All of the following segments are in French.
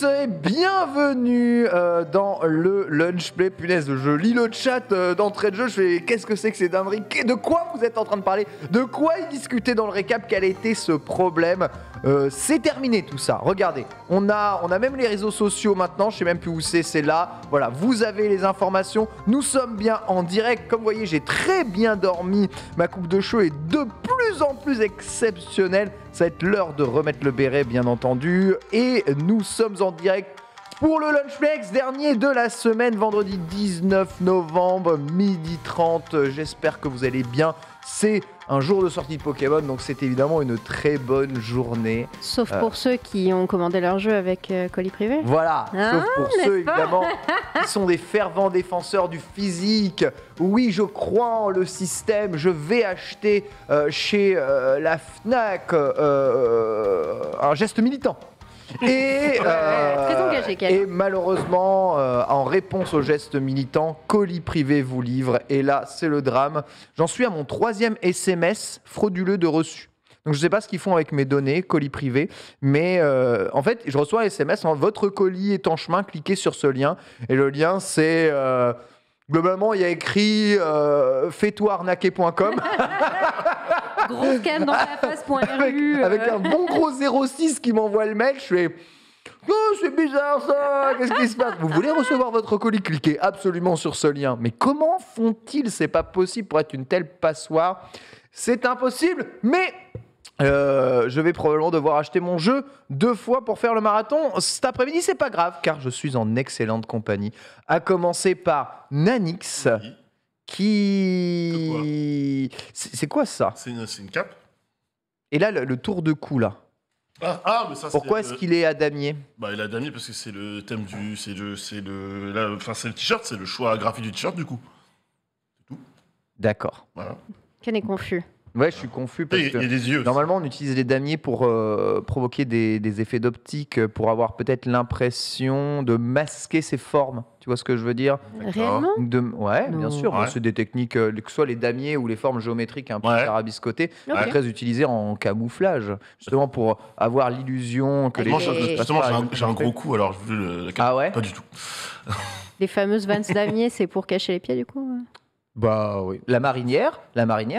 tous et bienvenue dans le Lunch Play. Punaise, je lis le chat d'entrée de jeu, je fais qu'est-ce que c'est que ces dingueries? De quoi vous êtes en train de parler? De quoi ils discutaient dans le récap? Quel a été ce problème? C'est terminé tout ça, regardez, on a même les réseaux sociaux maintenant, je sais même plus où c'est là, voilà, vous avez les informations, nous sommes bien en direct, comme vous voyez j'ai très bien dormi, ma coupe de cheveux est de plus en plus exceptionnelle, ça va être l'heure de remettre le béret bien entendu, et nous sommes en direct pour le Lunchflex dernier de la semaine, vendredi 19 novembre, 12h30, j'espère que vous allez bien, c'est un jour de sortie de Pokémon, donc c'est évidemment une très bonne journée. Sauf pour ceux qui ont commandé leur jeu avec colis privé. Voilà, sauf pour ceux évidemment qui sont des fervents défenseurs du physique. Oui, je crois en le système, je vais acheter chez la Fnac un geste militant. Et, très engagé, et malheureusement, en réponse au geste militant, colis privé vous livre. Et là, c'est le drame. J'en suis à mon 3e SMS frauduleux de reçu. Donc, je ne sais pas ce qu'ils font avec mes données, colis privé. Mais en fait, je reçois un SMS. Votre colis est en chemin, cliquez sur ce lien. Et le lien, c'est... globalement, il y a écrit fais-toi arnaquer.com. Gros scam dans la face.ru. Avec un bon gros 06 qui m'envoie le mail, je fais oh, c'est bizarre ça, qu'est-ce qui se passe? Vous voulez recevoir votre colis? Cliquez absolument sur ce lien. Mais comment font-ils? C'est pas possible pour être une telle passoire. C'est impossible, mais je vais probablement devoir acheter mon jeu 2 fois pour faire le marathon cet après-midi. C'est pas grave, car je suis en excellente compagnie. À commencer par Nanix. Oui. Qui... C'est quoi ça? C'est une cape. Et là, le tour de cou, là. Mais ça, Pourquoi est-ce qu'il est à damier? Bah, il a damier parce que c'est le thème du... c'est le t-shirt, c'est le choix graphique du t-shirt, du coup. C'est tout. D'accord. Voilà. Ken est confus. Ouais, je suis confus parce Il y que a des yeux. normalement, on utilise les damiers pour provoquer des effets d'optique, pour avoir peut-être l'impression de masquer ses formes. Tu vois ce que je veux dire? Réellement? Ouais, Non. bien sûr. Ouais. C'est des techniques, que ce soit les damiers ou les formes géométriques un peu Ouais. tarabiscotées, Ok. très utilisées en camouflage, justement pour avoir l'illusion que les Moi, choses ne se passent Justement, pas. j'ai un gros coup, alors je veux la cape. Ah ouais? Pas du tout. Les fameuses Vans damier, c'est pour cacher les pieds du coup? Bah oui. La marinière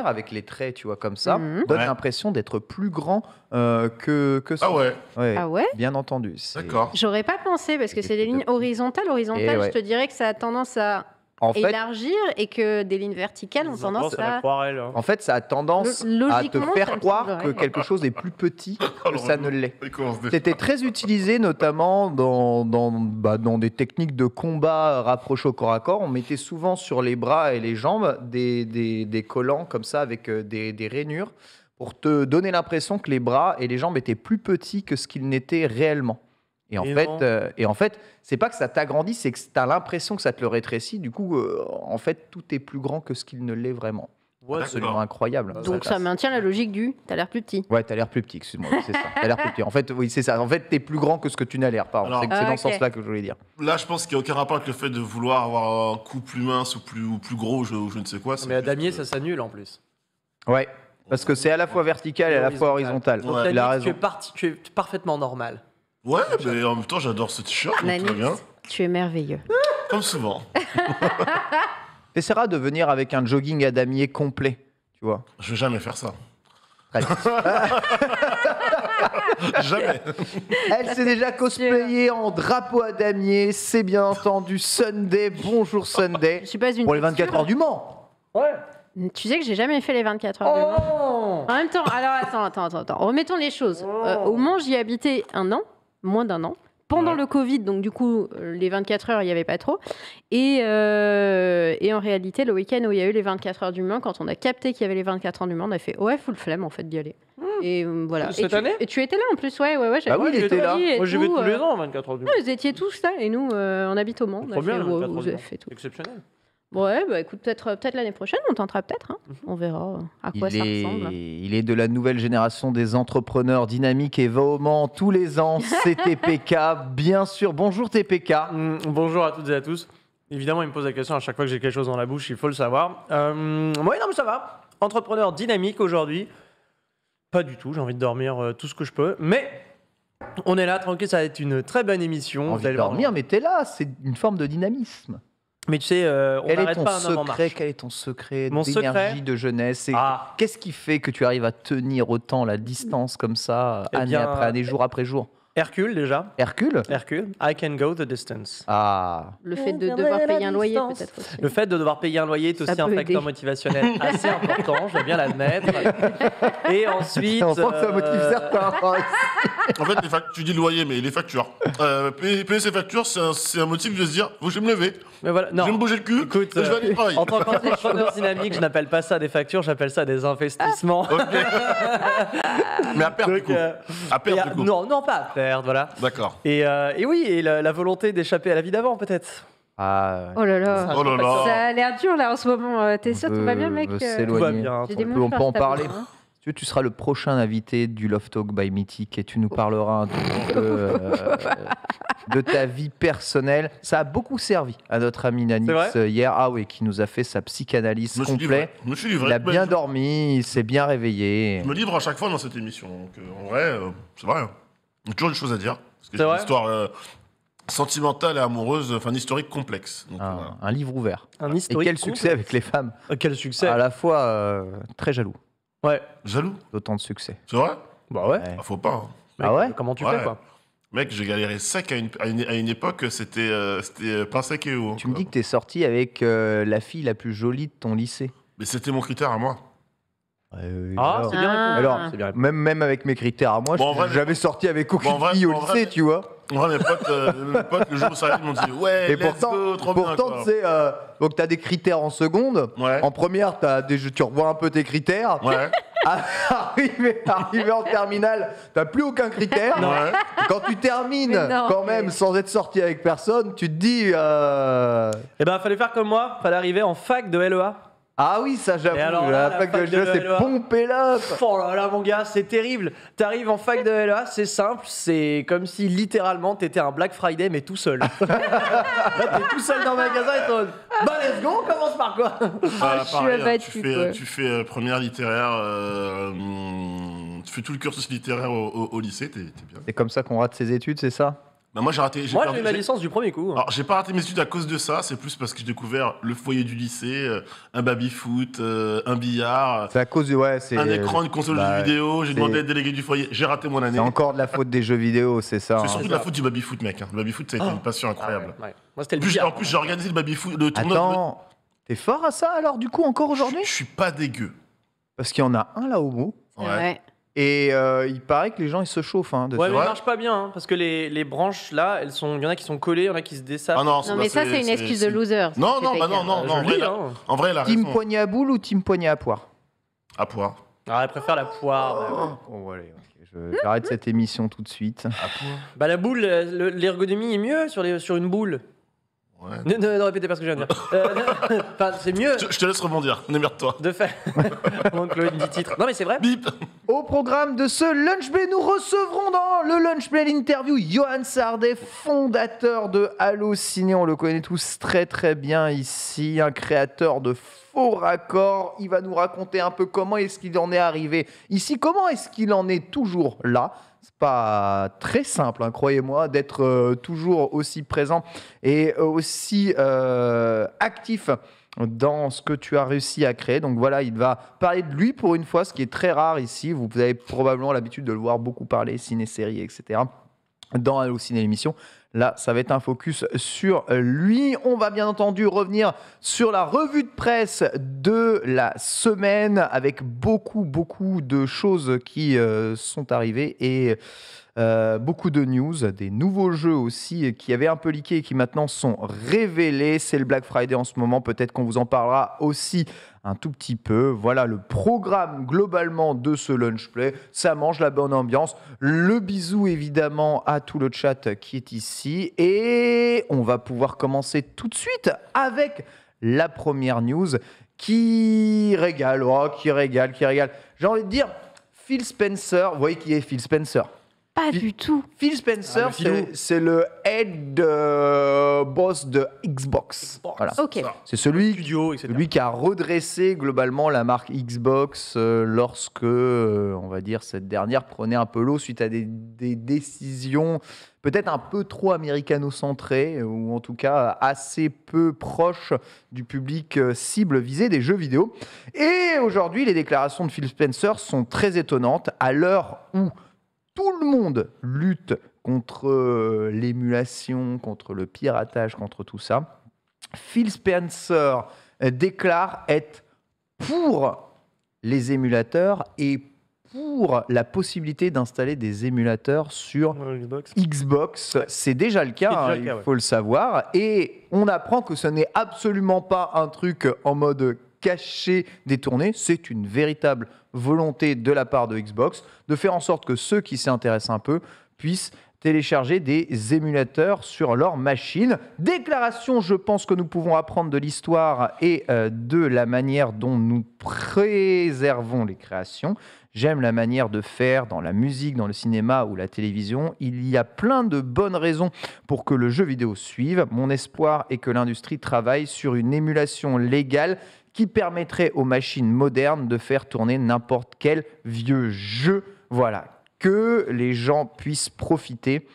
avec les traits, tu vois, comme ça, Mhm. donne Ouais. l'impression d'être plus grand que ça. Ah ouais, Ah ouais? Bien entendu. d'accord. J'aurais pas pensé parce que c'est des lignes horizontales. Et ouais. Je te dirais que ça a tendance à En fait, élargir et que des lignes verticales ont tendance à... l'aquarelle. Hein. en fait, ça a tendance à te Logiquement, ça faire me croire que semblerait. quelque chose est plus petit que Alors, ça ne l'est. il commence des- C'était très utilisé notamment dans des techniques de combat rapprochés au corps à corps. On mettait souvent sur les bras et les jambes des collants comme ça avec des rainures pour te donner l'impression que les bras et les jambes étaient plus petits que ce qu'ils n'étaient réellement. Et en fait, c'est pas que ça t'agrandit, c'est que tu as l'impression que ça te le rétrécit. Du coup, en fait, tout est plus grand que ce qu'il ne l'est vraiment. Ouais, Absolument incroyable. Donc ça maintient la logique du « t'as l'air plus petit Ouais, t'as l'air plus petit, excuse-moi, c'est ça. T'as l'air plus petit. En fait, oui, c'est ça. En fait, t'es plus grand que ce que tu n'as l'air. Pardon. Alors- C'est dans ok. ce sens-là que je voulais dire. Là, je pense qu'il n'y a aucun rapport avec le fait de vouloir avoir un cou plus mince ou plus gros, je ne sais quoi. Mais à damier, ça s'annule en plus. Ouais, parce que c'est à la fois vertical et à la fois horizontal. Donc, Ouais. Il a Nanix, raison. tu es parfaitement normal. Ouais, mais en même temps, j'adore ce t-shirt, ». donc tout va bien. Nanix, tu es merveilleux. Comme souvent. T'essaieras de venir avec un jogging à damier complet, tu vois. Je vais jamais faire ça. Très bien. Jamais. Elle s'est déjà cosplayée en drapeau à damier, c'est bien entendu Sunday. Bonjour Sunday. Je suis pas une Pour les 24 texture. heures du Mans. Tu sais que j'ai jamais fait les 24 heures de Mans. En même temps, alors attends. Remettons les choses. Au Mans, j'y habitais un an, moins d'un an. Pendant Ouais. le Covid, donc du coup, les 24 heures, il n'y avait pas trop. Et en réalité, le week-end où il y a eu les 24 heures du Mans, quand on a capté qu'il y avait les 24 heures du Mans, on a fait ouais, full flemme en fait d'y aller. Et voilà. Cette et année et tu étais là en plus, ouais. Bah oui, il était là. Moi, j'y vais tous les ans, 24 heures du Mans. Vous étiez tous là et nous, on habite au Mans. On a Trop bien, fait, le ouais, 24 heures vous du avez Mans. fait tout. Exceptionnel. Ouais, bah écoute, peut-être l'année prochaine, on tentera peut-être. Hein. On verra à quoi ça ressemble. Il est de la nouvelle génération des entrepreneurs dynamiques et va au Mans tous les ans. C'est TPK, bien sûr. Bonjour TPK. Bonjour à toutes et à tous. Évidemment, il me pose la question à chaque fois que j'ai quelque chose dans la bouche, il faut le savoir. Ouais, non, mais ça va. Entrepreneur dynamique aujourd'hui. Pas du tout, j'ai envie de dormir tout ce que je peux. Mais On est là, tranquille, ça va être une très bonne émission. Envie de dormir, mais t'es là, c'est une forme de dynamisme. Mais tu sais, on Quel est n'arrête ton pas un homme en secret marche. Quel est ton secret Mon d'énergie secret de jeunesse et Ah. qu'est-ce qui fait que tu arrives à tenir autant la distance comme ça, Eh année bien, après année, jour après jour? Hercule, déjà. Hercule? Hercule, I can go the distance. Ah, Le fait de devoir payer un loyer, peut-être aussi. Le fait de devoir payer un loyer est Ça aussi un peut facteur aider. motivationnel assez important, je dois bien l'admettre. Et ensuite. on sent que ça motive certains. En fait, tu dis loyer, mais les factures. Payer ses factures, c'est un motif de se dire, faut que je vais me lever, Mais voilà, non. je vais me bouger le cul, Écoute, et je vais aller travailler. en tant qu'entrepreneur dynamique, je n'appelle pas ça des factures, j'appelle ça des investissements. Ok. Mais à perdre, du Donc, coup. À perdre, du coup. non, pas à perdre, voilà. D'accord. Et oui, et la volonté d'échapper à la vie d'avant, peut-être. Ah, Oh là là. Oh là là. Ça a l'air dur là en ce moment. T'es sûr, tout va bien, mec veut Tout va s'éloigner. bien. J'ai toi. des on peut en mouchoirs, parler. t'as besoin, hein. Si tu veux, tu seras le prochain invité du Love Talk by Mythic et tu nous parleras un petit peu de ta vie personnelle. Ça a beaucoup servi à notre ami Nanix C'est vrai hier. Ah oui, qui nous a fait sa psychanalyse Je me suis complète. livré. Je me suis livré. Il a Mais bien je- dormi, il s'est bien réveillé. Je me livre à chaque fois dans cette émission. Donc, en vrai, c'est vrai. Il y a toujours des choses à dire. Parce que C'est j'ai une vrai histoire sentimentale et amoureuse, enfin, une historique complexe. Donc, voilà. Un livre ouvert. Un Et historique. quel succès complet. avec les femmes. Quel succès. À la fois très jaloux Ouais. Jaloux, d'autant de succès. c'est vrai? Bah ouais. Ouais. Ah, faut pas. Hein. Ah ouais Comment tu Ouais. fais, quoi? Mec, j'ai galéré sec à une époque, c'était pain sec et eau. Tu me quoi. dis que tu es sorti avec la fille la plus jolie de ton lycée. Mais c'était mon critère à moi. Ah, alors, c'est bien répondu. alors, C'est bien répondu. même avec mes critères à moi, Bon, en vrai, j'avais sorti avec aucune en vrai, fille au en vrai, lycée, tu vois. En vrai, mes potes, le jour où ça arrive, ils m'ont dit ouais, Et let's pourtant, go, trop bien. pourtant quoi. tu sais, donc tu as des critères en seconde. Ouais. En première, tu revois un peu tes critères. Ouais. Arrivé en terminale, t'as plus aucun critère. Ouais. Quand tu termines Mais non, quand mais- même sans être sorti avec personne, tu te dis Eh ben, fallait faire comme moi, fallait arriver en fac de LEA. ah oui, ça j'avoue, Et alors là, la la fac de fac de jeu c'est LEA. pompé là. Oh là là, mon gars, c'est terrible. T'arrives en fac de LEA, c'est simple, c'est comme si littéralement t'étais un Black Friday, mais tout seul. Là, t'es tout seul dans le magasin et t'es en mode, bah let's go, on commence par quoi? Bah, je suis pareil, hein, abattue, quoi. tu fais première littéraire, tu fais tout le cursus littéraire au lycée, t'es bien. C'est comme ça qu'on rate ses études, c'est ça? Bah, moi j'ai raté. Moi, perdu- j'ai eu ma licence du premier coup. Alors, j'ai pas raté mes études à cause de ça, c'est plus parce que j'ai découvert le foyer du lycée, un baby-foot, un billard, C'est à cause de c'est un écran, une console de bah, jeux vidéo, j'ai c'est- demandé à être délégué du foyer, j'ai raté mon année. c'est encore de la faute des jeux vidéo, c'est ça. C'est hein. surtout de la faute du baby-foot, mec. hein. Le baby-foot, ça a été une passion incroyable. Ouais. Moi, c'était le En plus, billard. en plus, j'ai organisé le baby-foot, le tournoi. Attends, t'es fort à ça alors du coup encore aujourd'hui? Je suis pas dégueu. Parce qu'il y en a un là au bout. C'est Ouais. vrai. Et il paraît que les gens ils se chauffent. Hein, Ouais, mais vrai il marche pas bien, hein, parce que les branches là, il y en a qui sont collées, il y en a qui se dessapent. Ah non, Non, mais ça, c'est une excuse de loser. Non, c'est non, bah fake, non, hein. non, non. En Je vrai, lis, là- hein. en vrai, elle a Team raison. poignée à boule ou team poignée à poire? À poire. Ah, elle préfère la poire. bah, ouais. Oh, allez, ok, j'arrête cette émission tout de suite. À poire. Bah, la boule, l'ergonomie est mieux sur une boule. Ouais. Ne répétez pas ce que je viens de dire. Enfin, c'est mieux Je te laisse rebondir. Démerde-toi. de faire. Mon Claude dit titre. Non, mais c'est vrai. Bip. Au programme de ce Lunch Play, nous recevrons dans le Lunch Play l'interview Johan Sardet, fondateur de Allociné. On le connaît tous très très bien ici, un créateur de faux raccords. Il va nous raconter un peu comment est-ce qu'il en est arrivé ici, comment est-ce qu'il en est toujours là. C'est pas très simple, hein, croyez-moi, d'être toujours aussi présent et aussi actif dans ce que tu as réussi à créer. Donc voilà, il va parler de lui pour une fois, ce qui est très rare ici. Vous avez probablement l'habitude de le voir beaucoup parler, ciné, séries, etc. dans Allociné l'émission. Là, ça va être un focus sur lui. On va bien entendu revenir sur la revue de presse de la semaine avec beaucoup de choses qui sont arrivées et beaucoup de news, des nouveaux jeux aussi qui avaient un peu leaké et qui maintenant sont révélés. C'est le Black Friday en ce moment, peut-être qu'on vous en parlera aussi un tout petit peu. Voilà le programme globalement de ce Lunch Play. Ça mange la bonne ambiance. Le bisou évidemment à tout le chat qui est ici. Et on va pouvoir commencer tout de suite avec la première news qui régale, qui régale. J'ai envie de dire Phil Spencer. Vous voyez qui est Phil Spencer? Pas du tout. Phil Spencer, le filou. c'est le head boss de Xbox. Voilà. Ok. C'est celui Studio, etc. qui a redressé globalement la marque Xbox lorsque, on va dire, cette dernière prenait un peu l'eau suite à des décisions peut-être un peu trop américano-centrées ou en tout cas assez peu proches du public cible visé des jeux vidéo. Et aujourd'hui, les déclarations de Phil Spencer sont très étonnantes à l'heure où tout le monde lutte contre l'émulation, contre le piratage, contre tout ça. Phil Spencer déclare être pour les émulateurs et pour la possibilité d'installer des émulateurs sur Xbox. Xbox. C'est déjà le cas, C'est déjà le cas, il faut le savoir. Et on apprend que ce n'est absolument pas un truc en mode caché, détourné. C'est une véritable volonté de la part de Xbox de faire en sorte que ceux qui s'y intéressent un peu puissent télécharger des émulateurs sur leur machine. Déclaration, je pense que nous pouvons apprendre de l'histoire et de la manière dont nous préservons les créations. J'aime la manière de faire dans la musique, dans le cinéma ou la télévision. Il y a plein de bonnes raisons pour que le jeu vidéo suive. Mon espoir est que l'industrie travaille sur une émulation légale qui permettrait aux machines modernes de faire tourner n'importe quel vieux jeu. Voilà, que les gens puissent profiter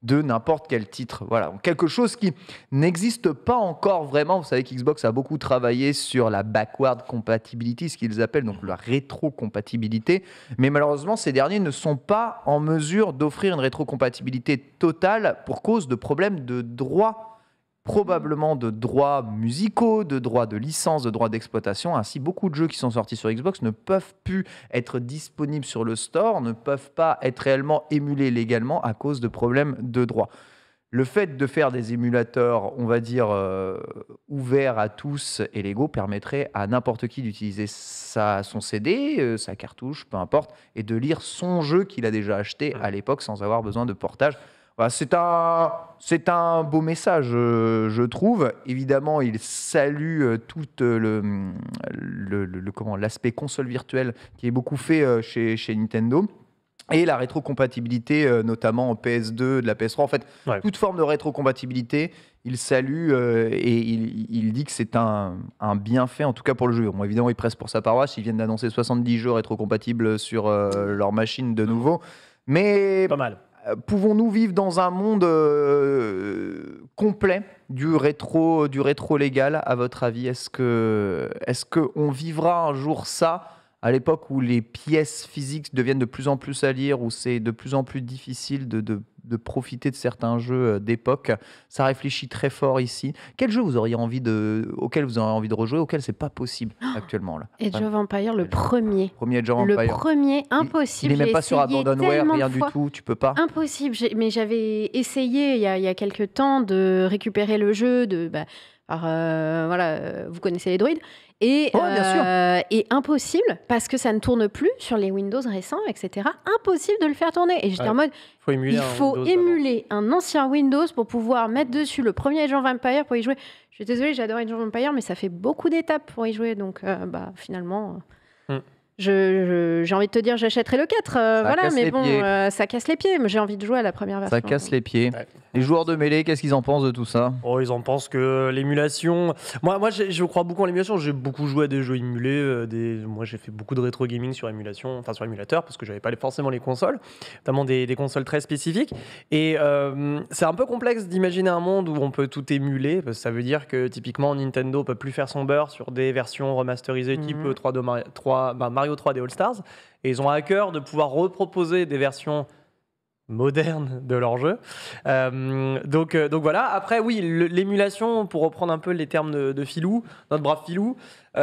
de n'importe quel titre. Voilà, donc quelque chose qui n'existe pas encore vraiment. Vous savez qu'Xbox a beaucoup travaillé sur la backward compatibility, ce qu'ils appellent donc la rétrocompatibilité. Mais malheureusement, ces derniers ne sont pas en mesure d'offrir une rétrocompatibilité totale pour cause de problèmes de droit. Probablement de droits musicaux, de droits de licence, de droits d'exploitation. Ainsi, beaucoup de jeux qui sont sortis sur Xbox ne peuvent plus être disponibles sur le store, ne peuvent pas être réellement émulés légalement à cause de problèmes de droits. Le fait de faire des émulateurs, on va dire, ouverts à tous et légaux permettrait à n'importe qui d'utiliser son CD, sa cartouche, peu importe, et de lire son jeu qu'il a déjà acheté à l'époque sans avoir besoin de portage. Voilà, c'est un beau message, je trouve. Évidemment, il salue tout l'aspect console virtuelle qui est beaucoup fait chez Nintendo. Et la rétrocompatibilité, notamment en PS2, de la PS3. En fait, toute forme de rétrocompatibilité, il salue et il dit que c'est un bienfait, en tout cas pour le jeu. Bon, évidemment, il presse pour sa paroisse. Ils viennent d'annoncer 70 jeux rétrocompatibles sur leur machine de nouveau. Mais Pas mal. Pouvons-nous vivre dans un monde complet du rétro légal, à votre avis? Est-ce qu'on vivra un jour ça, à l'époque où les pièces physiques deviennent de plus en plus à lire, où c'est de plus en plus difficile de profiter de certains jeux d'époque? Ça réfléchit très fort ici. Quel jeu auquel vous auriez envie de rejouer, auquel c'est pas possible actuellement là? Age of Empires, le premier. Premier Age of Empires. Le premier, impossible. Il est même pas sur J'ai essayé Abandonware, tellement rien de du fois. tout, tu peux pas. Impossible. Mais j'avais essayé il y a quelques temps de récupérer le jeu. Vous connaissez les druides. Et, bien sûr. Et impossible, parce que ça ne tourne plus sur les Windows récents, etc. Impossible de le faire tourner. Et j'étais en mode, il faut émuler un ancien Windows pour pouvoir mettre dessus le premier Age of Empires pour y jouer. Je suis désolée, j'adore Age of Empires, mais ça fait beaucoup d'étapes pour y jouer. Donc, finalement... J'ai envie de te dire j'achèterai le 4, ça casse les pieds, mais j'ai envie de jouer à la première version. Ça casse les pieds. Ouais. Les joueurs de mêlée, qu'est-ce qu'ils en pensent de tout ça? Ils en pensent que l'émulation... Moi je crois beaucoup en l'émulation. J'ai beaucoup joué à des jeux émulés. Moi, j'ai fait beaucoup de rétro gaming sur émulation, enfin sur émulateur, parce que j'avais pas forcément les consoles, notamment des consoles très spécifiques. Et c'est un peu complexe d'imaginer un monde où on peut tout émuler, parce que ça veut dire que typiquement Nintendo peut plus faire son beurre sur des versions remasterisées type Mario 3D All-Stars. Et ils ont à cœur de pouvoir reproposer des versions moderne de leur jeu. Donc voilà. Après, oui, l'émulation, pour reprendre un peu les termes de Philou, notre brave Philou, c'est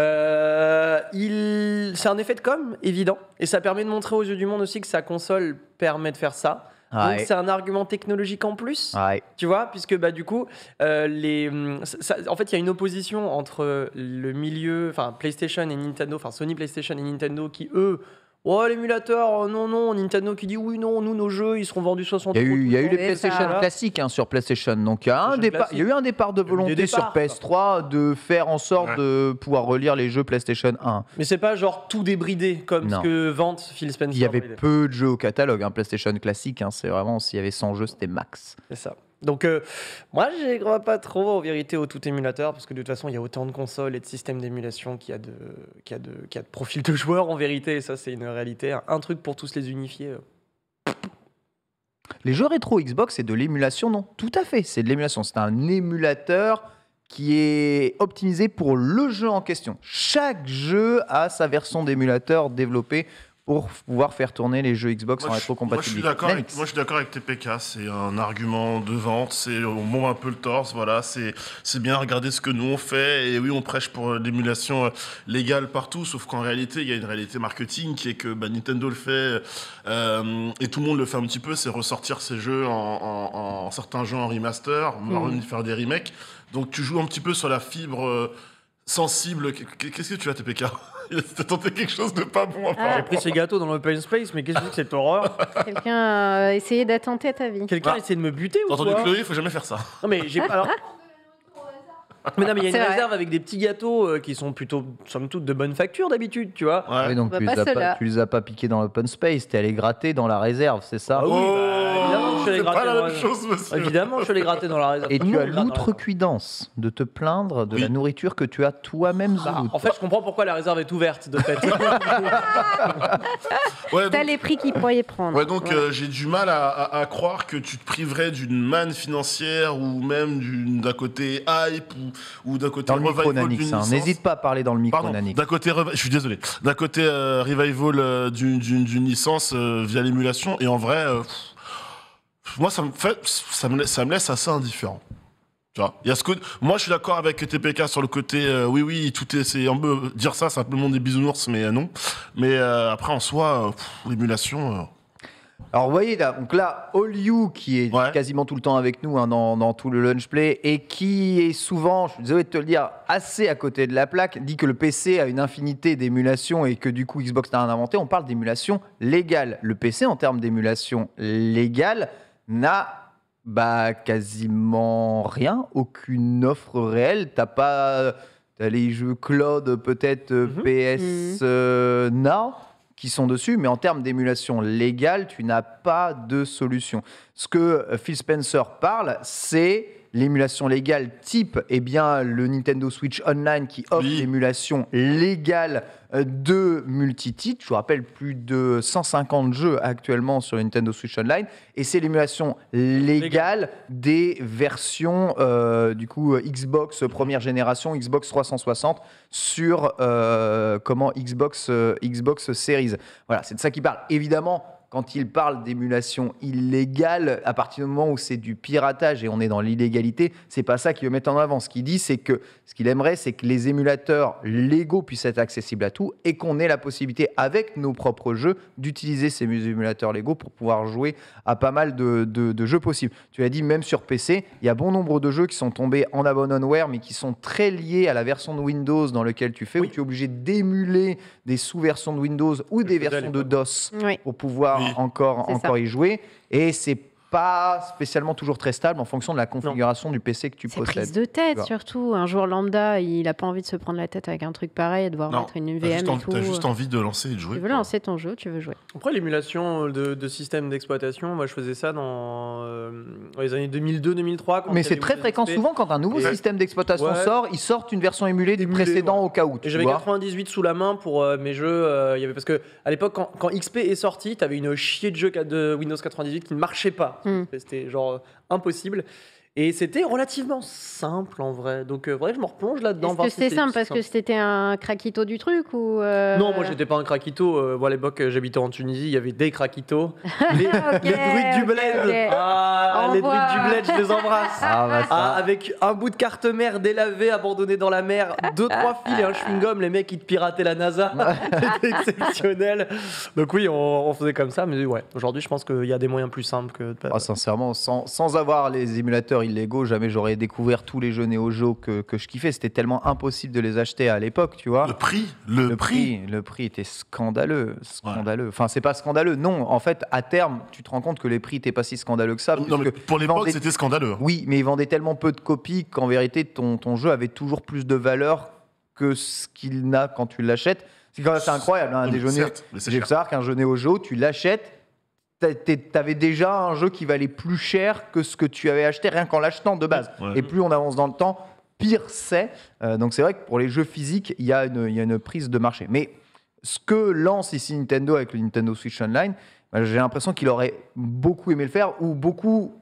un effet de com, évident. Et ça permet de montrer aux yeux du monde aussi que sa console permet de faire ça. Donc c'est un argument technologique en plus, tu vois, puisque du coup, en fait, il y a une opposition entre le milieu, enfin PlayStation et Nintendo, enfin Sony PlayStation et Nintendo, qui eux Oh, l'émulateur, non, Nintendo qui dit oui, non, nous, nos jeux, ils seront vendus 60 €. Il y a eu les Ouais, PlayStation ça. classiques sur PlayStation. Donc il y a il y a eu un départ de Il y a eu des volonté sur départs, PS3 de faire en sorte Ouais. de pouvoir relire les jeux PlayStation 1. Mais c'est pas genre tout débridé comme Non. ce que vante Phil Spencer. Il y avait bridé. peu de jeux au catalogue. PlayStation classique, c'est vraiment, s'il y avait 100 jeux, c'était max. C'est ça. Donc, moi, je crois pas trop en vérité au tout émulateur parce que de toute façon, il y a autant de consoles et de systèmes d'émulation qu'il y a de profils de joueurs en vérité. Et ça, c'est une réalité. Un truc pour tous les unifier. Les jeux rétro Xbox, c'est de l'émulation? Non, tout à fait, c'est de l'émulation. C'est un émulateur qui est optimisé pour le jeu en question. Chaque jeu a sa version d'émulateur développée pour pouvoir faire tourner les jeux Xbox en Moi, je suis rétrocompatibilité. d'accord avec, Nenix. moi, je suis d'accord avec TPK, c'est un argument de vente, on monte un peu le torse, voilà, c'est bien regarder ce que nous on fait, et oui, on prêche pour l'émulation légale partout, sauf qu'en réalité, il y a une réalité marketing qui est que Nintendo le fait, et tout le monde le fait un petit peu, c'est ressortir ses jeux en certains jeux en remaster, voire même faire des remakes, donc tu joues un petit peu sur la fibre sensible. Qu'est-ce que tu as, TPK? T'as tenté quelque chose de pas bon, apparemment. J'ai pris ces gâteaux dans l'open space, mais qu'est-ce que c'est que cette horreur? Quelqu'un a essayé d'attenter à ta vie. Quelqu'un Ah. essaie de me buter T'as ou entendu quoi? Chloé? Faut jamais faire ça. Non, mais j'ai pas. Alors... Mais non, mais il y a une C'est vrai. réserve avec des petits gâteaux qui sont plutôt, somme toute, de bonne facture d'habitude, tu vois. Ouais. Oui, donc On tu va les, pas as pas, ceux-là. tu les as pas piqués dans l'open space, t'es allé gratter dans la réserve, c'est ça? Ah oui, évidemment, je suis allé c'est pas gratter la dans même la- chose, monsieur. Évidemment, je suis allé gratter dans la réserve. Et Tout le tu as monde gratte dans la réserve. l'outrecuidance de te plaindre de Oui. la nourriture que tu as toi-même Bah, Zouloud. en fait, je comprends pourquoi la réserve est ouverte, de fait. Ouais, T'as donc, les prix qu'il pourrait prendre. ouais, donc, Voilà. j'ai du mal à croire que tu te priverais d'une manne financière ou même d'un côté hype ou d'un côté Dans le micro, revival Nanix, d'une hein. licence. N'hésite pas à parler dans le micro, Pardon, Nanix. d'un côté, je suis désolé. D'un côté, revival d'une licence via l'émulation, et en vrai, moi, ça me laisse assez indifférent. Tu vois, il y a moi, je suis d'accord avec TPK sur le côté, oui, c'est un peu dire ça, c'est un peu le monde des bisounours, mais non. Mais après, en soi, l'émulation. Alors vous voyez là, donc là, All You qui est Ouais. quasiment tout le temps avec nous dans tout le lunch play et qui est souvent, je suis désolé de te le dire, assez à côté de la plaque, dit que le PC a une infinité d'émulations et que du coup Xbox n'a rien inventé. On parle d'émulation légale. Le PC en termes d'émulation légale n'a quasiment rien, aucune offre réelle. T'as les jeux cloud peut-être PS Now qui sont dessus, mais en termes d'émulation légale, tu n'as pas de solution. Ce que Phil Spencer parle, c'est l'émulation légale type le Nintendo Switch Online qui offre Oui. l'émulation légale de multititres. Je vous rappelle, plus de 150 jeux actuellement sur le Nintendo Switch Online. Et c'est l'émulation légale des versions Xbox première génération, Xbox 360 sur Xbox Series. Voilà, c'est de ça qu'il parle. Évidemment, quand il parle d'émulation illégale, à partir du moment où c'est du piratage et on est dans l'illégalité, c'est pas ça qu'il veut mettre en avant. Ce qu'il dit, c'est que ce qu'il aimerait, c'est que les émulateurs légaux puissent être accessibles à tout et qu'on ait la possibilité, avec nos propres jeux, d'utiliser ces émulateurs légaux pour pouvoir jouer à pas mal de jeux possibles. Tu l'as dit, même sur PC, il y a bon nombre de jeux qui sont tombés en abandonware, mais qui sont très liés à la version de Windows dans laquelle tu fais, Oui. où tu es obligé d'émuler des sous-versions de Windows ou des faisais à versions de l'époque. DOS Oui. pour pouvoir Oui. encore C'est ça. y jouer. Et c'est pas spécialement toujours très stable en fonction de la configuration du PC que tu C'est possèdes. prise de tête, Tu vois. surtout. Un joueur lambda, il a pas envie de se prendre la tête avec un truc pareil et devoir Non, mettre une t'as VM juste, et tout. t'as juste envie de lancer et de jouer. Tu veux quoi. lancer ton jeu, tu veux jouer. Après, l'émulation de systèmes d'exploitation, moi je faisais ça dans les années 2002-2003. Mais c'est très fréquent. Souvent, quand un nouveau Et- système d'exploitation Ouais. sort, ils sortent une version émulée du Émulée, précédent ouais. au cas où. Et Tu j'avais vois. 98 sous la main pour mes jeux. Il y avait parce que à l'époque, quand XP est sorti, t'avais une chier de jeux de Windows 98 qui ne marchait pas. C'était genre impossible. Et c'était relativement simple en vrai. Donc, faudrait que je me replonge là-dedans. Est-ce voir que si c'est simple plus parce que c'était un craquito du truc ou Non, moi j'étais pas un craquito. Moi à l'époque, j'habitais en Tunisie, il y avait des craquitos. Les, Ok, les druides du ok, bled. ok. Ah, Au les druides revoir. du bled, je les embrasse. Ah, bah, ça. Ah, avec un bout de carte mère délavé, abandonné dans la mer, 2-3 fils et un chewing-gum, les mecs ils te pirataient la NASA. C'était exceptionnel. Donc oui, on faisait comme ça, mais ouais, aujourd'hui je pense qu'il y a des moyens plus simples que de Ah, sincèrement, sans avoir les émulateurs dire illégaux, jamais j'aurais découvert tous les jeux Neo Geo que je kiffais. C'était tellement impossible de les acheter à l'époque, tu vois. Le prix était scandaleux. Enfin, c'est pas scandaleux, non. En fait, à terme, tu te rends compte que les prix n'étaient pas si scandaleux que ça. Non, mais pour l'époque, c'était scandaleux. Oui, mais ils vendaient tellement peu de copies qu'en vérité, ton jeu avait toujours plus de valeur que ce qu'il n'a quand tu l'achètes. C'est incroyable, hein, j'ai vu ça, qu'un jeu Neo Geo, tu l'achètes, t'avais déjà un jeu qui valait plus cher que ce que tu avais acheté rien qu'en l'achetant de base. Ouais. Et plus on avance dans le temps, pire c'est. Donc c'est vrai que pour les jeux physiques, il y a une prise de marché. Mais ce que lance ici Nintendo avec le Nintendo Switch Online, j'ai l'impression qu'il aurait beaucoup aimé le faire, ou beaucoup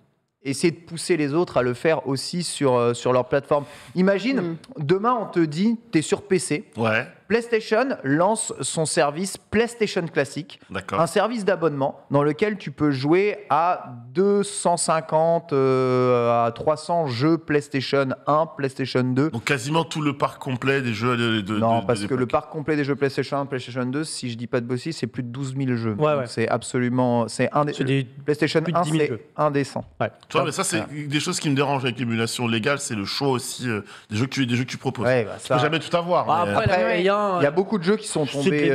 essayer de pousser les autres à le faire aussi sur leur plateforme. Imagine, demain on te dit, t'es sur PC, ouais. PlayStation lance son service PlayStation Classic, un service d'abonnement dans lequel tu peux jouer à 250 à 300 jeux PlayStation 1, PlayStation 2. Donc quasiment tout le parc complet des jeux Non, parce que le parc complet des jeux PlayStation 1, PlayStation 2, si je dis pas de bêtises, c'est plus de 12 000 jeux. Ouais, ouais. C'est absolument... PlayStation 1, c'est indécent. Ouais. Tu vois, mais ça, c'est des choses qui me dérangent avec l'émulation légale, c'est le choix aussi des jeux que tu proposes. Ouais, tu peux jamais tout avoir. Après, il y a beaucoup de jeux qui sont tombés,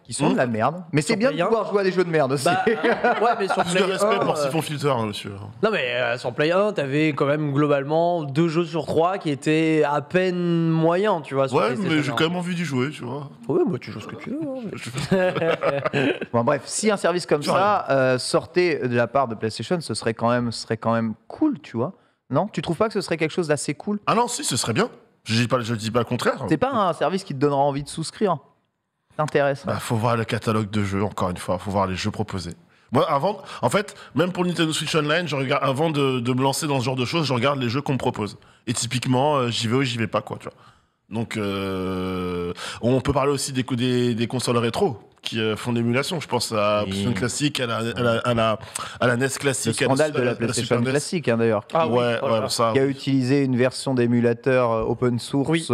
qui sont de la merde. Mais c'est bien de pouvoir jouer à des jeux de merde aussi. Ouais, mais sur Plus de respect pour Siphon Filter, hein, monsieur. Non, mais sur Play 1, t'avais quand même globalement 2 jeux sur 3 qui étaient à peine moyens, tu vois. Ouais, mais j'ai quand même envie d'y jouer, tu vois. Ouais, bah tu joues ce que tu veux. Bon, bref, si un service comme ça sortait de la part de PlayStation, ce serait quand même cool, tu vois. Non, tu trouves pas que ce serait quelque chose d'assez cool? Ah non, si, ce serait bien. Je dis pas le contraire. C'est pas un service qui te donnera envie de souscrire. T'intéresse? Faut voir le catalogue de jeux, encore une fois. Faut voir les jeux proposés. Moi, en fait, même pour Nintendo Switch Online, avant de me lancer dans ce genre de choses, je regarde les jeux qu'on me propose. Et typiquement, j'y vais ou j'y vais pas, quoi, tu vois. Donc, on peut parler aussi des consoles rétro qui font de l'émulation. Je pense à PlayStation Classique, à la NES Classique. Le scandale de la PlayStation Classique, hein, d'ailleurs. Qui a utilisé une version d'émulateur open source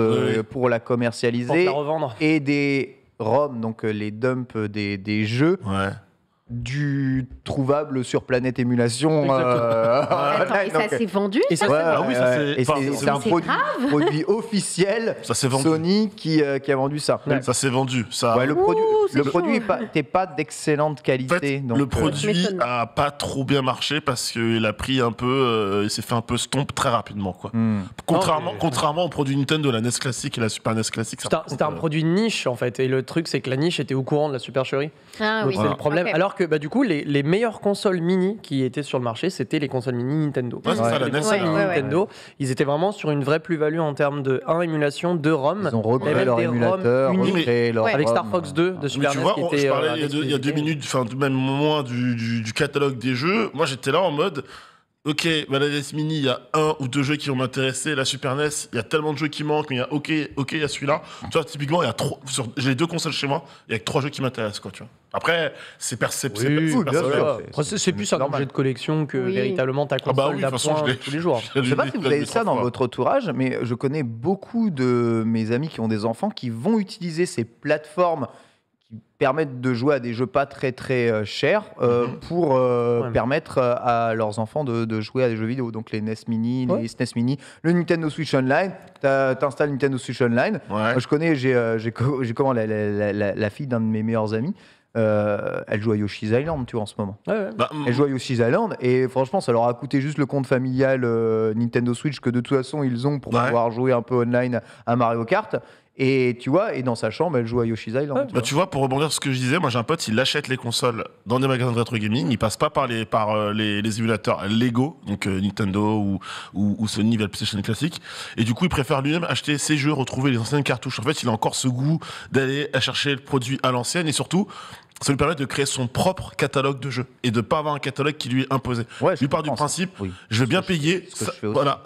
pour la commercialiser. Pour la revendre. Et des ROM, donc les dumps des jeux. Ouais. Du trouvable sur Planète Émulation. Et ça s'est vendu? Et c'est un produit officiel. Ça s'est vendu. Sony qui a vendu ça. Ouais. Ça s'est vendu. Ça. Ouais, le produit n'est pas d'excellente qualité. En fait, donc, le produit a pas trop bien marché parce qu'il a pris un peu, il s'est fait un peu stomp très rapidement, quoi. Contrairement au produit Nintendo, la NES Classique et la Super NES Classique. C'était un produit de niche en fait, et le truc c'est que la niche était au courant de la supercherie. Donc c'est le problème. Alors que du coup les meilleures consoles mini qui étaient sur le marché, c'était les consoles mini Nintendo. Ouais, c'est ça, la NES. Nintendo, ils étaient vraiment sur une vraie plus-value en termes de émulation, 2 ROM. Ils ont recréé leur émulateur, avec Star Fox 2 de Super NES. Tu vois, je parlais il y a 2 minutes, enfin même moins du catalogue des jeux. Moi, j'étais là en mode. Ok, la NES Mini, il y a 1 ou 2 jeux qui vont m'intéresser. La Super NES, il y a tellement de jeux qui manquent, mais il y a il y a celui-là. Tu vois, typiquement, il y a j'ai les 2 consoles chez moi, il y a que 3 jeux qui m'intéressent, quoi, tu vois. Après, c'est personnel. C'est plus un objet de collection que véritablement ta console d'appoint tous les jours. Je sais pas si vous avez ça dans votre entourage, mais je connais beaucoup de mes amis qui ont des enfants qui vont utiliser ces plateformes qui permettent de jouer à des jeux pas très très chers pour permettre à leurs enfants de jouer à des jeux vidéo. Donc les NES Mini, les SNES Mini, le Nintendo Switch Online. T'installes Nintendo Switch Online. Moi, je connais, j'ai comment la fille d'un de mes meilleurs amis. Elle joue à Yoshi's Island, tu vois, en ce moment. Elle joue à Yoshi's Island et franchement, ça leur a coûté juste le compte familial Nintendo Switch que de toute façon ils ont pour pouvoir jouer un peu online à Mario Kart. Et tu vois, et dans sa chambre, elle joue à Yoshi's Island. Tu vois, pour rebondir sur ce que je disais, moi j'ai un pote, il achète les consoles dans des magasins de rétro gaming, il passe pas par les émulateurs Lego, donc Nintendo ou Sony via le PlayStation Classic, et du coup il préfère lui-même acheter ses jeux, retrouver les anciennes cartouches. En fait, il a encore ce goût d'aller chercher le produit à l'ancienne, et surtout, ça lui permet de créer son propre catalogue de jeux et de pas avoir un catalogue qui lui est imposé. Lui part du principe, je vais bien payer,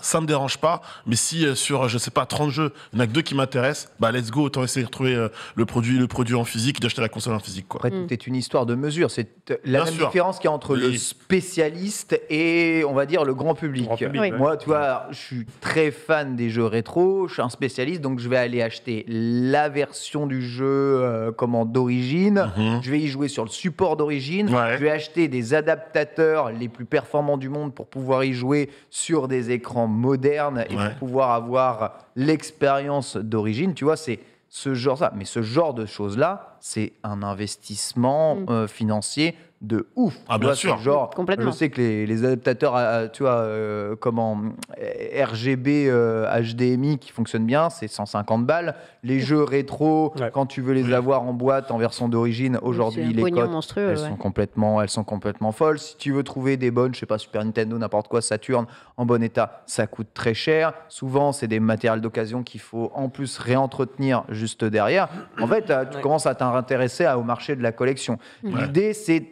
ça me dérange pas, mais si sur, je sais pas, 30 jeux, il n'y en a que 2 qui m'intéressent, let's go, autant essayer de retrouver le produit en physique et d'acheter la console en physique, quoi. Après, tout est une histoire de mesure. C'est la même différence qu'il y a entre le spécialiste et, on va dire, le grand public. Moi, tu vois, je suis très fan des jeux rétro, je suis un spécialiste, donc je vais aller acheter la version du jeu d'origine. Je vais y jouer sur le support d'origine, Ouais. je vais acheter des adaptateurs les plus performants du monde pour pouvoir y jouer sur des écrans modernes et Ouais. pour pouvoir avoir l'expérience d'origine. Tu vois, c'est ce genre-là. Mais ce genre de choses-là, c'est un investissement financier de ouf. Ah, Tu bien vois, sûr. c'est genre, Complètement. je sais que les adaptateurs, tu vois, RGB HDMI qui fonctionnent bien, c'est 150 balles. Les jeux rétro, Ouais. quand tu veux les Oui. avoir en boîte en version d'origine, aujourd'hui, C'est un les pognon cotes, monstrueux, elles ouais. sont complètement folles. Si tu veux trouver des bonnes, je sais pas, Super Nintendo, n'importe quoi, Saturn, en bon état, ça coûte très cher. Souvent, c'est des matériels d'occasion qu'il faut en plus réentretenir juste derrière. En fait, tu Ouais. commences à t'intéresser au marché de la collection. Ouais. L'idée, c'est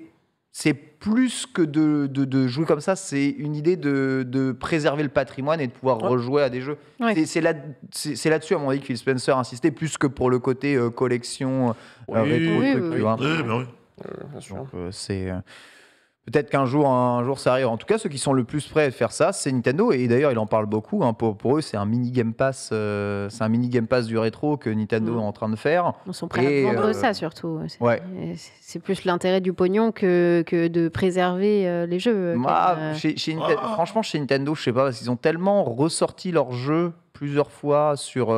plus que de jouer comme ça, c'est une idée de préserver le patrimoine et de pouvoir Ouais. rejouer à des jeux. Ouais. C'est là-dessus, à mon avis, que Phil Spencer insistait, plus que pour le côté collection rétro, Oui, truc, oui, tu oui. vois. Oui, ben oui. Bien sûr. Donc, c'est peut-être qu'un jour, ça arrive. En tout cas, ceux qui sont le plus prêts à faire ça, c'est Nintendo. Et d'ailleurs, il en parle beaucoup. Hein. Pour eux, c'est un mini Game Pass. C'est un mini Game Pass du rétro que Nintendo est en train de faire. Ils sont prêts Et, à vendre euh, ça surtout. ouais. C'est plus l'intérêt du pognon que de préserver les jeux. Moi, quand même. franchement, chez Nintendo, je sais pas, parce qu'ils ont tellement ressorti leurs jeux plusieurs fois sur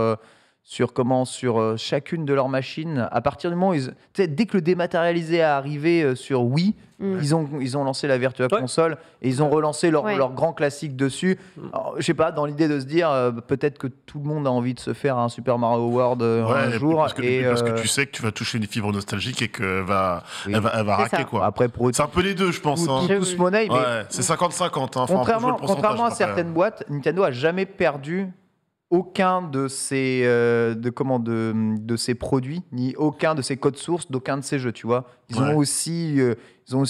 chacune de leurs machines. À partir du moment où tu sais, dès que le dématérialisé est arrivé sur Wii, ils ont lancé la Virtua Ouais. Console et ils ont relancé Ouais. leur grand classique dessus. Alors, je sais pas, dans l'idée de se dire peut-être que tout le monde a envie de se faire un Super Mario World un jour. parce que, et, parce que tu sais que tu vas toucher une fibre nostalgique et qu'elle va, Oui. elle va C'est raquer, ça. quoi. après, pour eux, C'est un peu les deux, je pense. Hein. tous monnaie, mais Ouais, c'est 50-50. Hein. Enfin, faut jouer le pourcentage, contrairement à après. certaines boîtes, Nintendo a jamais perdu aucun de ses de ses produits ni aucun de ses codes sources d'aucun de ses jeux, tu vois. Ils ont aussi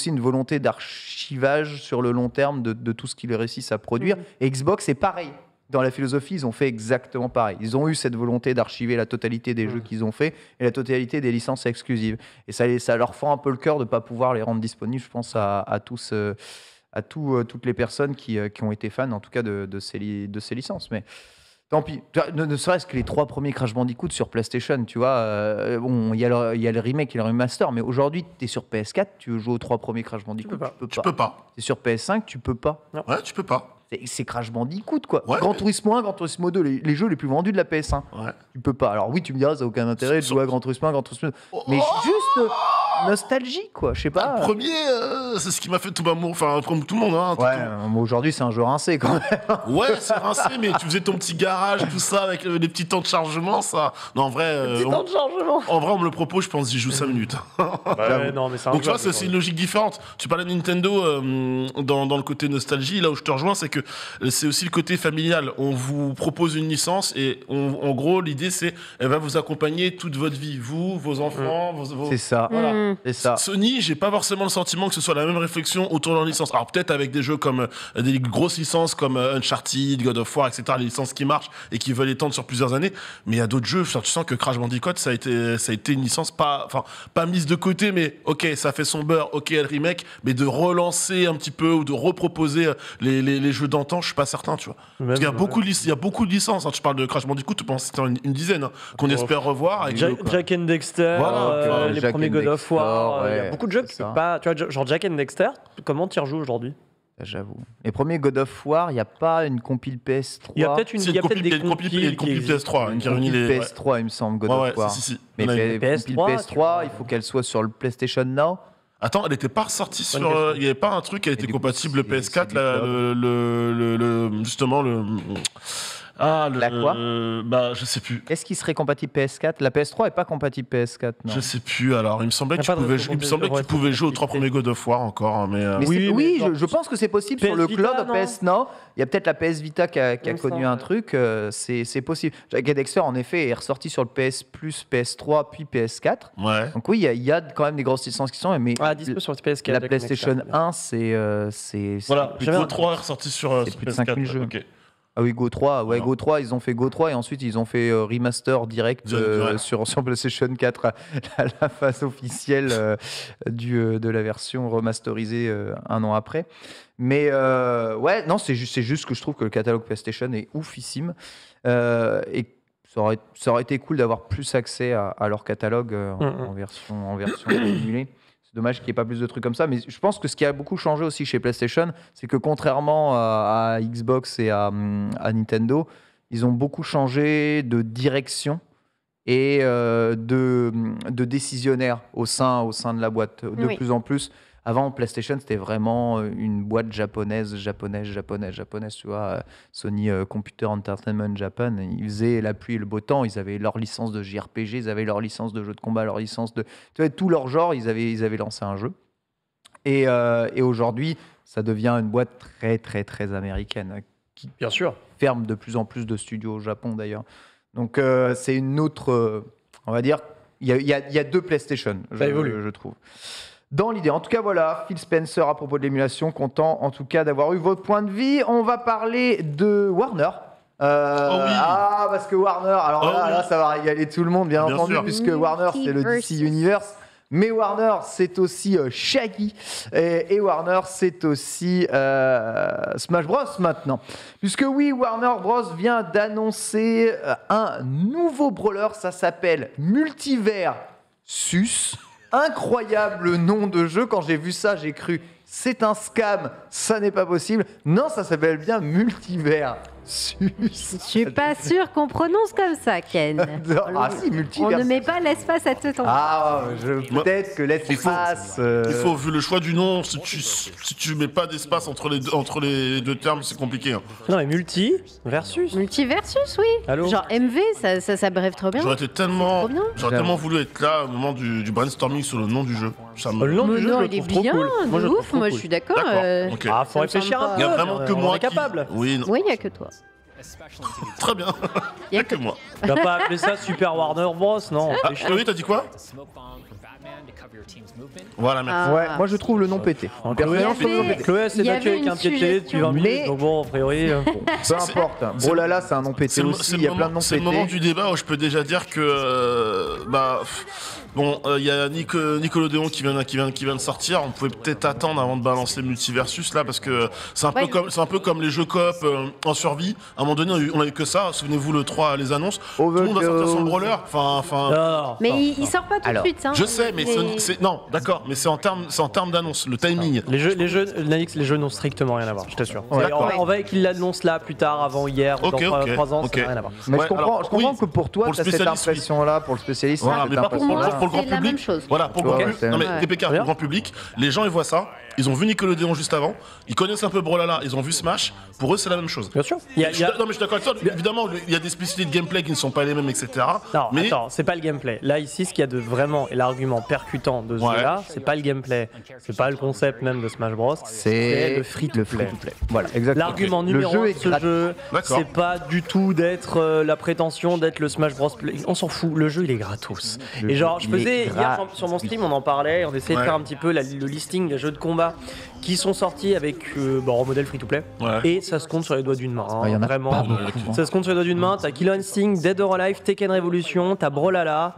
une volonté d'archivage sur le long terme de tout ce qu'ils réussissent à produire. Et Xbox c'est pareil. Dans la philosophie, ils ont fait exactement pareil. Ils ont eu cette volonté d'archiver la totalité des jeux qu'ils ont fait et la totalité des licences exclusives. Et ça leur fend un peu le cœur de ne pas pouvoir les rendre disponibles, je pense, à tous, toutes les personnes qui ont été fans, en tout cas, de ces licences. Mais tant pis. Tu vois, ne serait-ce que les 3 premiers Crash Bandicoot sur PlayStation, tu vois. Bon, il y a le remake et le remaster, mais aujourd'hui, tu es sur PS4, tu veux jouer aux 3 premiers Crash Bandicoot, Tu peux pas. Tu es sur PS5, tu peux pas. Ouais, tu peux pas. C'est Crash Bandicoot, quoi. Ouais, Gran mais- Turismo 1, Gran Turismo 2, les jeux les plus vendus de la PS1. Ouais. Tu peux pas. Alors oui, tu me diras, ça n'a aucun intérêt de Sur- jouer à Gran Turismo 1, Gran Turismo 2. Mais juste nostalgie, quoi. Je sais pas. Le premier, c'est ce qui m'a fait tout amour. Enfin, comme tout le monde. Hein, Ouais, aujourd'hui, c'est un jeu rincé, quand même. Ouais, c'est rincé, mais tu faisais ton petit garage, tout ça, avec les petits temps de chargement, ça. Non, en vrai, Petit temps de chargement. en vrai, on me le propose, je pense, j'y joue 5 minutes. Ouais, non, mais c'est Donc tu vois, c'est une logique différente. Tu parlais de Nintendo dans le côté nostalgie, là où je te rejoins, c'est que c'est aussi le côté familial. On vous propose une licence et en gros, l'idée c'est, elle va vous accompagner toute votre vie, vous, vos enfants, vos... C'est ça. Voilà. C'est ça. Sony, j'ai pas forcément le sentiment que ce soit la même réflexion autour de leur licence. Alors peut-être avec des jeux comme des grosses licences comme Uncharted, God of War, etc., les licences qui marchent et qui veulent étendre sur plusieurs années. Mais il y a d'autres jeux, tu sens que Crash Bandicoot, ça a été une licence pas mise de côté, mais ok, ça fait son beurre, ok, le remake, mais de relancer un petit peu ou de reproposer les jeux d'antan, je suis pas certain, tu vois. Parce qu'il y a beaucoup de licences. Hein. Tu parles de Crash Bandicoot, tu penses que c'était une dizaine hein, qu'on espère revoir. Avec Jack and Dexter, Voilà, les Jack premiers and God of War, Dexter, il y a ouais, beaucoup de jeux c'est que tu peux ça. pas. Tu vois, genre Jack and Dexter, comment tu y rejoues aujourd'hui? J'avoue. Les premiers God of War, il n'y a pas une compile PS3. Il y a peut-être C'est une des compil compiles qui existent. PS3 Une qui réunit compile les. PS3, il me semble, God Ouais, of ouais, War. si. Mais Il y en a une. compile PS3, PS3, il faut qu'elle soit sur le PlayStation Now. Attends, elle était pas ressortie Bonne sur. question. Il y avait pas un truc qui a été du coup, compatible c'est PS4, du là, cloud. justement le. Ah, La quoi bah, je sais plus. Est-ce qu'il serait compatible PS4? La PS3 est pas compatible PS4, non. Je sais plus. Alors, il me semblait Y a que tu pas de pouvais, raison il me semblait que tu pouvais jouer aux 3 premiers God of War encore, hein, mais. Mais Oui, oui, mais je pense que c'est possible PS sur le Vita, cloud non PS Now. Il y a peut-être la PS Vita qui a Comme connu ça, un ouais. truc. C'est possible. Jack and Dexter, en effet, est ressorti sur le PS Plus, PS3, puis PS4. Ouais. Donc oui, il y a quand même des grosses licences qui sont. Mais Ah, dispo sur PS4. la Jack and PlayStation Dexter. 1, c'est Voilà, plus Go de- 3 est ressorti sur c'est sur plus de PS4. 5000 jeux. Ok. Ah oui, Go 3, ouais, Voilà. Go 3, ils ont fait Go 3 et ensuite ils ont fait remaster direct Ouais. sur PlayStation 4 à la phase officielle de la version remasterisée un an après. Mais ouais, non, c'est juste que je trouve que le catalogue PlayStation est oufissime et ça aurait été cool d'avoir plus accès à leur catalogue en version émulée. C'est dommage qu'il n'y ait pas plus de trucs comme ça, mais je pense que ce qui a beaucoup changé aussi chez PlayStation, c'est que contrairement à Xbox et à Nintendo, ils ont beaucoup changé de direction et de décisionnaire au sein de la boîte. De Oui. plus en plus, avant PlayStation, c'était vraiment une boîte japonaise, tu vois. Sony Computer Entertainment Japan, ils faisaient la pluie et le beau temps, ils avaient leur licence de JRPG, ils avaient leur licence de jeux de combat, leur licence de... Tu vois, tout leur genre, ils avaient lancé un jeu. Et aujourd'hui, ça devient une boîte très, très, très américaine, qui Bien sûr. ferme de plus en plus de studios au Japon, d'ailleurs. Donc, c'est une autre... on va dire, il y a deux PlayStation, Ça évolue. je trouve. Dans l'idée. En tout cas, voilà, Phil Spencer à propos de l'émulation, content en tout cas d'avoir eu votre point de vue. On va parler de Warner. oui. Ah, parce que Warner, alors Oh là, oui. là, ça va régaler tout le monde, bien Bien entendu, sûr. puisque Warner, c'est le DC Universe. Mais Warner, c'est aussi Shaggy. Et Warner, c'est aussi Smash Bros maintenant. Puisque oui, Warner Bros vient d'annoncer un nouveau brawler. Ça s'appelle Multiversus. Incroyable nom de jeu. Quand j'ai vu ça, j'ai cru c'est un scam, ça n'est pas possible. Non, ça s'appelle bien Multiversus. Je suis pas sûre qu'on prononce comme ça, Ken. Ah si, On Multiversus. ne met pas l'espace à tout temps. Ah, peut-être que l'espace. Il faut, vu le choix du nom, si tu mets pas d'espace entre les deux termes, c'est compliqué. Hein. Non, mais multi versus. Multiversus, oui. Allô Genre MV, ça brève trop bien. J'aurais trop bien. tellement voulu être là au moment du brainstorming sur le nom du jeu. Ça me... Le nom Mais du jeu, non, je il le est trouve trop bien, cool. de Moi, je le trouve ouf. trop Moi, cool. je suis d'accord. D'accord, ok. Ah, faut Ça me réfléchir semble un pas- peu. Il y a vraiment que on moi est capable. Oui, non. Oui, il n'y a que toi. Très bien. Il y a que moi. Tu vas pas appeler ça Super Warner Bros, non. Ah, Chloé, t'as dit quoi? Voilà, merci. Ah. Ouais, moi je trouve le nom pété. Personnellement, je trouve le nom pété. Chloé, c'est Il y battu avait avec une un pied de télé depuis 20 Mais- minutes, donc bon, a priori. Peu importe. Oh là là, c'est un nom pété aussi. Il y a plein de noms c'est le moment pétés. du débat où je peux déjà dire que il y a Nickelodeon qui vient de sortir. On pouvait peut-être attendre avant de balancer Multiversus là parce que c'est un peu comme les jeux coop en survie. À un moment donné, on a eu que ça. Souvenez-vous le 3 les annonces. Tout le monde va sortir son brawler. Enfin. Non, Mais non. il sort pas tout Alors, de suite. Hein. Je sais, mais non, d'accord, mais c'est en termes d'annonce, le timing. Les jeux, Nalix, les jeux n'ont strictement rien à voir, je t'assure. Ouais. D'accord. On va qu'il l'annonce là plus tard, avant hier, ou Ok, dans ok, 3 ans, ok. ça n'a rien à voir. Mais Ouais, je comprends, alors, je comprends oui, que pour toi, pour le tu as cette spécialiste, oui. impression-là, pour le spécialiste, Voilà, cette mais pas pour impression-là. le grand c'est la public. même chose. Voilà, pour le grand Ouais, public. c'est- Non mais Ouais. TPK, pour le grand public, les gens ils voient ça, ils ont vu Nickelodeon juste avant, ils connaissent un peu Brawlhalla, ils ont vu Smash, pour eux c'est la même chose. Bien sûr. Non mais je suis d'accord avec toi, évidemment il y a des spécificités de gameplay qui ne sont pas les mêmes, etc. Non, mais attends, c'est pas le gameplay. Là, ici, ce qu'il y a de vraiment, et l'argument percutant de ce Ouais. jeu-là, c'est pas le gameplay, c'est pas le concept même de Smash Bros, C'est le free-to-play. Voilà, exactement. L'argument Le numéro jeu un de est ce gratuit. jeu, D'accord. c'est pas du tout d'être la prétention d'être le Smash Bros. On s'en fout, le jeu il est gratos. Le Et genre, jeu, je il faisais est hier sur mon stream, on en parlait, on essayait de Ouais. faire un petit peu le listing des jeux de combat qui sont sortis avec en modèle free-to-play. Ouais. Et ça se compte sur les doigts d'une main. Hein, Ah, il y en a vraiment. pas beaucoup. Ça se compte sur les doigts d'une main. T'as Killer Instinct, Dead or Alive, Tekken Revolution, t'as Brawlhalla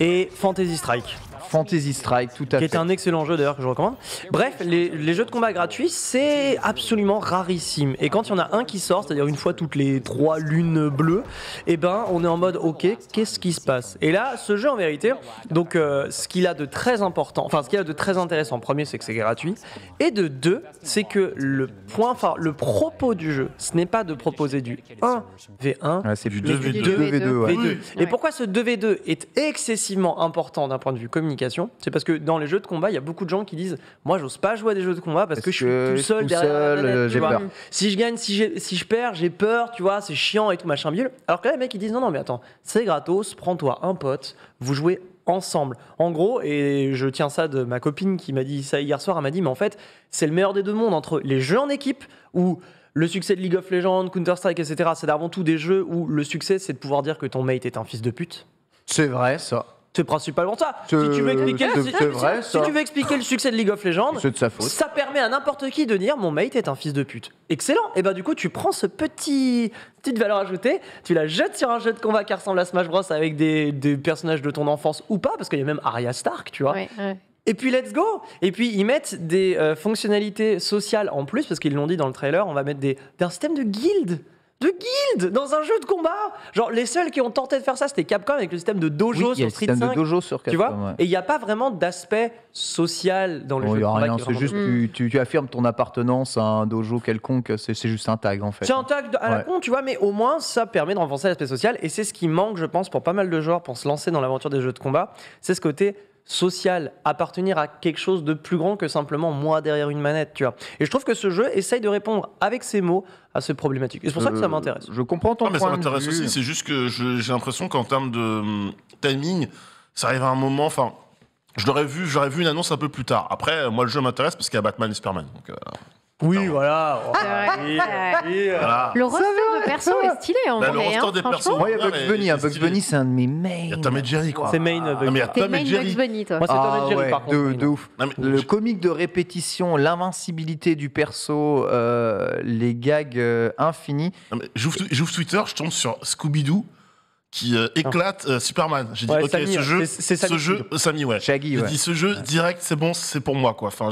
et Fantasy Strike. Fantasy Strike, tout à Qui fait. est un excellent jeu d'ailleurs que je recommande. Bref, les jeux de combat gratuits, c'est absolument rarissime. Et quand il y en a un qui sort, c'est-à-dire une fois toutes les 3 lunes bleues, eh ben on est en mode ok, qu'est-ce qui se passe? Et là, ce jeu en vérité, donc ce qu'il a de très important, enfin ce qu'il a de très intéressant, premier c'est que c'est gratuit, et de deux, c'est que le point phare, le propos du jeu, ce n'est pas de proposer du 1v1, Ouais, c'est du Mais 2v2. du 2v2, ouais. V2. Oui. Et pourquoi ce 2v2 est excessivement important d'un point de vue communication? C'est parce que dans les jeux de combat, il y a beaucoup de gens qui disent moi, j'ose pas jouer à des jeux de combat parce que je suis tout seul derrière la manette, tu j'ai vois. peur. Si je gagne, si je perds, j'ai peur, tu vois, c'est chiant et tout machin bidule. Alors que là, les mecs ils disent non, mais attends, c'est gratos, prends-toi un pote, vous jouez ensemble. En gros, et je tiens ça de ma copine qui m'a dit ça hier soir, elle m'a dit mais en fait, c'est le meilleur des deux mondes entre les jeux en équipe où le succès de League of Legends, Counter-Strike, etc., c'est avant tout des jeux où le succès, c'est de pouvoir dire que ton mate est un fils de pute. C'est vrai, ça. C'est principalement ça. C'est- Si tu veux expliquer, c'est vrai, si ça. tu veux expliquer le succès de League of Legends, C'est de sa faute. ça permet à n'importe qui de dire mon mate est un fils de pute. Excellent. Et bah du coup tu prends ce petite valeur ajoutée, tu la jettes sur un jeu de combat qui ressemble à Smash Bros avec des personnages de ton enfance ou pas, parce qu'il y a même Arya Stark, tu vois. Ouais, ouais. Et puis let's go. Et puis ils mettent des fonctionnalités sociales en plus, parce qu'ils l'ont dit dans le trailer, on va mettre un système de guildes. de guildes dans un jeu de combat. Genre, les seuls qui ont tenté de faire ça, c'était Capcom avec le système de dojo il y a sur le Street système 5. de dojo sur Tu Capcom. vois ouais. Et il n'y a pas vraiment d'aspect social dans le Bon, jeu il de y a combat. rien, qui est c'est vraiment juste tu affirmes ton appartenance à un dojo quelconque, c'est juste un tag en fait. C'est un tag à la Ouais. con, tu vois, mais au moins ça permet de renforcer l'aspect social et c'est ce qui manque, je pense, pour pas mal de joueurs pour se lancer dans l'aventure des jeux de combat. C'est ce côté social, appartenir à quelque chose de plus grand que simplement moi derrière une manette, tu vois. Et je trouve que ce jeu essaye de répondre avec ses mots à ces problématiques. Et c'est pour ça que ça m'intéresse. Je comprends ton Ah, mais ça point de m'intéresse vue. aussi, c'est juste que j'ai l'impression qu'en termes de timing, ça arrive à un moment. Enfin, j'aurais vu une annonce un peu plus tard. Après, moi, le jeu m'intéresse parce qu'il y a Batman et Superman. Donc, Oui, voilà. C'est vrai, Oui, c'est oui, voilà. Le roster de perso est stylé en Bah, le vrai. roster hein, des persos. franchement. Moi, il y a Ouais, Bugs mais Bunny. c'est Bugs stylé. Bunny, c'est un de mes Il mains. y a Tom et Jerry, quoi. C'est main Ah, mais il y a T'es Tom main et Bugs Jerry. Bunny, toi. Moi, c'est Tom et Ah Jerry, ouais, par contre. de ouf. Non, mais Le comique de répétition, l'invincibilité du perso, les gags infinis. non, mais j'ouvre Twitter, je tombe sur Scooby-Doo qui éclate Superman. J'ai dit, Ouais, ok, Sammy, ce jeu, c'est Sammy ce jeu, Sammy, ouais. Shaggy, J'ai ouais. dit, ce jeu, direct, c'est bon, c'est pour moi, quoi. Enfin,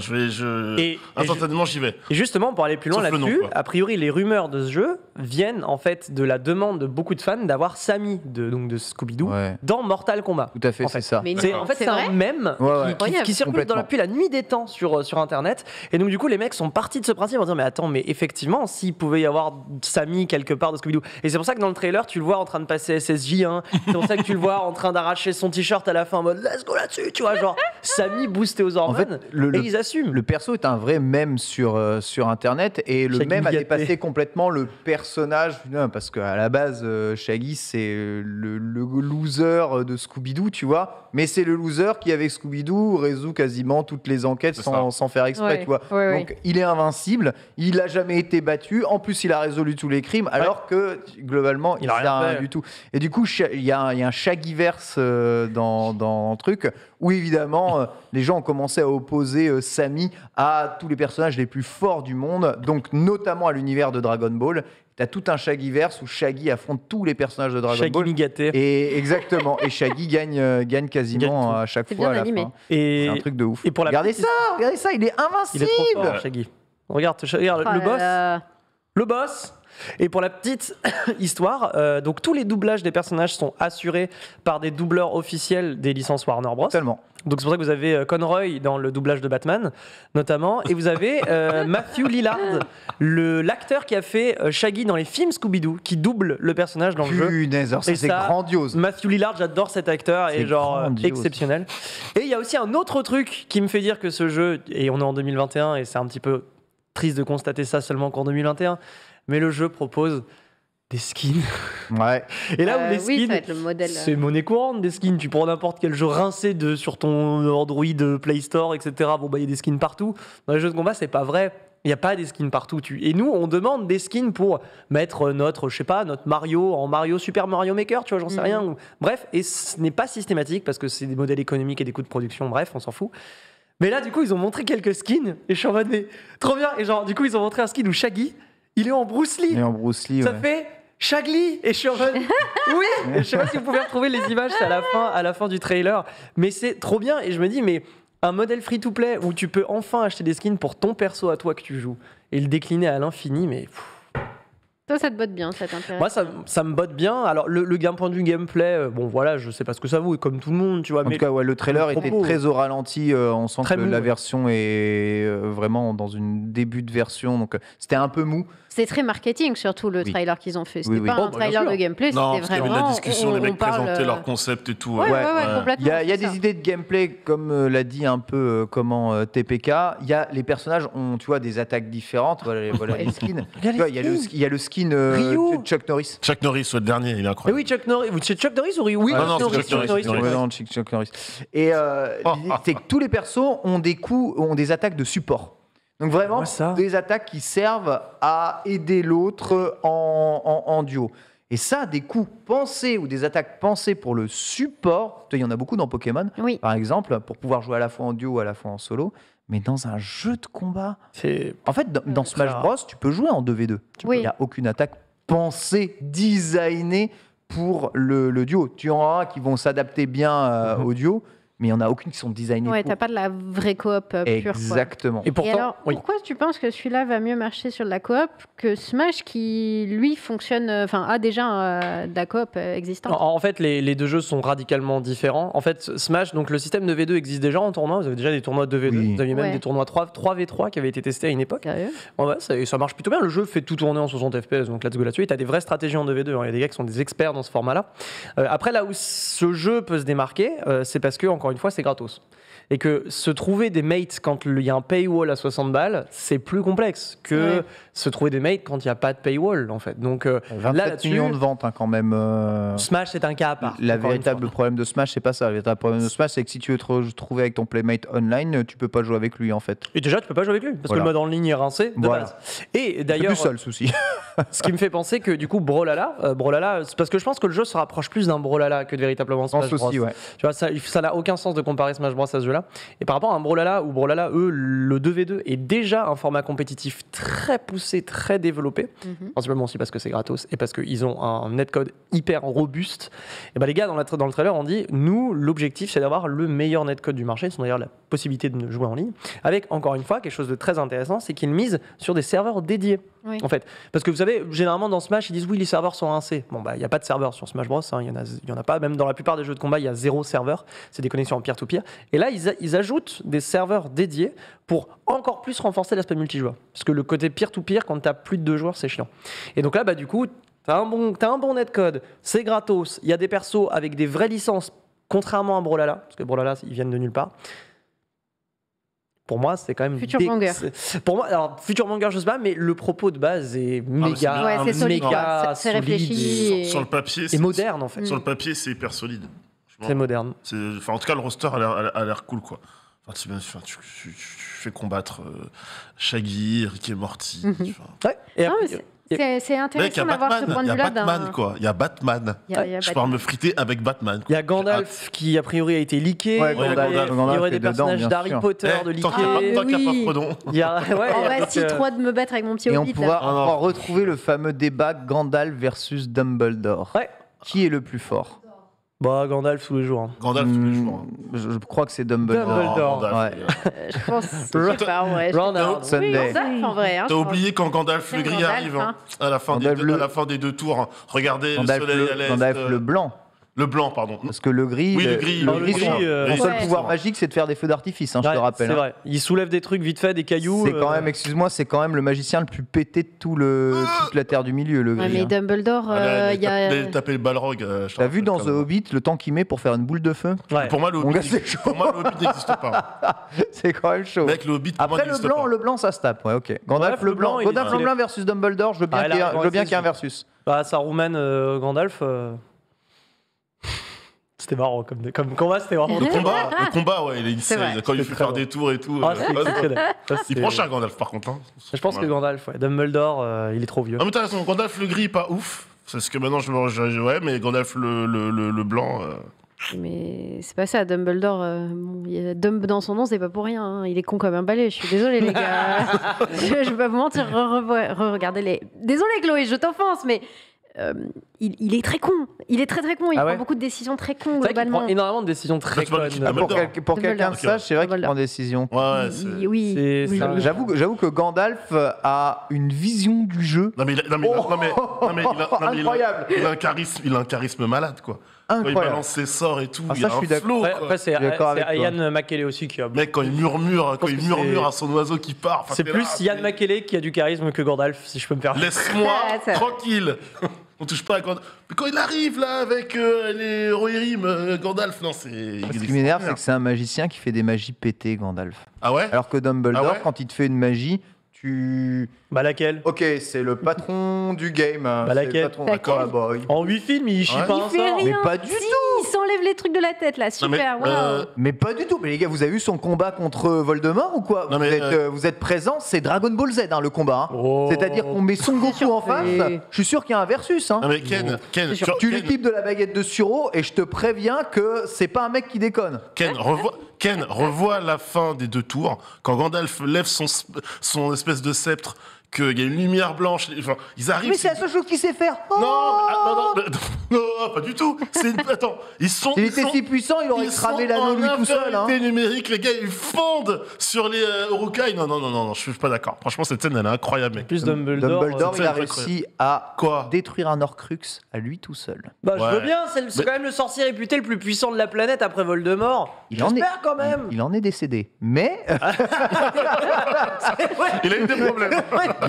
Et instantanément, j'y vais. Et justement, pour aller plus loin Sauf le là-dessus, nom, quoi. a priori, les rumeurs de ce jeu viennent en fait de la demande de beaucoup de fans d'avoir Sammy de Scooby-Doo Ouais, dans Mortal Kombat. tout à fait, En c'est fait. ça. Mais C'est, non, en fait, c'est c'est vrai un mème Ouais, ouais. qui Incroyable. circule Complètement. depuis la nuit des temps sur Internet. Et donc, du coup, les mecs sont partis de ce principe en disant mais attends, mais effectivement, s'il pouvait y avoir Sammy quelque part de Scooby-Doo. Et c'est pour ça que dans le trailer, tu le vois en train de passer SSJ1. C'est pour ça que tu le vois en train d'arracher son t-shirt à la fin en mode let's go là-dessus. Tu vois, genre Sammy boosté aux hormones. En fait, et ils assument. Le perso est un vrai mème sur Internet et le Shaggy mème a Migaté. dépassé complètement le personnage. Non, parce qu'à la base, Shaggy, c'est le loser de Scooby-Doo, tu vois. Mais c'est le loser qui, avec Scooby-Doo, résout quasiment toutes les enquêtes C'est sans faire exprès, Ouais, tu vois. ouais, ouais. Donc, il est invincible, il n'a jamais été battu. En plus, il a résolu tous les crimes, alors que, globalement, il Il a n'a rien rien fait. du tout. Et du coup, il y a un Shaggyverse dans le truc où évidemment les gens ont commencé à opposer Sammy à tous les personnages les plus forts du monde, donc notamment à l'univers de Dragon Ball. T'as tout un Shaggyverse où Shaggy affronte tous les personnages de Dragon Shaggy Ball. Migaté. Et exactement, et Shaggy gagne quasiment Gagne tout. à chaque C'est fois bien à la animé. fin. Et C'est un truc de ouf. et pour la regardez petite- ça, il est il invincible. est trop fort, Shaggy. Regarde Oh le là boss. là. Le boss. Et pour la petite histoire, donc tous les doublages des personnages sont assurés par des doubleurs officiels des licences Warner Bros. Tellement. Donc c'est pour ça que vous avez Conroy dans le doublage de Batman, notamment, et vous avez Matthew Lillard, l'acteur qui a fait Shaggy dans les films Scooby-Doo, qui double le personnage dans le jeu. Punaise, alors ça Et c'est ça, grandiose. Matthew Lillard, j'adore cet acteur, et C'est genre grandiose. exceptionnel. Et il y a aussi un autre truc qui me fait dire que ce jeu, et on est en 2021, et c'est un petit peu triste de constater ça seulement qu'en 2021, mais le jeu propose des skins. Ouais. Et là où les Oui, ça skins, va être le modèle. c'est monnaie courante des skins. Tu prends n'importe quel jeu rincé sur ton Android Play Store, etc. Bon, bah, il y a des skins partout. Dans les jeux de combat, c'est pas vrai. Il n'y a pas des skins partout. Et nous, on demande des skins pour mettre notre Mario en Mario Super Mario Maker, tu vois, j'en sais rien. Bref, et ce n'est pas systématique parce que c'est des modèles économiques et des coûts de production. Bref, on s'en fout. Mais là, du coup, ils ont montré quelques skins et je suis en mode, mais trop bien. Et genre, du coup, ils ont montré un skin où Shaggy, il est en Bruce Lee. Et en Bruce Lee, Ça ouais. fait Shaggy et je suis en mode oui. Et je sais pas si vous pouvez retrouver les images, c'est à la fin du trailer, mais c'est trop bien et je me dis mais un modèle free-to-play où tu peux enfin acheter des skins pour ton perso à toi que tu joues et le décliner à l'infini, mais pff, Toi, ça te botte bien, ça t'intéresse. moi ça me botte bien. Alors le point de vue gameplay, bon voilà, je sais pas ce que ça vaut, et comme tout le monde, tu vois, En mais tout cas, ouais, le trailer le était propos, très au ralenti. On sent très que mou, la ouais. version est vraiment dans une début de version. Donc, c'était un peu mou. C'est très marketing, surtout le Oui. trailer qu'ils ont fait. C'était Oui, oui. pas Oh, un bah, trailer bien de sûr. gameplay, Non, c'était parce qu'il y avait vraiment. de la discussion, les mecs parle, présentaient leur concept et tout. Ouais, Ouais. complètement. Il y a c'est des ça. idées de gameplay, comme l'a dit un peu TPK. Il y a, les personnages ont, tu vois, des attaques différentes. Voilà les skins. Tu vois, il y a le skin Ryu. de Chuck Norris. Chuck Norris, le dernier, il est mais incroyable. oui, Chuck Norris, c'est Chuck Norris ou Ryu? Oui, Ah non, c'est Chuck Chuck Norris, Norris, Chuck Chuck Norris. Ouais, non, Chuck Norris. Et l'idée, c'est que tous les persos ont des coups, ont des attaques de support. Donc vraiment, Ouais, ça. des attaques qui servent à aider l'autre en duo. Et ça, des coups pensés ou des attaques pensées pour le support, il y en a beaucoup dans Pokémon, Oui. par exemple, pour pouvoir jouer à la fois en duo ou à la fois en solo. Mais dans un jeu de combat, C'est en fait, dans Smash Ça. Bros, tu peux jouer en 2v2. Oui. Il n'y a aucune attaque pensée, designée pour le duo. Tu en auras qui vont s'adapter bien au duo, mais il n'y en a aucune qui sont designées Ouais, pour. t'as pas de la vraie coop pure. Quoi. Exactement. Et pourtant, Et alors, oui. pourquoi tu penses que celui-là va mieux marcher sur de la coop que Smash qui, lui, fonctionne, a déjà de la coop existante? En fait, les deux jeux sont radicalement différents. En fait, Smash, donc le système de V2 existe déjà en tournoi. Vous avez déjà des tournois de V2. Oui. Vous aviez même Ouais. des tournois 3v3 qui avaient été testés à une époque. Sérieux? Ouais, ça marche plutôt bien. Le jeu fait tout tourner en 60 FPS, donc let's go là-dessus. Et t'as des vraies stratégies en 2v2. Il y a des gars qui sont des experts dans ce format-là. Après, là où ce jeu peut se démarquer, c'est parce que, encore une fois, c'est gratos. Et que se trouver des mates quand il y a un paywall à 60 balles, c'est plus complexe que Ouais. se trouver des mates quand il n'y a pas de paywall, en fait. Donc 27 là-dessus, millions de ventes quand même. Smash, c'est un cas à part. La encore une véritable fois. problème de Smash, c'est pas ça. Le véritable problème de Smash, c'est que si tu veux te trouver avec ton playmate online, tu peux pas jouer avec lui en fait. Et déjà, tu peux pas jouer avec lui, parce Voilà. que le mode en ligne est rincé de Voilà. base. Et C'est d'ailleurs, plus ça le souci. ce qui me fait penser que du coup, Brawlhalla, c'est parce que je pense que le jeu se rapproche plus d'un Brawlhalla que de véritablement Je pense Smash Bros. aussi, ouais. Tu vois, ça n'a aucun sens de comparer Smash Bros à ce jeu-là. Et par rapport à un Brawlhalla, où Brawlhalla, eux, le 2v2 est déjà un format compétitif très poussé, très développé, principalement aussi parce que c'est gratos et parce qu'ils ont un netcode hyper robuste. Et ben les gars, dans le trailer, on dit, nous, l'objectif, c'est d'avoir le meilleur netcode du marché, c'est d'ailleurs la possibilité de jouer en ligne, avec, encore une fois, quelque chose de très intéressant, c'est qu'ils misent sur des serveurs dédiés. Oui. En fait, parce que vous savez, généralement dans Smash, ils disent oui, les serveurs sont rincés. Bon, bah, il n'y a pas de serveur sur Smash Bros. Il y en a pas. Même dans la plupart des jeux de combat, il y a 0 serveur. C'est des connexions en peer-to-peer. Et là, ils ajoutent des serveurs dédiés pour encore plus renforcer l'aspect multijoueur. Parce que le côté peer-to-peer, quand tu as plus de 2 joueurs, c'est chiant. Et donc là, bah, du coup, tu as un bon netcode, c'est gratos. Il y a des persos avec des vraies licences, contrairement à Brawlhalla, parce que Brawlhalla, ils viennent de nulle part. Pour moi, c'est quand même... Future banger. Pour moi, alors, Future Banger, je sais pas, mais le propos de base est mais c'est méga, bien. Ouais, c'est solide, méga quoi. C'est solide réfléchi. et- Sur le papier, et moderne, en fait. Sur le papier, c'est hyper solide. Franchement, C'est moderne. Enfin, en tout cas, le roster a l'air cool, quoi. Enfin, tu fais combattre Shaggy, Rick et Morty. Ouais. Et Non, après, mais c'est Mec, il y intéressant a d'avoir ce Batman, point il de y a vue-là Batman, quoi. Il y a Batman. Il y a Je Batman. pourrais me friter avec Batman. il y a Gandalf qui, a priori, a été leaké. Ouais, il y aurait Gandalf, des- il y Gandalf aurait est des dedans, personnages bien d'Harry sûr. Potter de Tant qu'il n'y a leaké. pas oui. Frodon. Il y a, ouais, En il y a vrai, donc, si trop de me battre avec mon petit Et on hobbit. pourra Ah, non. encore retrouver le fameux débat Gandalf versus Dumbledore. Ouais. Qui est le plus fort? Bah, Gandalf tous les jours. hein. Gandalf tous les jours. Je crois que c'est Dumbledore. Dumbledore. Gandalf, Ouais. Je pense, je sais pas, ouais. Ronald. Oui, Sunday. Gandalf, en vrai. Hein, T'as je pense. oublié quand Gandalf le Même gris Gandalf, arrive, hein. à la fin des 2 tours. hein. Regardez Gandalf le soleil à le, l'est. Gandalf le blanc. Le blanc, pardon. Parce que le gris, Oui, le gris, le le gris, gris, son, euh, son seul ouais. pouvoir magique, c'est de faire des feux d'artifice, hein, je Ouais, te rappelle. C'est hein. vrai. Il soulève des trucs vite fait, des cailloux. C'est quand même, excuse-moi, c'est quand même le magicien le plus pété de toute la Terre du milieu, le Ouais, gris. mais hein. Dumbledore, Allez, il y a. allez taper le balrog. T'as vu dans The Hobbit le temps qu'il met pour faire une boule de feu? Ouais. Pour moi, le Mon gars, Hobbit, c'est chaud. pour moi, le Hobbit n'existe pas. C'est quand même chaud. Mec, le Hobbit, pour moi, Après n'existe pas. le blanc, ça se tape. Ouais, ok. Gandalf le le blanc, blanc, il est Gandalf le stylé. blanc versus Dumbledore. Je veux bien Ah, qu'il y ait là, un- je veux bien c'est qu'il y ait un sûr. versus. Bah, Saruman, Gandalf. C'était marrant comme combat, c'était vraiment. Le combat, ouais, il est C'est insane. vrai. Quand il C'est fait très faire bon. des tours et tout. Ah, c'est exceptionnel. Ça, Il c'est- prend cher Gandalf, par contre. hein. Je pense que Gandalf, ouais. Dumbledore, il est trop vieux. Ah, mais t'as raison, Gandalf le gris, pas ouf. C'est ce que maintenant ouais, mais Gandalf le blanc. Mais c'est pas ça, Dumbledore. Bon, il y a Dumb dans son nom, c'est pas pour rien. Hein. Il est con comme un balai. Je suis désolée, les gars. Je vais pas vous mentir. Regardez les. Désolée, Chloé, je t'offense, mais. Il est très con. Il est très très con. Il Ah prend ouais beaucoup de décisions très cons, C'est vrai qu'il globalement. prend énormément de décisions très Tu vois, connes. le- Pour, Dumbledore. pour quelqu'un de Ok. sage, c'est vrai qu'il Dumbledore. prend des décisions. Ouais, Oui. C'est- oui, c'est un- oui. J'avoue que Gandalf a une vision du jeu Non, mais il a- incroyable. il a un charisme malade, quoi. Quand il Incroyable. balance ses sorts et tout, Ah, il ça, a je un suis d'accord. flow, Après, quoi. après, c'est Je suis d'accord avec toi. Ian McKellen aussi qui a. Mec, quand il murmure, pense que c'est- à son oiseau qui part. enfin, C'est t'es plus là, Ian mais McKellen qui a du charisme que Gandalf, si je peux me permettre. Laisse-moi C'est vrai. tranquille. On touche pas à Gandalf. Mais quand il arrive là avec les Rohirrim, Gandalf, non, c'est. Ce qui m'énerve, c'est que c'est un magicien qui fait des magies pétées, Gandalf. Ah ouais Alors que Dumbledore, Ah ouais quand il te fait une magie, tu. Bah laquelle Ok, c'est le patron du game. hein, c'est le laquelle patron. Laquelle Ah, bah, il- En 8 films, il chie Ouais. pas Il un fait sort. rien. Mais pas du Si, tout. Il s'enlève les trucs de la tête, là. Non, mais, Super. waouh. Mais pas du tout. Mais les gars, vous avez vu son combat contre Voldemort ou quoi? Non, mais, Vous êtes présents, c'est Dragon Ball Z hein, le combat. hein. Oh. C'est-à-dire qu'on met Son Goku en face. surpris. Je suis sûr qu'il y a un versus. Hein. Non, mais Ken, C'est sûr. Tu l'équipes de la baguette de Suro et je te préviens que c'est pas un mec qui déconne. Ken revoit la fin des 2 tours quand Gandalf lève son espèce de sceptre qu'il y a une lumière blanche. Enfin, ils arrivent. Mais c'est la seule chose qu'il sait faire. Oh Non, pas du tout. Attends, S'il était si puissant, il aurait cramé l'anneau lui tout seul. Hein. Numérique, les gars, ils fondent sur les Urukai. Non, je suis pas d'accord. Franchement, cette scène, elle est incroyable, mec. Plus Dumbledore, il a réussi à Quoi détruire un Horcrux à lui tout seul. Bah, je Ouais. veux bien, c'est quand même le sorcier réputé le plus puissant de la planète après Voldemort. J'espère quand même. Il en est décédé. Mais, Il a eu des problèmes.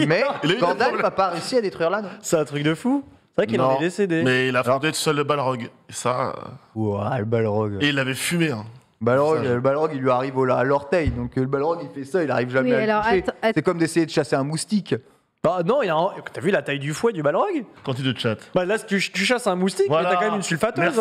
mais Il a eu des Gandalf problèmes. n'a pas réussi à détruire l'anneau. C'est un truc de fou. C'est vrai qu'il en Non. est décédé. Mais il a fondé tout seul le Balrog. Et ça. Ouah, le Balrog. Et il l'avait fumé. Hein. Le Balrog, il lui arrive à l'orteil. Donc le Balrog, il fait ça, il arrive jamais Oui, à le alors, toucher. attends. C'est comme d'essayer de chasser un moustique. Bah non, t'as vu la taille du fouet du Balrog? Quantité de chat. Bah là, tu chasses un moustique, mais t'as quand même une sulfateuse.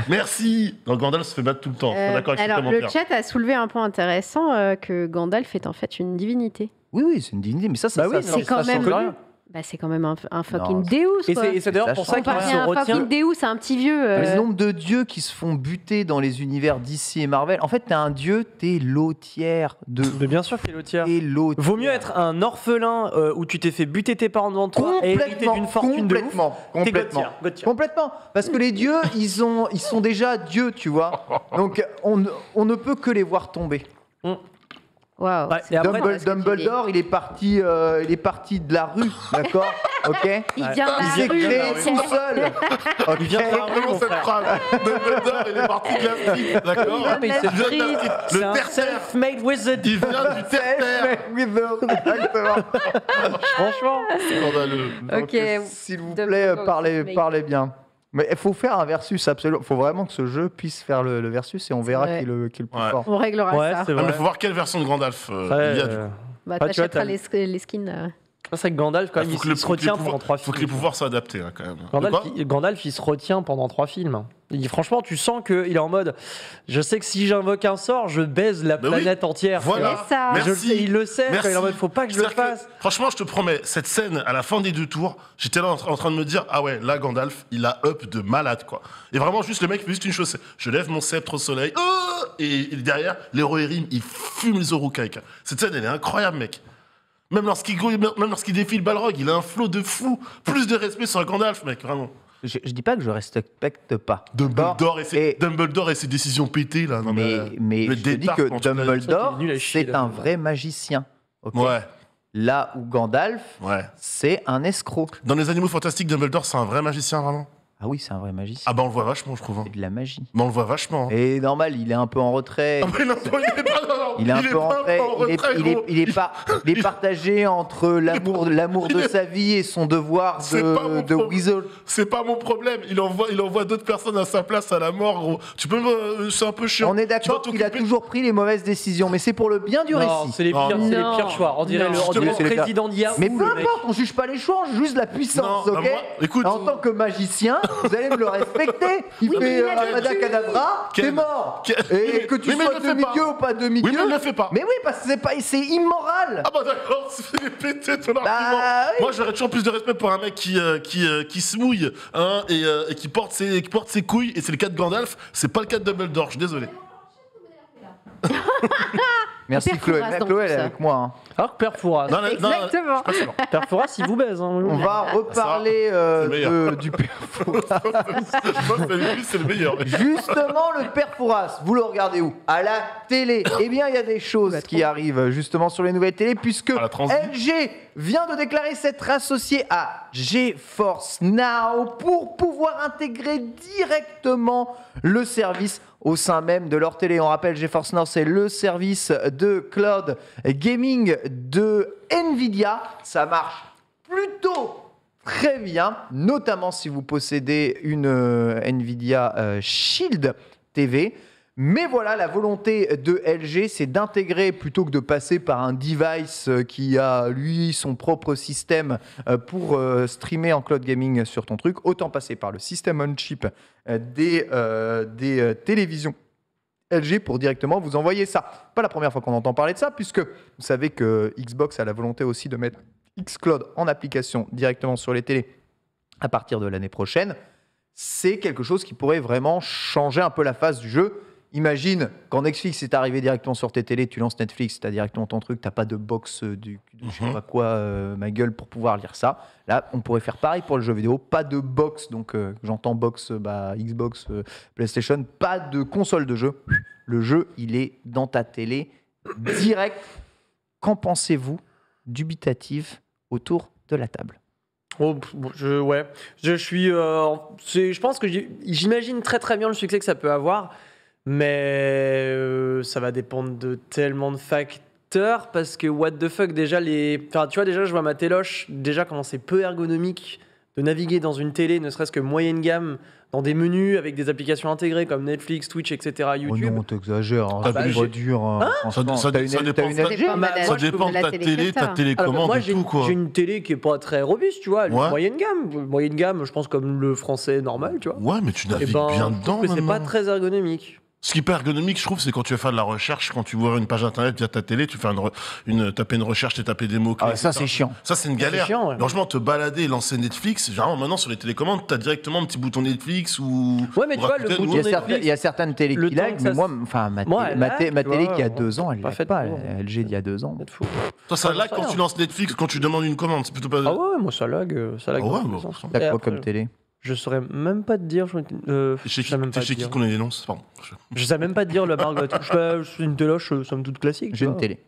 Merci. Donc Gandalf se fait battre tout le temps. Je suis d'accord avec ce alors, le commentaire. chat a soulevé un point intéressant que Gandalf est en fait une divinité. Oui, c'est une divinité. Mais ça, Bah oui, ça c'est quand change même- rien. Bah, c'est quand même un fucking Non, Deus, Et quoi. c'est d'ailleurs Ça pour change ça qu'il Comparé se à un retient. fucking Deus, c'est un petit vieux. Le nombre de dieux qui se font buter dans les univers d'ici et Marvel. En fait, t'es un dieu, t'es l'autière de. Mais bien sûr qu'il est l'autre. T'es l'autière. Vaut mieux être un orphelin où tu t'es fait buter tes parents devant toi et hériter d'une fortune de ouf. Complètement. Complètement. Parce que les dieux, ils sont déjà dieux, tu vois. Donc, on ne peut que les voir tomber. Waouh. Ouais, et après, Dumbledore, il est parti de la rue, d'accord. Ok. Il vient de Il la s'est rue. créé c'est- tout seul. Ok. Il vient de la rue, Vraiment mon cette frère. phrase. Dumbledore, il est parti de la street, d'accord. Il vient de la Il vient de la street. C'est Le un terre-terre. self-made wizard. Il vient du terre-terre. Exactement. Franchement. Scandaleux. Ok. Donc, s'il vous plaît, Dumbledore, parlez bien. Mais il faut faire un versus absolument. Il faut vraiment que ce jeu puisse faire le versus et on verra vrai. qui est le plus Ouais. fort. On réglera Ouais, ça. c'est Ah, mais vrai. faut voir quelle version de Gandalf Ouais, il y a du coup. Bah, Ah, tu vois, t'achèteras t'as- les skins. C'est vrai que Gandalf, quand même, il se retient pendant 3 Faut que les films. pouvoirs soient adaptés, hein, quand même. De quoi Gandalf, il se retient pendant 3 films. Franchement, tu sens qu'il est en mode je sais que si j'invoque un sort, je baise la Bah oui. planète entière. Voilà. C'est ça. Merci. Il le sait, quand Merci. il est en mode faut pas que je le C'est-à-dire que, fasse. franchement, je te promets, cette scène, à la fin des 2 tours, j'étais là en train de me dire, ah ouais, là, Gandalf, il a up de malade, quoi. Et vraiment, juste, le mec fait juste une chose, c'est, je lève mon sceptre au soleil, et derrière, l'héros Erim, il fume les Uruk-hai. Cette scène, elle est incroyable, mec. Même lorsqu'il défie le Balrog, il a un flow de fou. Plus de respect sur Gandalf, mec, vraiment. Je dis pas que je respecte pas. Dumbledore Et- et ses décisions pétées, là. Non, mais le je te dis départ, que quand tu l'as dit, Dumbledore, il est nul à chier, c'est un Dumbledore. vrai magicien. ok Ouais, Là où Gandalf, ouais. c'est un escroc. Dans les Animaux Fantastiques, Dumbledore, c'est un vrai magicien, vraiment. Ah oui, c'est un vrai magicien. Ah bah, on le voit vachement, je trouve. Hein. C'est de la magie. Mais on le voit vachement. Hein. Et normal, il est un peu en retrait. Ah, mais non, il est pas, non, non, Il est un peu en retrait. Il est partagé entre l'amour de sa vie et son devoir C'est pas mon de problème. Weasel. C'est pas mon problème. Il envoie d'autres personnes à sa place à la mort, gros. Tu peux me. C'est un peu chiant. On est Tu vas d'accord qu'il a t'occuper- toujours pris les mauvaises décisions, mais c'est pour le bien du Non, récit. c'est les pires, Non. c'est les Non. pires choix. On dirait Non. le Justement, c'est les pires. président d'Yahoo. Mais peu le mec. importe, on juge pas les choix, on juge la puissance, Non, ok bah moi, écoute- En tant que magicien, vous allez me le respecter. Il Oui, mais fait il a Avada tué. Kedavra, Quel- t'es mort. quel- Et que tu Oui, mais sois il le fait demi-dieu pas. ou pas demi-dieu. Oui, mais il le fait pas. Mais oui, parce que c'est immoral. Ah bah d'accord, c'est pété ton argument. oui. Moi j'aurais toujours plus de respect pour un mec qui se mouille hein, et qui porte ses couilles, et c'est le cas de Gandalf, c'est pas le cas de Dumbledore, je suis désolé. Merci Père Chloé. Fouras Mais dans Chloé, tout elle est ça. avec moi. Hein. Alors que Père Fouras. Non, non, Exactement. Père Fouras, il vous baise. Hein. On va reparler c'est le meilleur. du Père Fouras. lui c'est le meilleur. Justement, le Père Fouras, vous le regardez où? À la télé. Eh bien, il y a des choses qui arrivent justement sur les nouvelles télés, puisque À la transi. LG vient de déclarer s'être associé à GeForce Now pour pouvoir intégrer directement le service au sein même de leur télé. On rappelle, GeForce Now, c'est le service de cloud gaming de Nvidia. Ça marche plutôt très bien, notamment si vous possédez une Nvidia Shield TV. Mais voilà, la volonté de LG, c'est d'intégrer, plutôt que de passer par un device qui a, lui, son propre système pour streamer en cloud gaming sur ton truc, autant passer par le système on-chip des télévisions LG pour directement vous envoyer ça. Pas la première fois qu'on entend parler de ça, puisque vous savez que Xbox a la volonté aussi de mettre xCloud en application directement sur les télés à partir de l'année prochaine. C'est quelque chose qui pourrait vraiment changer un peu la face du jeu. imagine, quand Netflix est arrivé directement sur tes télés, tu lances Netflix, tu as directement ton truc, t'as pas de box de je sais pas quoi, ma gueule, pour pouvoir lire ça. Là, on pourrait faire pareil pour le jeu vidéo. Pas de box, donc j'entends box, Xbox, PlayStation, pas de console de jeu. Le jeu, il est dans ta télé, direct. Qu'en pensez-vous, dubitatif, autour de la table? Oh, je pense que j'imagine très très bien le succès que ça peut avoir, mais ça va dépendre de tellement de facteurs, parce que what the fuck, déjà tu vois, déjà je vois ma téloche, déjà comment c'est peu ergonomique de naviguer dans une télé, ne serait-ce que moyenne gamme, dans des menus avec des applications intégrées comme Netflix, Twitch, etc., YouTube. Oh non, t'exagères, hein, Ah, c'est bah, pas dur. Hein, franchement. Ça T'as dépend une de LG? ça dépend de ta télé, ta télécommande moi, et tout, quoi. j'ai une télé qui est pas très robuste, tu vois, elle est Ouais. moyenne gamme. Moyenne gamme, je pense comme le français normal, tu vois. Ouais, mais tu Et navigues ben, bien je dedans, trouve que c'est pas maintenant. très ergonomique. Ce qui est pas ergonomique, je trouve, c'est quand tu vas faire de la recherche, quand tu vois une page internet via ta télé, tu fais taper une recherche, tu taper des mots-clés. Ah, ça, etc. c'est chiant. Ça, c'est une C'est galère. chiant, ouais. Franchement, te balader et lancer Netflix, généralement, maintenant, sur les télécommandes, t'as directement un petit bouton Netflix ou. Ouais, mais tu ou vois, le Rakuten, bouton ou- Il y a certaines télés le qui temps lag, que mais ça moi, se- enfin, ma Moi, elle lag, télé tu qui a vois, 2 ans, elle pas lag faite pas. pour. La LG d'il y a 2 ans. Peut-être fou. Toi, ça Ah, lag ça quand va. tu lances Netflix, quand tu demandes une commande. C'est plutôt pas. Ah ouais, moi ça lag Ah ouais, dans tous bon, les sens. T'as Et quoi après, comme télé? Je saurais même pas te dire. Chez je sais même pas qui, te dire. qu'on les dénonce? Pardon. Je sais même pas te dire la marque. Je suis une téloche, somme toute classique. J'ai tu une vois. télé.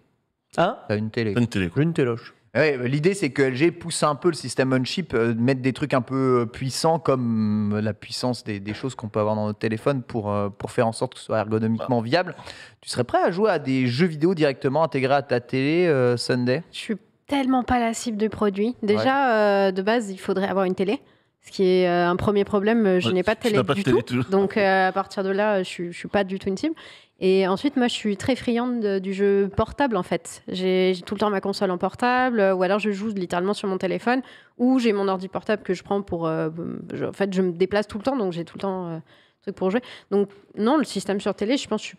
Hein? T'as une télé. T'as une télé, quoi. J'ai une téloche. Ouais, l'idée, c'est que LG pousse un peu le système on-chip, mettre des trucs un peu puissants, comme la puissance des choses qu'on peut avoir dans notre téléphone pour faire en sorte que ce soit ergonomiquement viable. Tu serais prêt à jouer à des jeux vidéo directement intégrés à ta télé, Sunday? Je suis tellement pas la cible du produit. Déjà, de base, il faudrait avoir une télé. Ce qui est un premier problème, je Ouais, n'ai pas de tu télé n'as pas de du télé tout. tout. Donc à partir de là, je suis pas du tout une cible. Et ensuite, moi, je suis très friande du jeu portable, en fait. J'ai tout le temps ma console en portable, ou alors je joue littéralement sur mon téléphone, ou j'ai mon ordi portable que je prends pour... en fait, je me déplace tout le temps, donc j'ai tout le temps truc pour jouer. Donc non, le système sur télé, je pense que je suis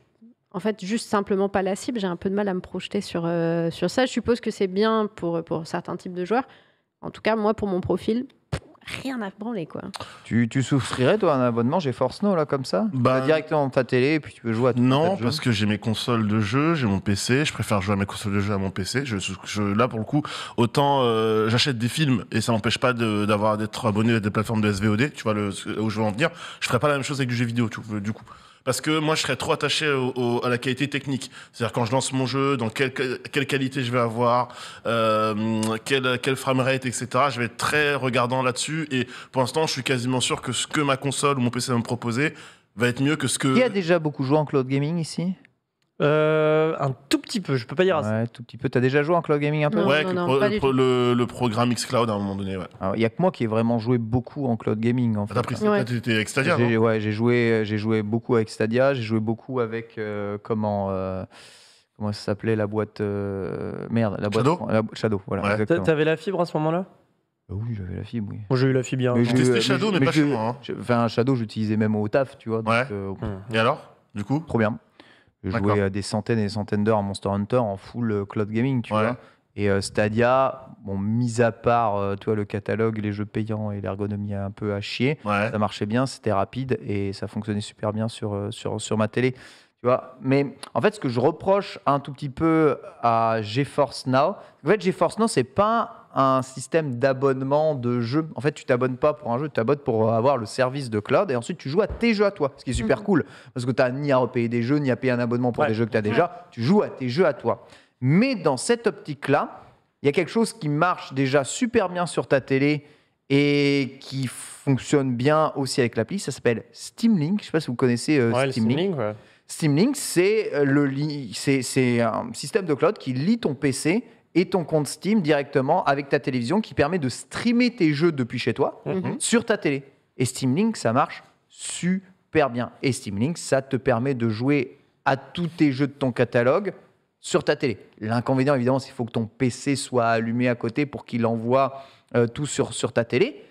en fait juste simplement pas la cible. J'ai un peu de mal à me projeter sur ça. Je suppose que c'est bien pour certains types de joueurs. En tout cas, moi, pour mon profil... rien à branler, quoi. Tu souscrirais, toi, un abonnement GeForce Now, là, comme ça? Bah, Tu vas directement dans ta télé, et puis tu peux jouer à tout un tas Non, de jeux. parce que j'ai mes consoles de jeu, j'ai mon PC, je préfère jouer à mes consoles de jeu à mon PC. Là, pour le coup, autant j'achète des films et ça m'empêche pas d'être abonné à des plateformes de SVOD, tu vois où je veux en venir. Je ferais pas la même chose avec du jeu vidéo, du coup. Parce que moi, je serais trop attaché à la qualité technique. C'est-à-dire quand je lance mon jeu, dans quelle qualité je vais avoir, quel framerate, etc. Je vais être très regardant là-dessus. Et pour l'instant, je suis quasiment sûr que ce que ma console ou mon PC va me proposer va être mieux que ce que... Qui a déjà beaucoup joué en cloud gaming ici? Un tout petit peu, je peux pas dire assez. Ouais, tout petit peu. T'as déjà joué en cloud gaming un peu? Non, Ouais, non, pas du tout. le programme xCloud à un moment donné, ouais. Il y a que moi qui ai vraiment joué beaucoup en cloud gaming, en fait. T'as pris Ouais. t'étais avec Stadia, non? Ouais, j'ai joué beaucoup avec Stadia, j'ai joué beaucoup avec comment ça s'appelait la boîte merde, la boîte Shadow Shadow, voilà, Ouais. exactement. T'avais la fibre à ce moment-là? Oui, j'avais la fibre, oui. Moi j'ai eu la fibre bien. Mais J'ai testé Shadow, mais pas chez moi, hein. Enfin, Shadow, j'utilisais même au taf, tu vois. Donc, Ouais. Et alors, du coup? trop bien. J'ai D'accord. joué à des centaines et des centaines d'heures à Monster Hunter en full cloud gaming, tu Ouais. vois. Et Stadia, bon, mis à part tu vois, le catalogue, les jeux payants et l'ergonomie un peu à chier, Ouais. ça marchait bien, c'était rapide et ça fonctionnait super bien sur ma télé. Tu vois. Mais en fait, ce que je reproche un tout petit peu à GeForce Now, en fait, GeForce Now, c'est pas un système d'abonnement de jeu. En fait, tu t'abonnes pas pour un jeu, tu t'abonnes pour avoir le service de cloud et ensuite tu joues à tes jeux à toi, ce qui est super cool parce que tu n'as ni à repayer des jeux, ni à payer un abonnement pour Ouais. des jeux que tu as déjà. Tu joues à tes jeux à toi. Mais dans cette optique-là, il y a quelque chose qui marche déjà super bien sur ta télé et qui fonctionne bien aussi avec l'appli. Ça s'appelle Steam Link. Je ne sais pas si vous connaissez Ouais, le Steam Link. streaming, ouais. Steam Link, c'est un système de cloud qui lie ton PC et ton compte Steam directement avec ta télévision qui permet de streamer tes jeux depuis chez toi Mhm. sur ta télé. Et Steam Link, ça marche super bien. Et Steam Link, ça te permet de jouer à tous tes jeux de ton catalogue sur ta télé. L'inconvénient, évidemment, c'est qu'il faut que ton PC soit allumé à côté pour qu'il envoie tout sur ta télé.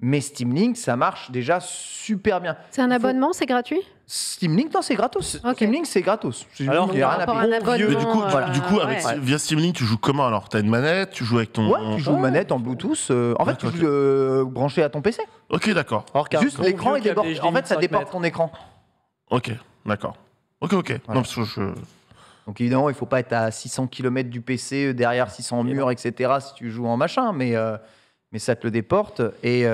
Mais Steam Link, ça marche déjà super bien. C'est un abonnement, c'est gratuit? Steam Link, non, c'est gratos. Ok. Steam Link, c'est gratos. Alors, il y a rien à par payer. rapport à un vieux- Mais abonnement, du coup, ouais. via Steam Link, tu joues comment alors? T'as une manette, tu joues avec ton... Ouais, tu joues manette en Bluetooth. En fait, tu Ok. joues branché à ton PC. Ok, d'accord. Alors qu'un Juste bon l'écran, vieux il déborde. câble En fait, ça HDMI de 5 déborde mètres. ton écran. Ok, d'accord. Ok. Voilà. Non, parce que je... Donc évidemment, il faut pas être à 600 km du PC, derrière 600 murs, etc. si tu joues en machin, mais ça te le déporte et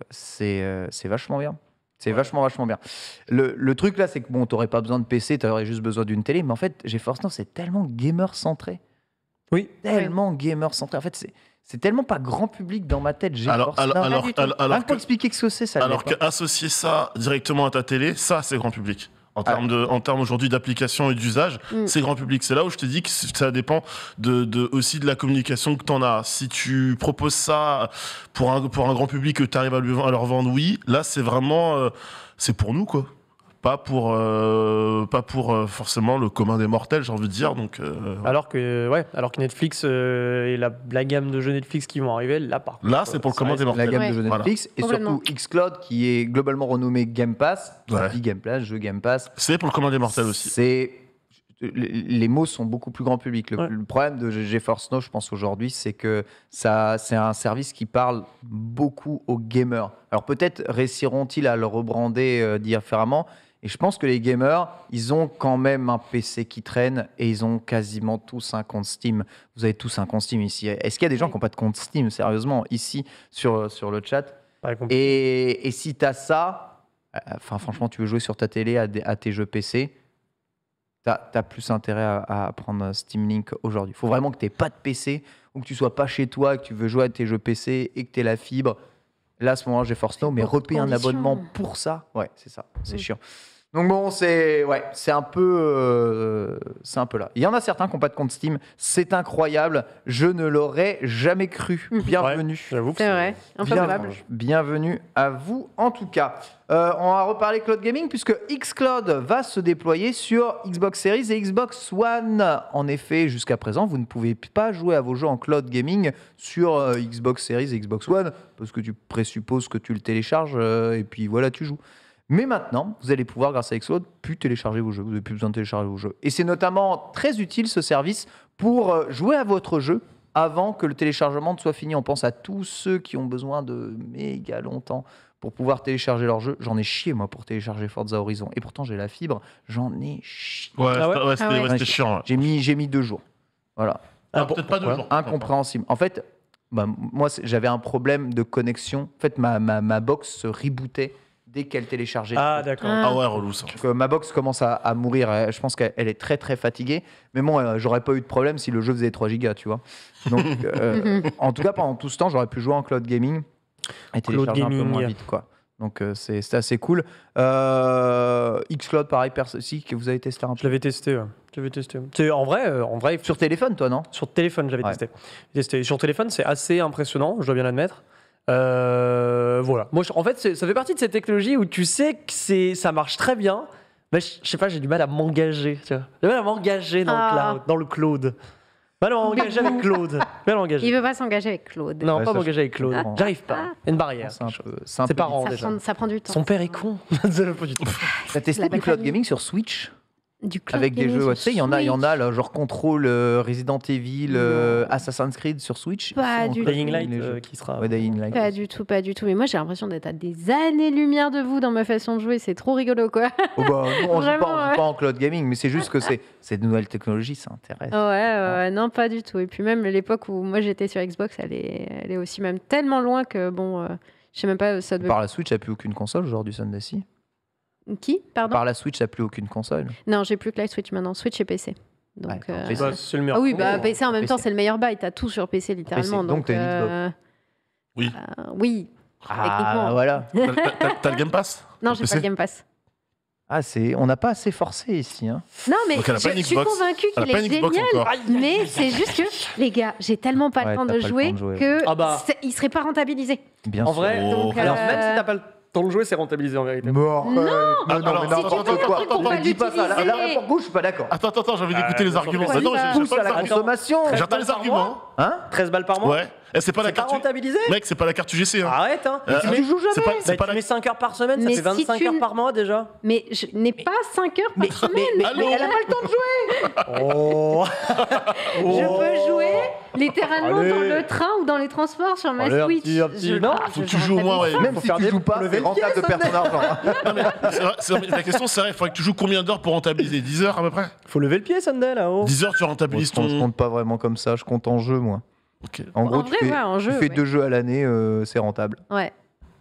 c'est vachement bien. C'est vachement bien. Le truc là, c'est que bon, t'aurais pas besoin de PC, t'aurais juste besoin d'une télé, mais en fait, GeForce Now, c'est tellement gamer centré. Oui. Tellement gamer centré. En fait, c'est tellement pas grand public dans ma tête, GeForce Now. du tout. Rien que pour expliquer ce que c'est, ça. Alors qu'associer ça directement à ta télé, ça c'est grand public. En termes aujourd'hui d'application et d'usage, c'est grand public. C'est là où je te dis que ça dépend aussi de la communication que tu en as. Si tu proposes ça pour un grand public que tu arrives à leur vendre, oui, là c'est vraiment c'est pour nous quoi. Pas pour forcément le commun des mortels, j'ai envie de dire. Donc, Alors que Netflix et la gamme de jeux Netflix qui vont arriver, là par contre, là, c'est pour le commun des la mortels. gamme de jeux Voilà. Netflix et Complètement. surtout Xcloud qui est globalement renommé Game Pass. Ouais. Dit Game Pass, jeu Game Pass. C'est pour le commun des mortels aussi. Les mots sont beaucoup plus grand public. Le problème de GeForce Now, je pense aujourd'hui, c'est que c'est un service qui parle beaucoup aux gamers. Alors peut-être réussiront-ils à le rebrander différemment. Et je pense que les gamers, ils ont quand même un PC qui traîne et ils ont quasiment tous un compte Steam. Vous avez tous un compte Steam ici. Est-ce qu'il y a des gens qui n'ont pas de compte Steam, sérieusement, ici, sur le chat? Pas compliqué. Et si tu as ça, franchement, tu veux jouer sur ta télé à tes jeux PC, tu as plus intérêt à prendre Steam Link aujourd'hui. Il faut vraiment que tu n'aies pas de PC ou que tu sois pas chez toi, que tu veux jouer à tes jeux PC et que tu aies la fibre. Là, à ce moment-là, GeForce Now, mais repayer un abonnement pour ça, ouais, c'est ça, c'est chiant. Donc bon, c'est un peu là. Il y en a certains qui n'ont pas de compte Steam, c'est incroyable, je ne l'aurais jamais cru. Bienvenue. Ouais, j'avoue que C'est vrai, improbable. Bienvenue à vous en tout cas. On va reparler cloud gaming puisque Xcloud va se déployer sur Xbox Series et Xbox One. En effet, jusqu'à présent, vous ne pouvez pas jouer à vos jeux en cloud gaming sur Xbox Series et Xbox One parce que tu présupposes que tu le télécharges et puis voilà, tu joues. Mais maintenant, vous allez pouvoir, grâce à Xcloud, plus télécharger vos jeux. Vous n'avez plus besoin de télécharger vos jeux. Et c'est notamment très utile, ce service, pour jouer à votre jeu avant que le téléchargement ne soit fini. On pense à tous ceux qui ont besoin de méga longtemps pour pouvoir télécharger leur jeu. J'en ai chié, moi, pour télécharger Forza Horizon. Et pourtant, j'ai la fibre. J'en ai chié. C'était chiant. J'ai mis 2 jours. Voilà. Peut-être pas 2 jours. Incompréhensible. En fait, moi, j'avais un problème de connexion. En fait, ma box se rebootait dès qu'elle téléchargeait. Ah, d'accord. Ah ouais, relou ça. Donc, ma box commence à mourir. Je pense qu'elle est très très fatiguée. Mais bon, j'aurais pas eu de problème si le jeu faisait 3 gigas, tu vois. Donc, en tout cas, pendant tout ce temps, j'aurais pu jouer en cloud gaming et télécharger un peu moins vite, quoi. Donc, c'est assez cool. Xcloud, pareil, si que vous avez testé un peu. Je l'avais testé. Ouais. C'est en vrai, Sur téléphone, toi, non? sur téléphone, j'avais testé. Sur téléphone, c'est assez impressionnant, je dois bien l'admettre. Voilà. Moi, en fait, ça fait partie de cette technologie où tu sais que ça marche très bien, mais je sais pas, j'ai du mal à m'engager. Tu vois. J'ai du mal à m'engager dans le cloud. Pas m'engager avec Claude. Il veut pas s'engager avec Claude. Non, Ouais, pas ça, m'engager avec Claude. J'arrive pas. Il y a une barrière. C'est un Ses peu parents, difficile. déjà. Ça prend du temps. Son père est con. Pas du tout. T'as testé La du belle cloud famille. gaming sur Switch? Du cloud Avec des gaming jeux, sur tu sais, il y en a là, genre Control, Resident Evil, Assassin's Creed sur Switch. Pas Ils sont du encore Dying les Light jeux. qui sera. Ouais, Dying Light. Pas du tout. Mais moi, j'ai l'impression d'être à des années-lumière de vous dans ma façon de jouer. C'est trop rigolo, quoi. Oh bah, non, on joue Vraiment, pas en cloud gaming, mais c'est juste que c'est de nouvelles technologies, ça intéresse. Ouais, non, pas du tout. Et puis même l'époque où moi j'étais sur Xbox, elle est aussi même tellement loin que bon, je sais même pas, ça devait. Par la Switch, il n'y a plus aucune console aujourd'hui, Sunday. Qui Pardon Par la Switch, il n'y a plus aucune console. Non, j'ai plus que la Switch maintenant. Switch et PC. Donc, Ouais, PC. Bah, c'est le meilleur. Ah oui, bah, PC en même PC. temps, c'est le meilleur bail. T'as tout sur PC littéralement. PC. Donc, t'as une Xbox. Oui. Oui. Techniquement. Voilà. T'as le Game Pass? Non, Au j'ai PC? pas le Game Pass. Ah, on n'a pas assez forcé ici. Hein. Non, mais Donc, elle a pas je une suis Xbox. convaincue Elle a qu'il pas est une Xbox génial. encore. Mais c'est juste que, les gars, j'ai tellement pas Ouais, le temps t'as de pas le jouer temps de jouer. que Ah bah. il serait pas rentabilisé. Bien En sûr. vrai, Donc, alors euh, même si t'as pas le temps de jouer, c'est rentabilisé en vérité. Mort. Non. mais Alors, mais n'importe si tu quoi. fais un truc pour pas Ne dis pas ça. l'utiliser. Là, pour vous, je suis pas d'accord. Attends, j'ai envie d'écouter les arguments. Ouais, Non, ça. Pousse à la j'attends les consommation. arguments. J'attends balles les par arguments. Hein 13 balles par mois. Ouais. Et c'est pas la C'est pas carte. rentabilisé. Mec, c'est pas la carte UGC. Hein. Arrête, hein. Tu joues C'est jamais. pas, c'est Bah, pas tu la mets 5 heures par semaine, Mais ça fait si 25 tu- heures par mois déjà. Mais je n'ai pas 5 heures par semaine. Mais elle a pas le temps de jouer. Oh. Je peux jouer Littéralement Allez. dans le train ou dans les transports sur ma Allez, un Switch. petit- non, faut que tu joues au moins, ouais. Même Faut si faire tu des- joues pas, faut lever c'est le rentable de pied, perdre ton argent. hein. Non, mais la question, c'est vrai, il faudrait que tu joues combien d'heures pour rentabiliser 10 heures à peu près Faut lever le pied, Sunday, là-haut. 10 heures, tu Moi, rentabilises je ton. compte pas vraiment comme ça, je compte en jeu, moi. Ok. En gros, vrai, ouais, en jeu, tu fais ouais. 2 jeux à l'année, c'est rentable. Ouais.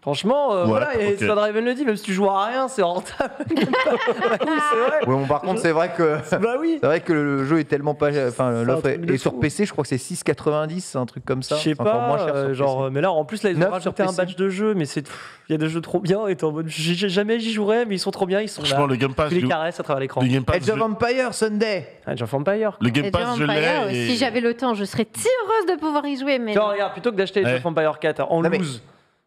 Franchement, voilà, et ok. Sundraven le dit, même si tu joues à rien, c'est rentable. Oui, c'est vrai. Ouais, bon, par contre, c'est vrai que. Bah oui. C'est vrai que le jeu est tellement pas. Enfin, un l'offre truc de est sur fou. PC, je crois que c'est 6,90, un truc comme ça. Je sais C'est encore moins pas, cher sur genre, PC. mais là en plus là ils ont 9 rajouté sur un PC. batch de jeux, mais il y a des jeux trop bien et t'es en mode jamais j'y jouerais, mais ils sont trop bien, ils sont Franchement, là. le Game Pass, Tu les caresses à travers l'écran. le Game Pass, Edge of Empire Sunday. Ah, Age of Empire. le Game Et Pass, je Vampire, l'ai. et- Si j'avais le temps, je serais si heureuse de pouvoir y jouer, mais Tiens, non. regarde, plutôt que d'acheter Age Ouais. of Empire 4 en Non, mais- loose,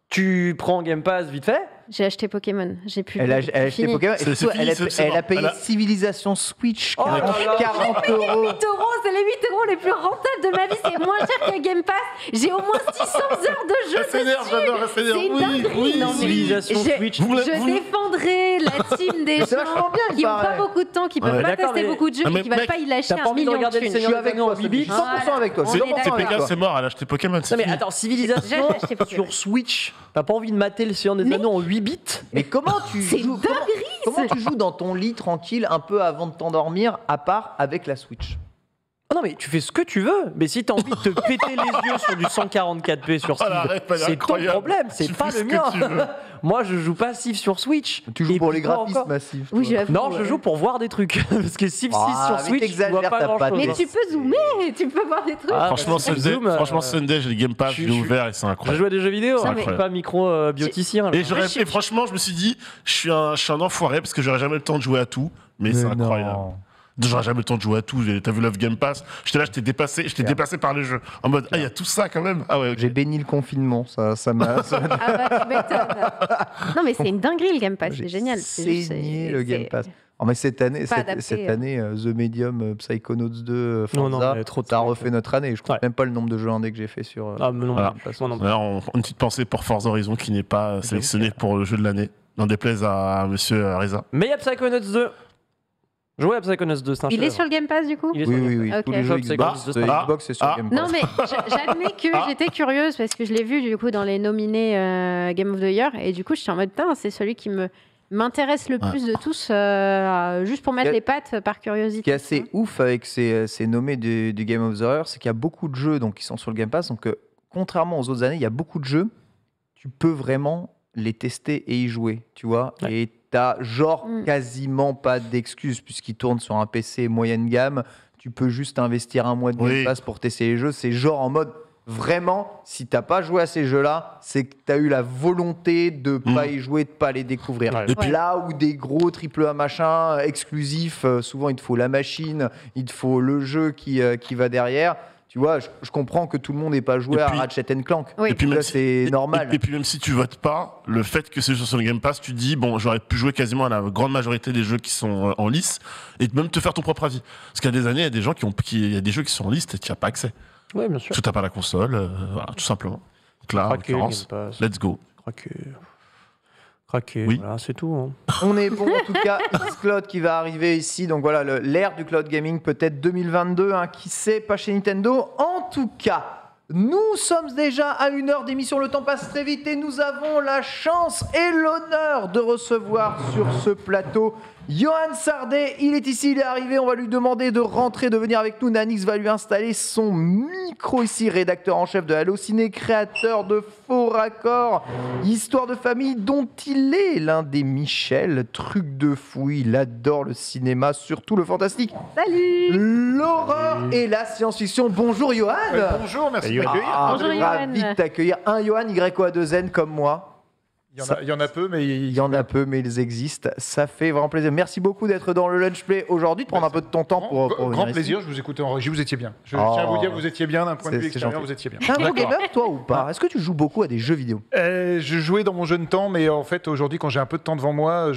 tu prends Game Pass vite fait. J'ai acheté Pokémon. J'ai plus. Elle a c'est acheté fini. Pokémon. Et C'est surtout, fini, c'est elle mort. a payé Elle a- Civilisation Switch, Oh là là. 40 €. 8 euros, c'est les 8 euros les plus rentables de ma vie, c'est moins cher que Game Pass. J'ai au moins 600 heures de jeu Elle s'énerve, dessus. j'adore, elle s'énerve. C'est une Oui, dinguerie, oui, non, mais- Civilisation Je- Switch. Vous me- Je vous- défendrai la team des Mais c'est vachement gens bien, il qui n'ont paraît. pas beaucoup de temps, qui peuvent Ouais. pas D'accord, tester mais- beaucoup de jeux Ah, et mais qui veulent mec, pas y lâcher t'as un pas envie de million de regarder le thunes. Je Seigneur suis des avec Anneaux toi, en 8 bits. 100% avec toi. On est 100% d'accord. avec TPK, toi. c'est mort, elle a acheté Pokémon. c'est Non mais fini. attends, Civilisation J'ai acheté Pokémon. sur Switch, t'as pas envie de mater le Seigneur des Mais- Anneaux en 8 bits? Mais comment tu C'est joues comment tu joues dans ton lit tranquille un peu avant de t'endormir, à part avec la Switch? Oh non mais tu fais ce que tu veux, mais si t'as envie de te péter les yeux sur du 144p sur Oh, la Steve, ref, elle est c'est ton incroyable. problème, c'est Tu pas fais le ce mien. que tu veux. Moi je joue pas Civ sur Switch. Tu joues Et pour puis les quoi graphismes encore massifs. Oui, toi. j'avoue. Non, je joue pour voir des trucs. Parce que Civ 6 Ah, sur mais Switch, tu t'exagères, vois pas t'as grand pas chose. Mais tu peux zoomer, tu peux voir des trucs. Ah, Franchement, bah, Sunday, zoom, franchement, Sunday, j'ai le Game Pass, je je l'ai suis- ouvert et c'est Je incroyable. joue à des jeux vidéo, C'est hein, je suis incroyable. pas micro-bioticien. Et, et franchement, je me suis dit, je suis un enfoiré parce que j'aurais jamais le temps de jouer à tout, mais c'est non. incroyable. J'aurais jamais le temps de jouer à tout. T'as vu Love Game Pass? J'étais là, j'étais dépassé par les jeux. En mode, ah, il y a tout ça quand même. Ah ouais, ok. J'ai béni le confinement, ça m'a. Ah bah tu m'étonnes. Non mais c'est une dinguerie le Game Pass, c'est génial. C'est juste, saigné c'est- le Game c'est- Pass. Oh, mais cette année, Pas adapté, cette année The Medium, Psychonauts 2, Non, Forza, non, mais trop de ça a trucs. refait notre année. Je compte Ouais. même pas le nombre de jeux indés que j'ai fait sur. Ah, mais non, Voilà. moi non plus. D'ailleurs, une petite pensée pour Forza Horizon qui n'est pas sélectionné pour le jeu de l'année. N'en déplaise à monsieur Reza. Mais il y a Psychonauts 2. Jouez à Psychonauts 2, c'est un Il est chef-d'œuvre. sur le Game Pass du coup Il est sur Oui, le oui, Game oui. Ok. Tous les jeux Hop, Xbox, c'est Ah, Xbox, c'est sur ah. Game Pass. Non mais j'admets que j'étais curieuse parce que je l'ai vu du coup dans les nominés Game of the Year et du coup j'étais en mode putain c'est celui qui m'intéresse le plus de tous juste pour mettre Il y a- les pattes par curiosité. Ce qui est assez ouf avec ces nommés du Game of the Year, c'est qu'il y a beaucoup de jeux donc, qui sont sur le Game Pass. Donc, contrairement aux autres années, il y a beaucoup de jeux, tu peux vraiment les tester et y jouer, tu vois. Ouais. Et t'as genre Mm. quasiment pas d'excuses puisqu'ils tournent sur un PC moyenne gamme. Tu peux juste investir un mois de Game Oui. Pass pour tester les jeux. C'est genre en mode vraiment, si t'as pas joué à ces jeux-là, c'est que t'as eu la volonté de pas y jouer, de pas les découvrir. Ouais. Et puis- Là où des gros AAA machin exclusifs, souvent il te faut la machine, il te faut le jeu qui va derrière. Tu vois, je comprends que tout le monde n'ait pas joué Et à puis- Ratchet Clank. Oui. Et puis Ça, même c'est normal. Et puis même si tu votes pas, le fait que c'est sur le Game Pass, tu dis bon, j'aurais pu jouer quasiment à la grande majorité des jeux qui sont en lice et même te faire ton propre avis. Parce qu'il y a des années, il y a des gens il y a des jeux qui sont en liste et tu n'y as pas accès. Ouais, bien sûr. Parce que t'as pas la console, voilà, tout simplement. Donc là, en Craqué, l'occurrence, Game Pass. let's go. Craqué, Oui. voilà, c'est tout. Hein. On est bon, en tout cas, Xcloud qui va arriver ici. Donc voilà, l'ère du cloud gaming, peut-être 2022, hein, qui sait, pas chez Nintendo. En tout cas, nous sommes déjà à 1 heure d'émission. Le temps passe très vite et nous avons la chance et l'honneur de recevoir sur ce plateau Johan Sardet. Il est ici, il est arrivé. On va lui demander de rentrer, de venir avec nous. Nanix va lui installer son micro ici, rédacteur en chef de Allociné, créateur de Faux Raccords, Histoire de famille, dont il est l'un des Michel. Truc de fou, il adore le cinéma, surtout le fantastique, Salut. l'horreur et la science-fiction. Bonjour Johan. Bonjour, merci de Johan. m'accueillir. Bonjour, Ravi Johan. de t'accueillir. Un Johan YO2N comme moi. Il y en a peu, mais Il y en a peu, mais ils existent. Ça fait vraiment plaisir. Merci beaucoup d'être dans le Lunch Play aujourd'hui, de prendre un peu de ton temps pour venir grand ici. plaisir. Je vous écoutais en régie, vous étiez bien. Je Oh. tiens à vous dire, vous étiez bien d'un point de C'est- vue c'est extérieur, gentil. vous étiez bien. T'es un gros D'accord. gamer, toi, ou pas? Est-ce que tu joues beaucoup à des jeux vidéo? Je jouais dans mon jeune temps, mais en fait, aujourd'hui, quand j'ai un peu de temps devant moi,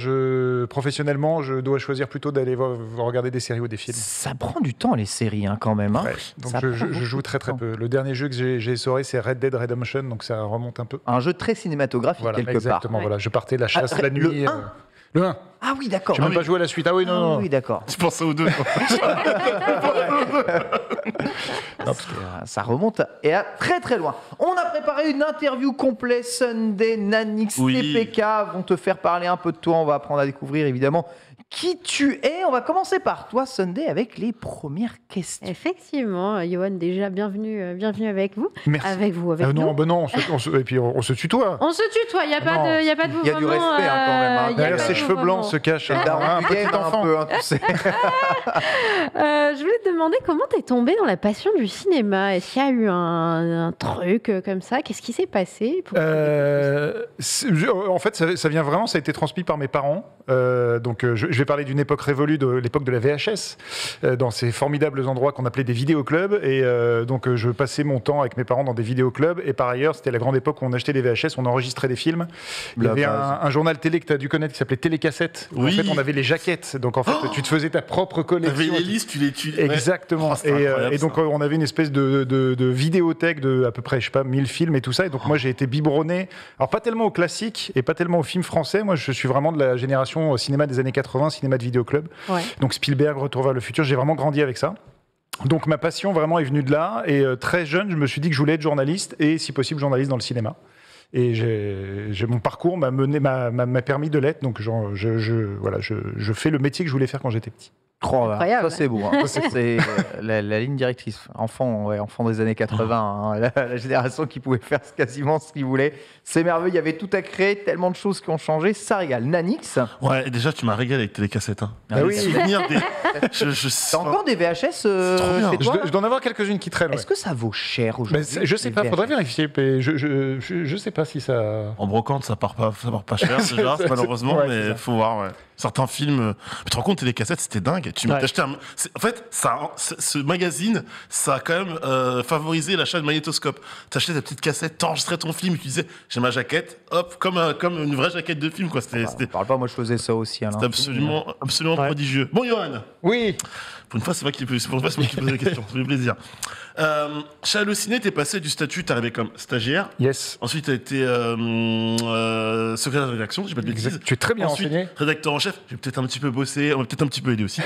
professionnellement, je dois choisir plutôt d'aller regarder des séries ou des films. Ça prend du temps, les séries, hein, quand même. Hein. Ouais. Donc Ça je prend joue beaucoup très de très temps. peu. Le dernier jeu que j'ai essoré, c'est Red Dead Redemption, donc ça remonte un peu. Un jeu très cinématographique, Voilà, quelque exactement. Ouais. Voilà. Je partais de la chasse Ah, la le nuit. 1. Le 1. Ah oui, d'accord. J'ai même pas joué à la suite. Ah oui, non, non. Oui, d'accord. Tu pensais aux deux. Non, parce que ça remonte et à très très loin. On a préparé une interview complète. Sunday, Nanix, Oui. TPK vont te faire parler un peu de toi. On va apprendre à découvrir évidemment qui tu es. On va commencer par toi, Sunday, avec les premières questions. Effectivement, Johan, déjà, bienvenue avec vous. Merci. Avec vous, avec nous. Non, ben non, et puis on se tutoie. On se tutoie, il n'y a, Non. pas de Il y a du vouvoiement, respect, hein, quand même, hein. y a Derrière pas ses de cheveux vouvoiement. blancs se cache Le daron un du petit game, un enfant. peu, hein, tu sais. Je voulais te demander comment t'es tombé dans la passion du cinéma. Est-ce qu'il y a eu un truc comme ça? Qu'est-ce qui s'est passé pour En fait, ça vient vraiment, ça a été transmis par mes parents. Donc, je vais parler d'une époque révolue, de l'époque de la VHS, dans ces formidables endroits qu'on appelait des vidéoclubs. Et donc, je passais mon temps avec mes parents dans des vidéoclubs. Et par ailleurs, c'était la grande époque où on achetait des VHS, on enregistrait des films. Il y La avait base. un journal télé que tu as dû connaître qui s'appelait Télécassette. Où Oui. En fait, on avait les jaquettes. Donc, en fait, tu te faisais ta propre collection. T'avais les listes, tu les tuais. Exactement. Oh, c'était incroyable, et donc, ça. on avait une espèce de vidéothèque de à peu près, je sais pas, 1000 films et tout ça. Et donc, moi, j'ai été biberonné. Alors, pas tellement au classique et pas tellement au film français. Moi, je suis vraiment de la génération cinéma des années 80, cinéma de vidéoclub. Ouais. Donc, Spielberg, Retour vers le futur. J'ai vraiment grandi avec ça. Donc, ma passion vraiment est venue de là. Et très jeune, je me suis dit que je voulais être journaliste et, si possible, journaliste dans le cinéma. Et mon parcours m'a permis de l'être. Donc, je fais le métier que je voulais faire quand j'étais petit. Oh, là, Incroyable. ça c'est beau. Hein. Ça, c'est la ligne directrice. Enfant des années 80, hein, la génération qui pouvait faire quasiment ce qu'il voulait. C'est merveilleux, il y avait tout à créer, tellement de choses qui ont changé. Ça régale. Nanix, Ouais, et déjà, tu m'as régalé avec Télécassette. Hein. Ah oui. Les souvenirs des. t'as encore des VHS trop bien. chez toi Je dois en avoir quelques-unes qui traînent. Est-ce que ça vaut cher Mais aujourd'hui je sais les pas, faudrait VHS? vérifier. Mais je sais pas si ça. En brocante, ça part pas cher déjà, malheureusement, ouais, c'est mais ça. faut voir. Ouais. Certains films. Tu te rends compte, Télécassette, c'était dingue. Ouais. T'achetais en fait, ce magazine, ça a quand même favorisé l'achat de magnétoscope. T'achetais ta petite cassette, t'enregistrais ton film, tu disais, j'ai ma jaquette, hop, comme une vraie jaquette de film, quoi. C'était Parle pas, moi je faisais ça aussi. Alain. absolument prodigieux. Bon, Johan, Oui. pour une fois, c'est moi qui pose la question, ça fait plaisir. Chez Allociné, t'es passé du statut, t'es arrivé comme stagiaire. Yes. Ensuite, tu as été secrétaire de rédaction, si je dis pas de bêtises. Exact. Tu es très bien Ensuite, renseigné. rédacteur en chef. J'ai peut-être un petit peu bossé, on va peut-être un petit peu aider aussi.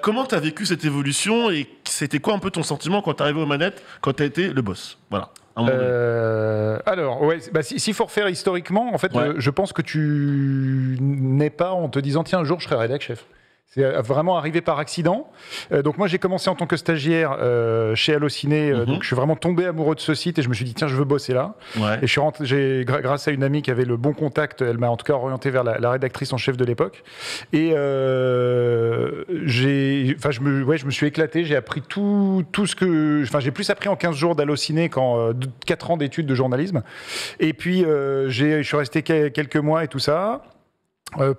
Comment tu as vécu cette évolution et c'était quoi un peu ton sentiment quand tu arrivé aux manettes, quand tu as été le boss? Voilà. À un moment donné. Alors, ouais, s'il faut refaire historiquement, en fait, Ouais. je pense que tu n'es pas en te disant tiens, un jour je serai rédac chef. C'est vraiment arrivé par accident. Donc moi j'ai commencé en tant que stagiaire chez Allociné, donc je suis vraiment tombé amoureux de ce site et je me suis dit tiens je veux bosser là. Ouais. Et je suis rentré, grâce à une amie qui avait le bon contact, elle m'a en tout cas orienté vers la rédactrice en chef de l'époque. Et je me suis éclaté, j'ai appris tout ce que... Enfin j'ai plus appris en 15 jours d'Allociné qu'en 4 ans d'études de journalisme. Et puis je suis resté quelques mois et tout ça.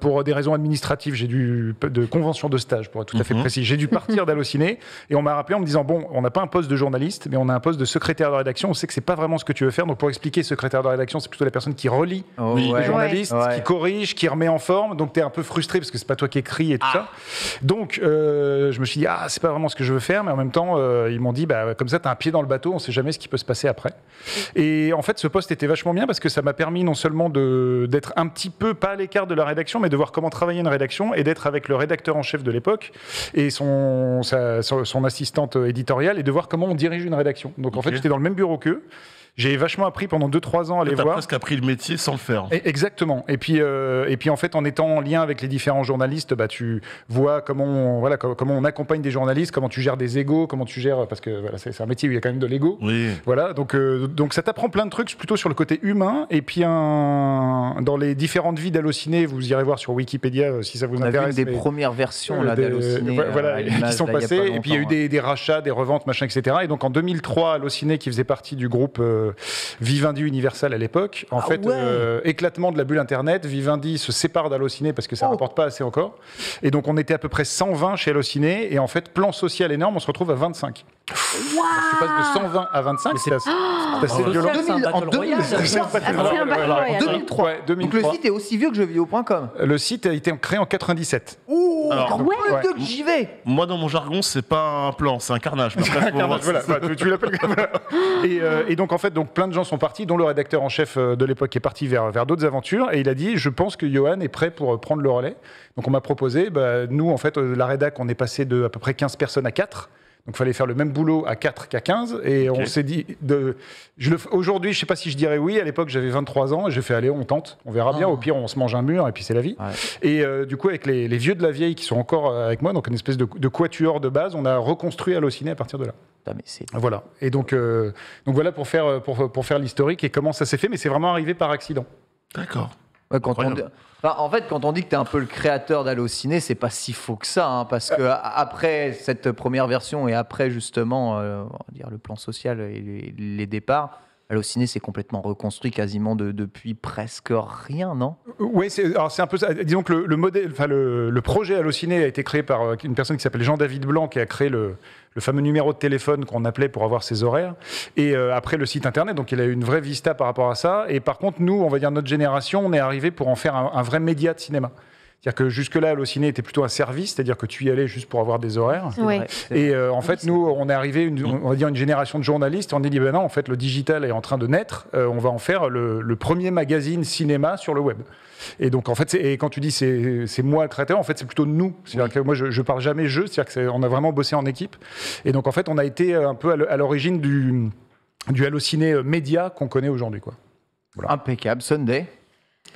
Pour des raisons administratives, de convention de stage, pour être tout à fait précis. J'ai dû partir d'Allociné et on m'a rappelé en me disant bon, on n'a pas un poste de journaliste, mais on a un poste de secrétaire de rédaction. On sait que c'est pas vraiment ce que tu veux faire. Donc pour expliquer, secrétaire de rédaction, c'est plutôt la personne qui relit Oh, Oui, ouais. les journalistes, Ouais. qui corrige, qui remet en forme. Donc tu es un peu frustré parce que c'est pas toi qui écris et tout ça. Donc je me suis dit c'est pas vraiment ce que je veux faire, mais en même temps ils m'ont dit comme ça t'as un pied dans le bateau, on sait jamais ce qui peut se passer après. Et en fait ce poste était vachement bien parce que ça m'a permis non seulement d'être un petit peu pas à l'écart de la rédaction, mais de voir comment travailler une rédaction et d'être avec le rédacteur en chef de l'époque et son assistante éditoriale et de voir comment on dirige une rédaction. Donc en fait j'étais dans le même bureau qu'eux. J'ai vachement appris pendant 2-3 ans à les T'as voir. presque appris le métier sans le faire. Exactement. Et puis en fait, en étant en lien avec les différents journalistes, tu vois comment on accompagne des journalistes, comment tu gères des égos, comment tu gères, parce que voilà, c'est un métier où il y a quand même de l'ego. Oui. Voilà, donc ça t'apprend plein de trucs plutôt sur le côté humain. Et puis dans les différentes vies d'Allociné, vous irez voir sur Wikipédia si ça vous On a vu intéresse. une des premières versions là, d'Allociné. à Qui l'image, sont là, il y a pas passées. Et puis il y a eu longtemps, des rachats, des reventes, machin, etc. Et donc en 2003, Allociné, qui faisait partie du groupe Vivendi Universal à l'époque, éclatement de la bulle Internet, Vivendi se sépare d'Allociné parce que ça rapporte pas assez encore. Et donc on était à peu près 120 chez Allociné et en fait, plan social énorme, on se retrouve à 25. Je passe de 120 à 25, c'est assez violent. C'est un battle En 2000, royale, ça. C'est un battle royale. 2003. Ouais, Donc 2003. le site est aussi vieux que jeuxvideo.com. Le site a été créé en 97. Ouh, Alors, encore plus ouais. vieux que j'y vais. Moi, dans mon jargon, c'est pas un plan, c'est un carnage. Mais après, faut voir si Voilà, c'est- bah, tu l'appelles comme ça. Et donc en fait, donc plein de gens sont partis, dont le rédacteur en chef de l'époque est parti vers d'autres aventures, et il a dit, je pense que Johan est prêt pour prendre le relais. Donc on m'a proposé, nous en fait, la rédac, on est passé de à peu près 15 personnes à 4. Donc il fallait faire le même boulot à 4 qu'à 15. Et on s'est dit, aujourd'hui, je sais pas si je dirais oui. À l'époque, j'avais 23 ans. Et j'ai fait, allez, on tente. On verra bien. Au pire, on se mange un mur et puis c'est la vie. Ouais. Et du coup, avec les vieux de la vieille qui sont encore avec moi, donc une espèce de quatuor de base, on a reconstruit Allociné à partir de là. Putain, mais c'est... Voilà. Et donc voilà pour faire l'historique et comment ça s'est fait. Mais c'est vraiment arrivé par accident. D'accord. Ouais, quand on Incroyable. dit- Enfin, en fait, quand on dit que tu es un peu le créateur d'Allociné, c'est pas si faux que ça, hein, parce que après cette première version et après justement, on va dire le plan social et les départs, Allociné s'est complètement reconstruit quasiment depuis presque rien, non? Oui, c'est un peu ça. Disons que le modèle, enfin le projet Allociné a été créé par une personne qui s'appelle Jean-David Blanc, qui a créé le fameux numéro de téléphone qu'on appelait pour avoir ses horaires. Et après le site internet, donc il a eu une vraie vista par rapport à ça. Et par contre, nous, on va dire notre génération, on est arrivé pour en faire un vrai média de cinéma. C'est-à-dire que jusque-là, Allociné était plutôt un service, c'est-à-dire que tu y allais juste pour avoir des horaires. Ouais. Et en fait, nous, on est arrivé, on va dire, une génération de journalistes. On a dit, ben non, en fait, le digital est en train de naître. On va en faire le premier magazine cinéma sur le web. Et donc, en fait, et quand tu dis c'est moi le créateur, en fait, c'est plutôt nous. C'est-à-dire que moi, je parle jamais jeu. C'est-à-dire qu'on a vraiment bossé en équipe. Et donc, en fait, on a été un peu à l'origine du Allociné média qu'on connaît aujourd'hui, quoi. Impeccable. Sunday.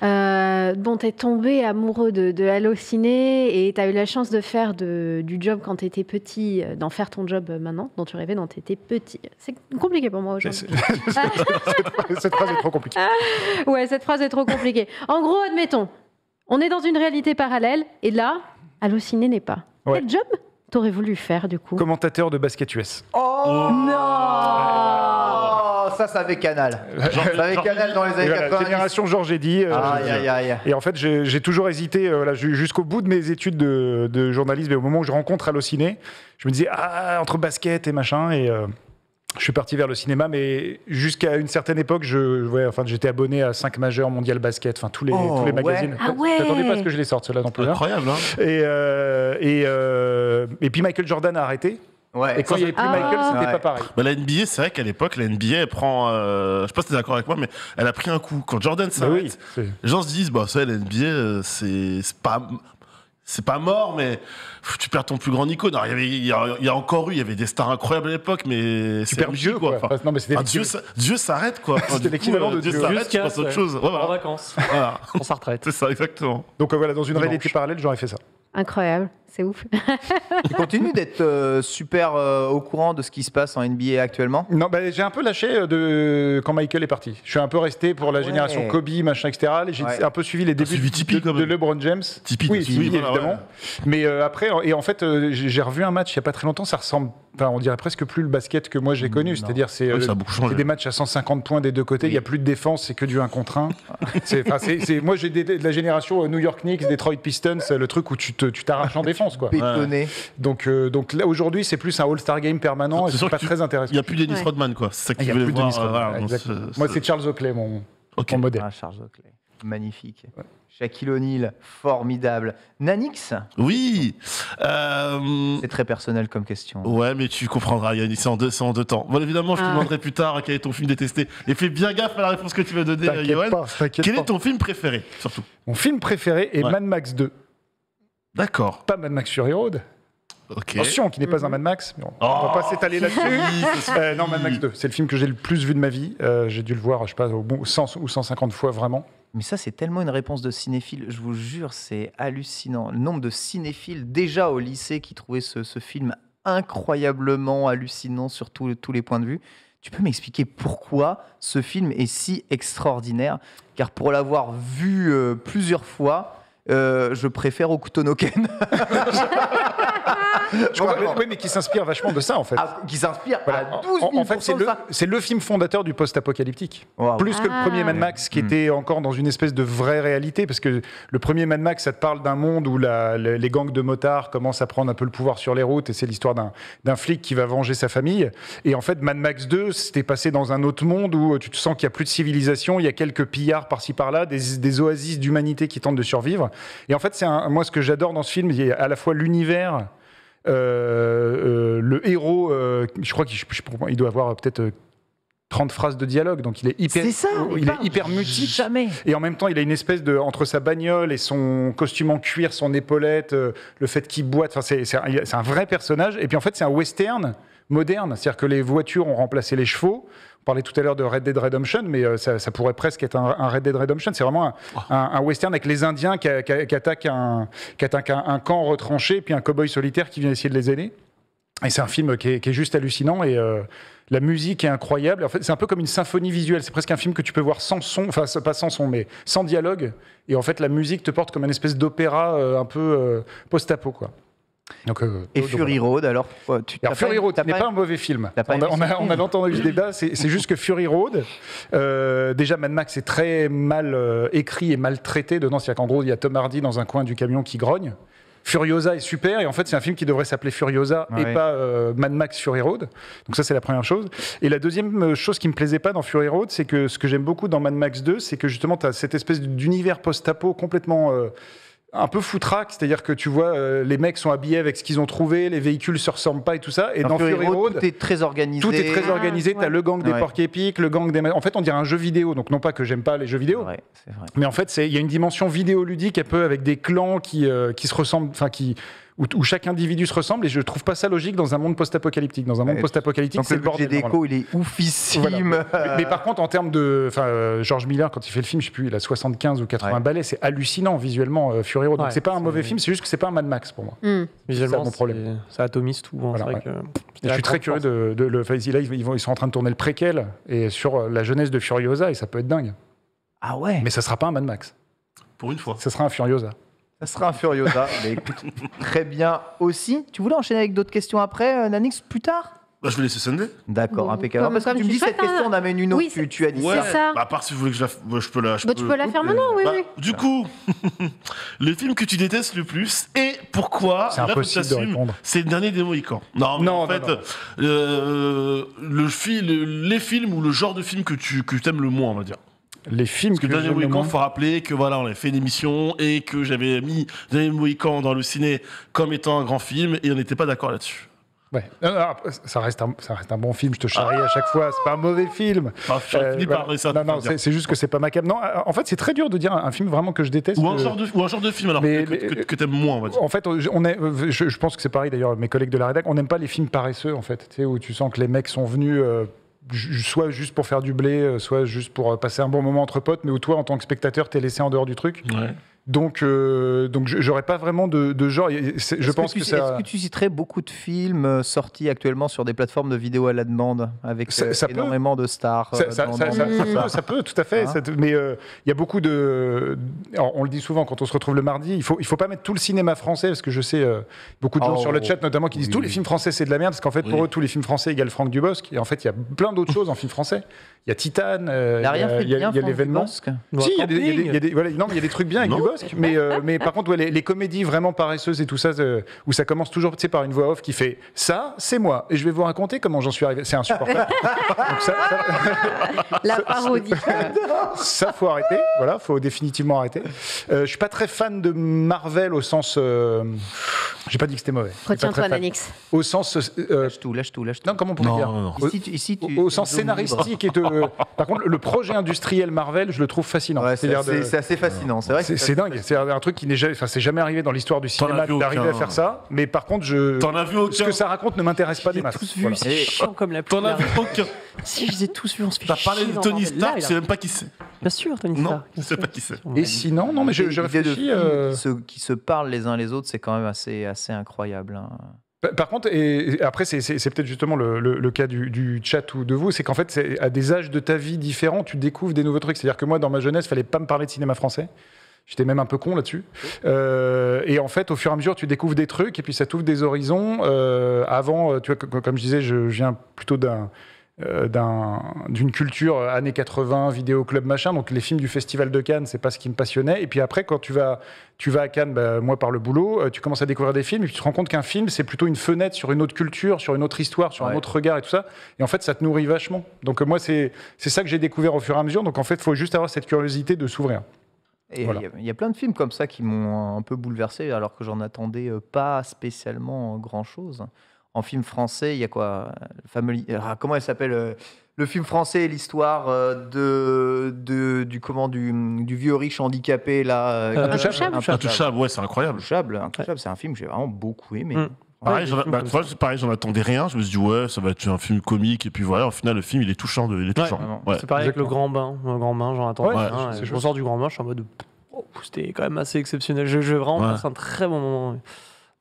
Bon, t'es tombé amoureux de Allociné et t'as eu la chance de faire du job quand t'étais petit, d'en faire ton job maintenant, dont tu rêvais quand t'étais petit. C'est compliqué pour moi aujourd'hui. Cette phrase est trop compliquée. Ouais, cette phrase est trop compliquée. En gros, admettons, on est dans une réalité parallèle et là, Allociné n'est pas. Ouais. Quel job t'aurais voulu faire du coup? Commentateur de basket US. Oh Non. Ça avait Canal. Ça avait Canal dans les Et années voilà, 90. génération Georges Eddy. Aïe, aïe, aïe. Et en fait, j'ai toujours hésité jusqu'au bout de mes études de journalisme et au moment où je rencontre Allociné, je me disais, entre basket et machin, et je suis parti vers le cinéma, mais jusqu'à une certaine époque, j'étais abonné à 5 majeurs, Mondial Basket, tous les magazines. Ah ouais. T'attendais pas à ce que je les sorte, ceux-là non plus. hein. Incroyable, hein. Et puis Michael Jordan a arrêté. Ouais. Et quand il n'y avait plus Ah. Michael, c'était Ouais. pas pareil. Bah, la NBA, c'est vrai qu'à l'époque, la NBA, elle prend. Je sais pas si t'es d'accord avec moi, mais elle a pris un coup. Quand Jordan Bah s'arrête, oui, c'est- les gens se disent, bah, ça, la NBA, c'est pas mort, mais tu perds ton plus grand icône. Alors, il y a encore il y avait des stars incroyables à l'époque, mais tu perds Dieu, quoi. Enfin, Non, mais c'était Dieu s'arrête, quoi. Enfin, C'était du coup, l'équivalent de Dieu Dieu. s'arrête, tu Jusqu'à passes à autre chose. Ouais, en voilà. vacances, Voilà. on s'en retraite. C'est ça, exactement. Donc voilà, dans une Dimanche. réalité parallèle, j'aurais fait ça. Incroyable, c'est ouf. Tu continues d'être super au courant de ce qui se passe en NBA actuellement? Non, j'ai un peu lâché quand Michael est parti. Je suis un peu resté pour la génération Kobe, machin, etc. J'ai Ouais. un peu suivi les débuts suivi Tipeee, quand de même. LeBron James. Tipeee, oui, Tipeee, voilà, évidemment. ouais. Mais après, et en fait, j'ai revu un match il n'y a pas très longtemps. Ça ressemble, on dirait presque plus le basket que moi j'ai connu. C'est-à-dire, c'est Ouais, ça a beaucoup changé. c'est des matchs à 150 points des deux côtés. Il n'y a plus de défense, c'est que du 1 contre 1. Moi, j'ai de la génération New York Knicks, Detroit Pistons, le truc où tu t'arraches en défense, quoi. Pétonné. Donc là, aujourd'hui, c'est plus un All-Star Game permanent et C'est c'est sûr pas que très intéressant. Il n'y a plus Dennis Ouais. Rodman, quoi. C'est ça Il qu'il n'y a voulait plus de voir. Dennis Rodman, exactement. Moi, c'est Charles Oakley, mon modèle. Ah, Charles Oakley. Magnifique. Shaquille O'Neal, formidable. Nanix, Oui. c'est très personnel comme question. Ouais, mais tu comprendras, Yannick, c'est en deux temps. Bon, évidemment, je te demanderai plus tard quel est ton film détesté. Et fais bien gaffe à la réponse que tu vas donner, Yoann. T'inquiète Quel pas. est ton film préféré, surtout? Mon film préféré est Ouais. Mad Max 2. D'accord. Pas Mad Max Fury Road. Ok. Attention, qui n'est pas un Mad Max. Mais on va pas s'étaler là-dessus. Non, Mad Max 2. C'est le film que j'ai le plus vu de ma vie. J'ai dû le voir, je sais pas, au bon 100 ou 150 fois vraiment. Mais ça, c'est tellement une réponse de cinéphile. Je vous jure, c'est hallucinant. Le nombre de cinéphiles, déjà au lycée, qui trouvaient ce film incroyablement hallucinant sur tous les points de vue. Tu peux m'expliquer pourquoi ce film est si extraordinaire? Car pour l'avoir vu plusieurs fois, je préfère Hokuto no Ken. Oui, mais qui s'inspire vachement de ça, en fait. Qui s'inspire Voilà. à 12 000 En fait, c'est le film fondateur du post-apocalyptique. Wow. Plus que le premier Mad Max, qui était encore dans une espèce de vraie réalité, parce que le premier Mad Max, ça te parle d'un monde où les gangs de motards commencent à prendre un peu le pouvoir sur les routes, et c'est l'histoire d'un flic qui va venger sa famille. Et en fait, Mad Max 2, c'était passé dans un autre monde où tu te sens qu'il n'y a plus de civilisation, il y a quelques pillards par-ci par-là, des oasis d'humanité qui tentent de survivre. Et en fait, moi, ce que j'adore dans ce film, il y a à la fois l'univers, le héros, je crois qu'il doit avoir peut-être 30 phrases de dialogue, donc il est hyper mutique. Jamais. Et en même temps, il a une espèce de, entre sa bagnole et son costume en cuir, son épaulette, le fait qu'il boite, c'est un vrai personnage. Et puis en fait, c'est un western moderne, c'est-à-dire que les voitures ont remplacé les chevaux. On parlait tout à l'heure de Red Dead Redemption, mais ça pourrait presque être un Red Dead Redemption. C'est vraiment un western avec les Indiens qui attaquent un camp retranché, puis un cow-boy solitaire qui vient essayer de les aider. Et c'est un film qui est juste hallucinant, et la musique est incroyable. En fait, c'est un peu comme une symphonie visuelle. C'est presque un film que tu peux voir sans son, enfin pas sans son, mais sans dialogue. Et en fait, la musique te porte comme une espèce d'opéra un peu post-apo, quoi. Donc, et Fury Road, alors Fury Road n'est pas un mauvais film. On a entendu ce débat, c'est juste que Fury Road, déjà Mad Max est très mal écrit et mal traité dedans. C'est-à-dire qu'en gros, il y a Tom Hardy dans un coin du camion qui grogne. Furiosa est super, et en fait c'est un film qui devrait s'appeler Furiosa et pas Mad Max Fury Road. Donc ça, c'est la première chose. Et la deuxième chose qui me plaisait pas dans Fury Road, c'est que ce que j'aime beaucoup dans Mad Max 2, c'est que justement tu as cette espèce d'univers post-apo complètement un peu foutraque, c'est-à-dire que tu vois, les mecs sont habillés avec ce qu'ils ont trouvé, les véhicules se ressemblent pas et tout ça. Et dans Fury Road, tout est très organisé. Tout est très organisé. T'as le gang des porcs épiques, le gang des... En fait, on dirait un jeu vidéo. Donc, non pas que j'aime pas les jeux vidéo, c'est vrai. Mais en fait, il y a une dimension vidéoludique un peu avec des clans qui se ressemblent, enfin où chaque individu se ressemble, et je trouve pas ça logique dans un monde post-apocalyptique. Dans un monde post-apocalyptique, c'est le bordel. Le budget d'écho, il est oufissime. Voilà. Mais par contre, en termes de... George Miller, quand il fait le film, je sais plus, il a 75 ou 80 balais, c'est hallucinant visuellement, Fury Road. Donc c'est pas un mauvais film, c'est juste que c'est pas un Mad Max pour moi. Visuellement, c'est mon problème. Ça atomise tout. Hein. Voilà, c'est vrai que je suis très curieux de le... Là, ils sont en train de tourner le préquel et sur la jeunesse de Furiosa, et ça peut être dingue. Ah ouais. Mais ça sera pas un Mad Max. Pour une fois. Ça sera un Furiosa. Ça sera un Furiosa. Mais écoute, très bien aussi. Tu voulais enchaîner avec d'autres questions après, Nanix, plus tard? Bah, je vais laisser Sunday. D'accord, Bon, impeccable. Parce que tu me dis cette question, on amène une autre. Oui, tu as dit c'est ça. ça. Bah, à part si vous voulez que je la... je peux la... Tu peux la faire maintenant, oui. Du coup, le film que tu détestes le plus, et pourquoi? C'est impossible de répondre. C'est le dernier des Mohicans. Non, en fait, les films ou le genre de film que tu aimes le moins, on va dire. Les films Parce que Dernier Mohican, il faut rappeler que voilà, on avait fait une émission et que j'avais mis Dernier Mohican dans le ciné comme étant un grand film, et on n'était pas d'accord là-dessus. Ouais. Ça reste un bon film, je te charrie à chaque fois, c'est pas un mauvais film. C'est juste que c'est pas ma cam. Non, en fait, c'est très dur de dire un film vraiment que je déteste. Ou un genre de film alors que t'aimes moins, on va dire. En fait, je pense que c'est pareil d'ailleurs, mes collègues de la rédac, on n'aime pas les films paresseux en fait, tu sais, où tu sens que les mecs sont venus soit juste pour faire du blé, soit juste pour passer un bon moment entre potes, mais où toi, en tant que spectateur, t'es laissé en dehors du truc. Ouais. Donc j'aurais pas vraiment de genre. Est-ce que tu citerais beaucoup de films sortis actuellement sur des plateformes de vidéo à la demande avec énormément de stars? Ça peut, tout à fait. Mais il y a beaucoup de... Alors, on le dit souvent quand on se retrouve le mardi, il faut pas mettre tout le cinéma français, parce que je sais beaucoup de gens sur le chat notamment qui disent tous les films français c'est de la merde, parce qu'en fait pour eux tous les films français égale Franck Dubosc, et en fait il y a plein d'autres choses en film français. Il y a Titane, il y a l'événement. Si, il y a des trucs bien avec Dubosc. Mais par contre, les comédies vraiment paresseuses et tout ça, où ça commence toujours par une voix off qui fait « ça, c'est moi, et je vais vous raconter comment j'en suis arrivé ». C'est insupportable. Donc la parodie. Ça, faut arrêter. Voilà, faut définitivement arrêter. Je suis pas très fan de Marvel au sens... J'ai pas dit que c'était mauvais. Retiens-toi, Nanix. Au sens... Lâche tout. Non, comment on pourrait dire Ici, au sens scénaristique. Par contre, le projet industriel Marvel, je le trouve fascinant. Ouais, c'est assez fascinant. C'est vrai. C'est dingue. C'est un truc qui n'est jamais arrivé dans l'histoire du cinéma d'arriver à faire ça. Mais par contre, ce que ça raconte ne m'intéresse pas des masses. Tous vu, c'est chiant comme la T'en as vu aucun. Si je les ai tous vus, on se fait T'as parlé de Tony Stark, tu sais même pas qui c'est. Bien sûr, Tony Stark. Non, je sais pas qui c'est. Et sinon, non, mais je réfléchis. Ceux qui se parlent les uns les autres, c'est quand même assez incroyable. Par contre, et après, c'est peut-être justement le cas du chat ou de vous, c'est qu'en fait, à des âges de ta vie différents, tu découvres des nouveaux trucs. C'est-à-dire que moi, dans ma jeunesse, il fallait pas me parler de cinéma français. J'étais même un peu con là-dessus. Et en fait, au fur et à mesure, tu découvres des trucs et puis ça t'ouvre des horizons. Avant, tu vois, comme je disais, je viens plutôt d'une culture années 80, vidéo club machin, donc les films du Festival de Cannes, c'est pas ce qui me passionnait. Et puis après, quand tu vas à Cannes, moi par le boulot, tu commences à découvrir des films et puis tu te rends compte qu'un film, c'est plutôt une fenêtre sur une autre culture, sur une autre histoire, sur un autre regard et tout ça. Et en fait, ça te nourrit vachement. Donc moi, c'est ça que j'ai découvert au fur et à mesure. Donc en fait, il faut juste avoir cette curiosité de s'ouvrir. Et Voilà. il y a plein de films comme ça qui m'ont un peu bouleversé, alors que j'en attendais pas spécialement grand-chose. En film français, il y a quoi? Comment elle s'appelle le film français et l'histoire du vieux riche handicapé là. Intouchable, ouais, c'est incroyable. Intouchable, c'est un film que j'ai vraiment beaucoup aimé. Pareil, j'en attendais rien. Je me suis dit, ouais, ça va être un film comique. Et puis voilà, au final, le film, il est touchant. Ouais. C'est pareil avec le Grand Bain. Le Grand Bain, j'en attends Ouais, rien. c'est Je ressors du Grand Bain, je suis en mode. C'était quand même assez exceptionnel. Je vais vraiment passer un très bon moment.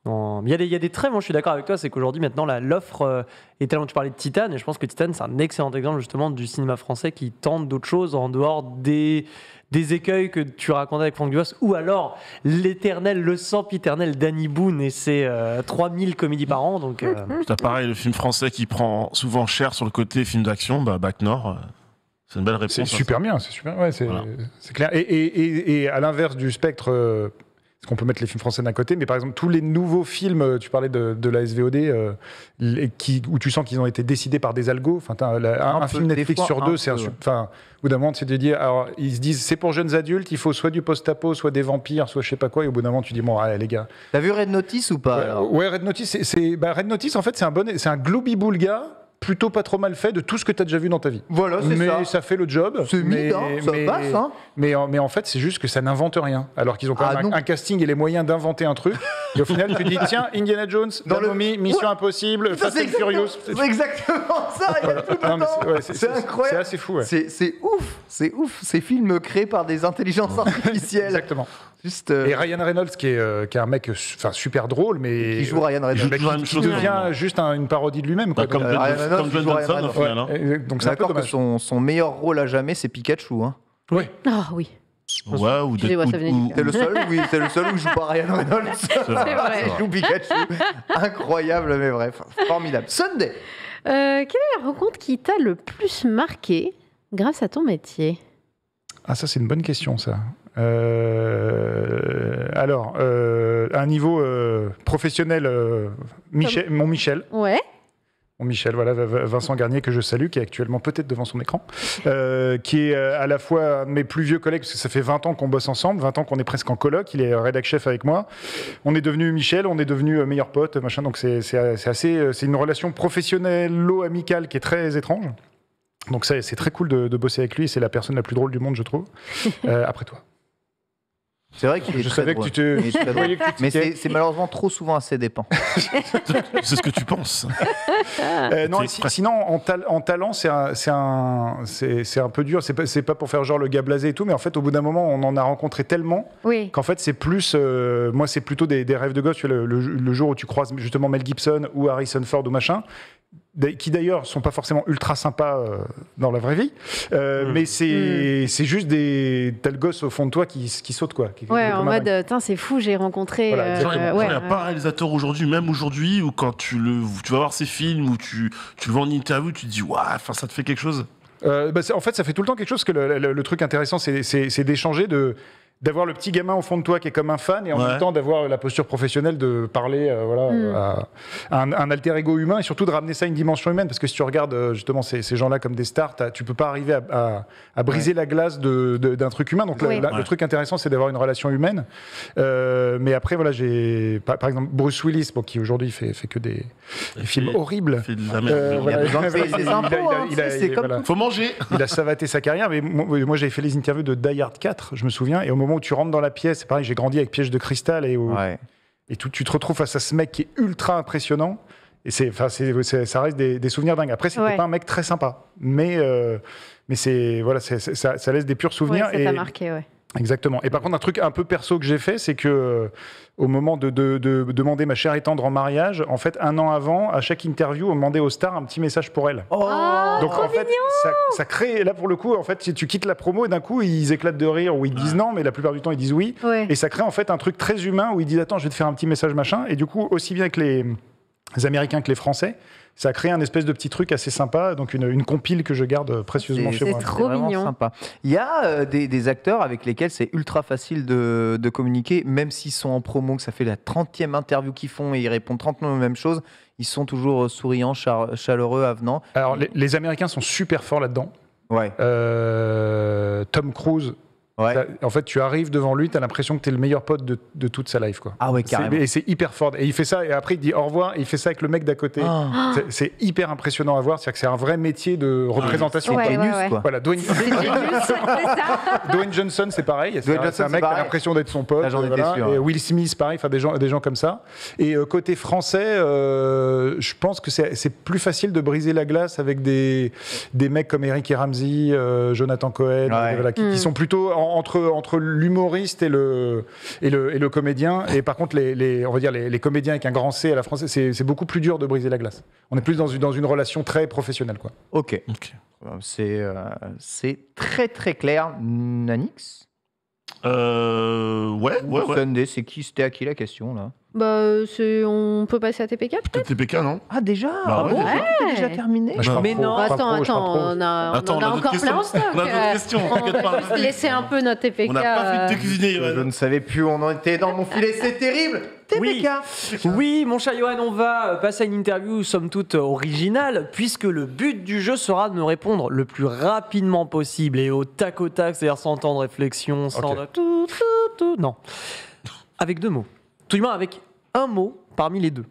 Non, il y a des traits, moi je suis d'accord avec toi, c'est qu'aujourd'hui maintenant l'offre est tellement, tu parlais de Titane, et je pense que Titane c'est un excellent exemple justement du cinéma français qui tente d'autres choses en dehors des écueils que tu racontais avec Franck Dubosc, ou alors le sempiternel Danny Boone et ses 3000 comédies par an. Donc, C'est pareil, le film français qui prend souvent cher sur le côté film d'action, Bac Nord, c'est une belle réponse. C'est super bien, c'est super, ouais, c'est clair. Et à l'inverse du spectre... Parce qu'on peut mettre les films français d'un côté, mais par exemple, tous les nouveaux films, tu parlais de la SVOD, où tu sens qu'ils ont été décidés par des algos. Enfin, un film Netflix sur deux, c'est enfin, au bout d'un moment, c'est de dire, alors, ils se disent, c'est pour jeunes adultes, il faut soit du post-apo, soit des vampires, soit je sais pas quoi, et au bout d'un moment, tu dis, bon, allez, les gars. T'as vu Red Notice ou pas? Ouais, Red Notice, Red Notice, en fait, c'est un gloobie-boulga plutôt pas trop mal fait de tout ce que tu as déjà vu dans ta vie. Voilà, c'est ça. Mais ça fait le job. C'est mid, ça passe. Hein. Mais en fait, c'est juste que ça n'invente rien. Alors qu'ils ont quand même un casting et les moyens d'inventer un truc. Et au final, tu dis, tiens, Indiana Jones, La Momie, Mission Impossible, Fast and Furious. C'est exactement ça, il y a tout dedans. C'est incroyable. C'est assez fou, ouais. C'est ouf. Ces films créés par des intelligences artificielles. Exactement. Juste, Et Ryan Reynolds, qui est un mec super drôle, mais qui joue Ryan Reynolds. qui devient juste une parodie de lui-même. Quoi. Comme John Johnson, au final. Hein. Donc c'est un peu d'accord que dommage. son meilleur rôle à jamais, c'est Pikachu. Hein. Oui. Ah oui. Ouais, ou Excusez-moi, ça venait du C'est le seul où il joue pas Ryan Reynolds. C'est vrai. Il joue Pikachu. Incroyable, mais bref. Formidable. Sunday. Quelle est la rencontre qui t'a le plus marqué grâce à ton métier? Ah, ça, c'est une bonne question, ça. Alors, à un niveau professionnel, mon Michel. Ouais. Mon Michel, voilà, Vincent Garnier, que je salue, qui est actuellement peut-être devant son écran, qui est à la fois un de mes plus vieux collègues, parce que ça fait 20 ans qu'on bosse ensemble, 20 ans qu'on est presque en coloc, il est rédac chef avec moi. On est devenu Michel, on est devenu meilleurs potes, machin, donc c'est une relation professionnelle-amicale qui est très étrange. Donc c'est très cool de bosser avec lui, c'est la personne la plus drôle du monde, je trouve. Après toi. C'est vrai qu'il est Je très savais drôle. que tu te... Il est très drôle. voyais que tu Mais tiquais. c'est malheureusement trop souvent à ses dépens. C'est ce que tu penses. Non, sinon, en talent, c'est un peu dur. C'est pas pour faire genre le gars blasé et tout, mais en fait, au bout d'un moment, on en a rencontré tellement Oui. qu'en fait, c'est plus. Moi, c'est plutôt des rêves de gosse. Tu vois, le jour où tu croises justement Mel Gibson ou Harrison Ford ou machin, qui d'ailleurs sont pas forcément ultra sympas dans la vraie vie, mais c'est juste t'as le gosse au fond de toi qui saute, quoi. Ouais, en mode, c'est fou, j'ai rencontré. Voilà, Genre, il n'y ouais, a pas un réalisateur aujourd'hui, même aujourd'hui, où quand tu vas voir ses films, ou tu le vois en interview, tu te dis, waouh, ça te fait quelque chose. En fait, ça fait tout le temps quelque chose, que le truc intéressant, c'est d'échanger, d'avoir le petit gamin au fond de toi qui est comme un fan, et en même temps d'avoir la posture professionnelle de parler à un alter ego humain, et surtout de ramener ça à une dimension humaine, parce que si tu regardes justement ces gens-là comme des stars, tu peux pas arriver à briser la glace d'un truc humain. Donc le truc intéressant, c'est d'avoir une relation humaine. Mais après, voilà, j'ai par exemple Bruce Willis, qui aujourd'hui fait que des films horribles. Il fait de la merde. Il a besoin de payer ses impôts, c'est comme Faut manger. Il a savaté sa carrière, mais moi j'avais fait les interviews de Die Hard 4, je me souviens, et au moment où tu rentres dans la pièce, c'est pareil, j'ai grandi avec Piège de cristal, et tu te retrouves face à ce mec qui est ultra impressionnant, et ça reste des souvenirs dingues. Après, c'était pas un mec très sympa, mais ça laisse des purs souvenirs. Ouais, ça t'a marqué, ouais. Exactement. Et par contre, un truc un peu perso que j'ai fait, c'est que au moment de demander ma chère et tendre en mariage, en fait, 1 an avant, à chaque interview, on demandait aux stars un petit message pour elle. Ah, Donc trop en fait, ça crée, là pour le coup, en fait, si tu quittes la promo et d'un coup ils éclatent de rire ou ils disent non, mais la plupart du temps ils disent oui. Ouais. Et ça crée en fait un truc très humain où ils disent attends, je vais te faire un petit message machin. Et du coup, aussi bien que les Américains que les Français, ça a créé un espèce de petit truc assez sympa, donc une compile que je garde précieusement chez moi. c'est trop vraiment mignon. sympa. Il y a des acteurs avec lesquels c'est ultra facile de communiquer, même s'ils sont en promo, que ça fait la 30e interview qu'ils font et ils répondent 30 fois aux mêmes choses. Ils sont toujours souriants, chaleureux, avenants. Alors les Américains sont super forts là-dedans. Ouais. Tom Cruise. Ouais. En fait, tu arrives devant lui, tu as l'impression que tu es le meilleur pote de toute sa life. Quoi. Ah ouais, carrément. Et c'est hyper fort. Et il fait ça, et après il dit au revoir, et il fait ça avec le mec d'à côté. Ah. C'est hyper impressionnant à voir, c'est-à-dire que c'est un vrai métier de représentation. Ouais, quoi. ouais, ouais. quoi. Voilà, Dwayne, C'est ça. Dwayne Johnson, c'est pareil. Dwayne Johnson, C'est un c'est mec qui a pareil. l'impression d'être son pote. Ah, j'en étais sûr, Et ouais. Will Smith, pareil, enfin, des gens comme ça. Et côté français, je pense que c'est plus facile de briser la glace avec des mecs comme Eric et Ramsey, Jonathan Cohen, Ouais. voilà, qui sont plutôt entre l'humoriste et le comédien. Et par contre, on va dire les comédiens avec un grand C à la française, c'est beaucoup plus dur de briser la glace. On est plus dans une relation très professionnelle, quoi. Ok. C'est très très clair. Nanix Ouais. Sunday, c'était à qui la question là? Bah, on peut passer à TPK peut-être. Peut-être TPK, non? Ah déjà Bah ouais, bon, déjà. c'est déjà terminé. Bah, je parle Mais trop, non. je parle Attends, trop, je parle trop. on a Attends, on a encore d'autres plein en questions. stock. On a d'autres questions, On t'inquiète pas. va laisser un peu notre TPK. On n'a pas fait de cuisiner, Je Johan. ne savais plus où on en était dans mon filet, c'est terrible. TPK. Oui, mon cher Johan, on va passer à une interview somme toute originale, puisque le but du jeu sera de me répondre le plus rapidement possible et au tac, c'est-à-dire sans temps de réflexion, sans Ok. de tout. Non. Avec 2 mots. Tout du moins avec un mot parmi les 2.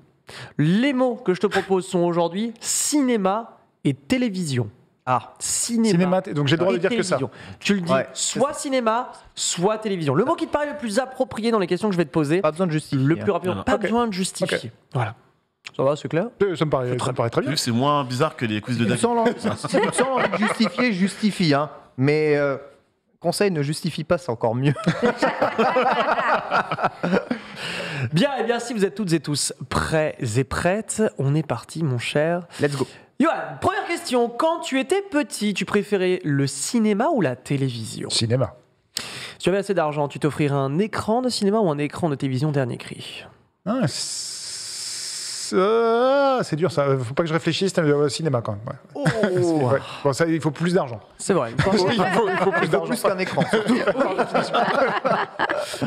Les mots que je te propose sont aujourd'hui cinéma et télévision. Ah, Cinéma. Donc j'ai le droit et de dire que ça. télévision. Tu le dis, Ouais, soit cinéma, soit télévision. Le mot qui te paraît le plus approprié dans les questions que je vais te poser, pas besoin de justifier. le plus rapidement, Non, non. pas Ok. besoin de justifier. Voilà. Ça va, c'est clair? Ça me paraît très bien. Vu que c'est moins bizarre que les quiz de Si tu David. sens l'envie de justifier, justifie. Hein. Mais conseil, ne justifie pas, c'est encore mieux. Bien, et bien, si vous êtes toutes et tous prêts et prêtes, on est parti, mon cher. Let's go. Johan, première question. Quand tu étais petit, tu préférais le cinéma ou la télévision? Cinéma. Si tu avais assez d'argent, tu t'offrirais un écran de cinéma ou un écran de télévision dernier cri? Ah, c'est dur ça. Faut pas que je réfléchisse. Cinéma quand même. Ouais. Ouais. Bon, ça, il faut plus d'argent. C'est vrai. Il faut plus Il faut d'argent. plus qu'un écran.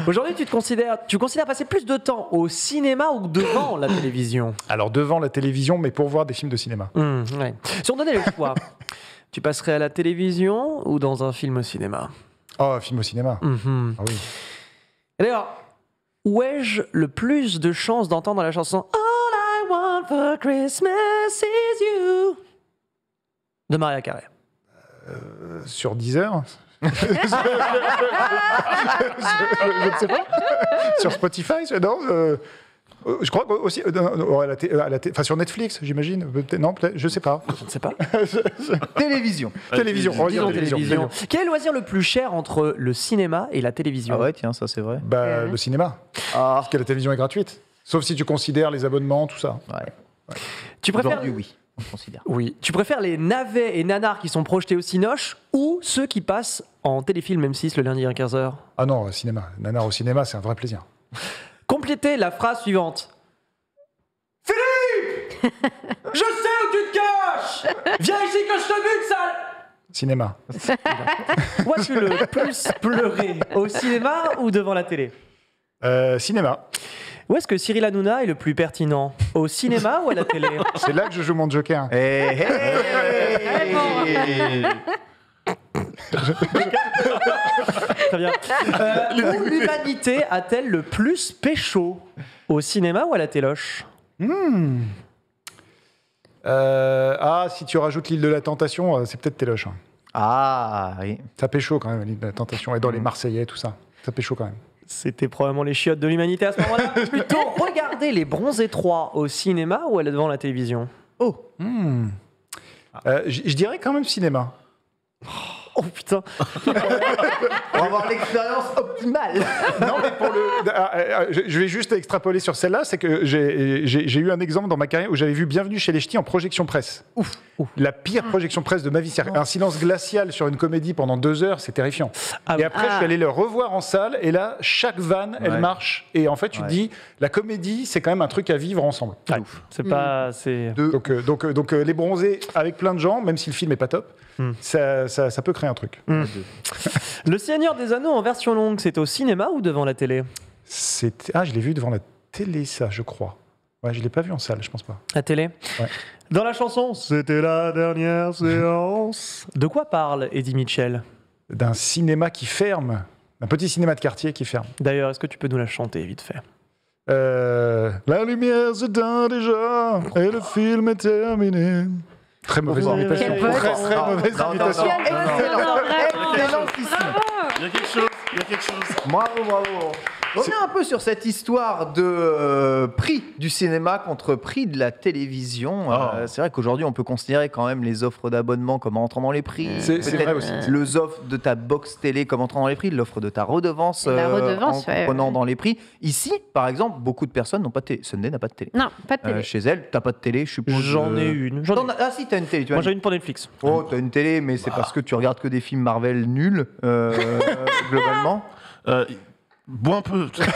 Aujourd'hui, tu considères passer plus de temps au cinéma ou devant la télévision? Alors devant la télévision, mais pour voir des films de cinéma. Ouais. Si on donnait le choix, tu passerais à la télévision ou dans un film au cinéma? Oh, un film au cinéma. Mhm. Ah oui. Et d'ailleurs, où ai-je le plus de chances d'entendre la chanson All I want for Christmas is you de Mariah Carey? Sur 10 heures. Je ne sais pas. Sur Spotify, non. Je crois aussi sur Netflix, j'imagine. Non, peut-être. Je sais pas. Je ne sais pas. Télévision. Télévision. On va dire Disons télévision. Quel est le loisir le plus cher entre le cinéma et la télévision? Ah ouais, tiens, ça c'est vrai. Bah, le cinéma. Ah, Parce que la télévision est gratuite. Sauf si tu considères les abonnements, tout ça. ouais. Tu préfères... Aujourd'hui, oui, on considère. Oui. Tu préfères les navets et nanars qui sont projetés au Cinoche ou ceux qui passent en téléfilm M6 le lundi à 15h? Ah non, cinéma. Nanar au cinéma, c'est un vrai plaisir. Complétez la phrase suivante. Philippe, je sais où tu te caches. Viens ici que je te bute, sale. Cinéma. Où as-tu le plus pleuré? Au cinéma ou devant la télé? Cinéma. Où est-ce que Cyril Hanouna est le plus pertinent? Au cinéma ou à la télé? C'est là que je joue mon Joker. Hey, hey. Très bien. Où l'humanité a-t-elle le plus pécho? Au cinéma ou à la téloche? Si tu rajoutes l'île de la Tentation, c'est peut-être Téloche. Hein. Ah, oui. Ça pécho quand même, l'île de la Tentation. Et dans les Marseillais, tout ça. Ça pécho quand même. C'était probablement les chiottes de l'humanité à ce moment-là. Plutôt regarder les Bronzés 3 au cinéma ou devant la télévision? Oh, Je dirais quand même cinéma. Oh putain. On va avoir l'expérience optimale. Non, mais je vais juste extrapoler sur celle-là, c'est que j'ai eu un exemple dans ma carrière où j'avais vu Bienvenue chez les Ch'tis en projection presse. Ouf. La pire projection presse de ma vie, c'est un silence glacial sur une comédie pendant 2 heures, c'est terrifiant. Et après, je suis allé le revoir en salle, et là, chaque vanne, elle marche, et en fait, tu te dis, la comédie, c'est quand même un truc à vivre ensemble. C'est pas... c'est... Donc, les bronzés avec plein de gens, même si le film est pas top, ça peut créer un truc. Le Seigneur des Anneaux en version longue, c'est au cinéma ou devant la télé? Je l'ai vu devant la télé, ça, je crois. Ouais, je l'ai pas vu en salle, je pense pas. La télé. Ouais. Dans la chanson, c'était la dernière séance. De quoi parle Eddie Mitchell? D'un cinéma qui ferme, d'un petit cinéma de quartier qui ferme. D'ailleurs, est-ce que tu peux nous la chanter vite fait? La lumière s'éteint déjà et le film est terminé. Très mauvaise imitation. Très mauvaise imitation. Excellentissime. Il y a quelque chose. Bravo. On est un peu sur cette histoire de prix du cinéma contre prix de la télévision. C'est vrai qu'aujourd'hui, on peut considérer quand même les offres d'abonnement comme entrant dans les prix. C'est vrai aussi. L'offre de ta box télé comme entrant dans les prix, l'offre de ta redevance, en prenant dans les prix. Ici, par exemple, beaucoup de personnes n'ont pas de télé. Sunday n'a pas de télé. Non, pas de télé. Chez elle, t'as pas de télé, je suppose. J'en ai une. Ah si, t'as une télé. Moi, j'ai une pour Netflix. Oh, t'as une télé, mais c'est parce que tu regardes que des films Marvel nuls, globalement. Bois un peu, ça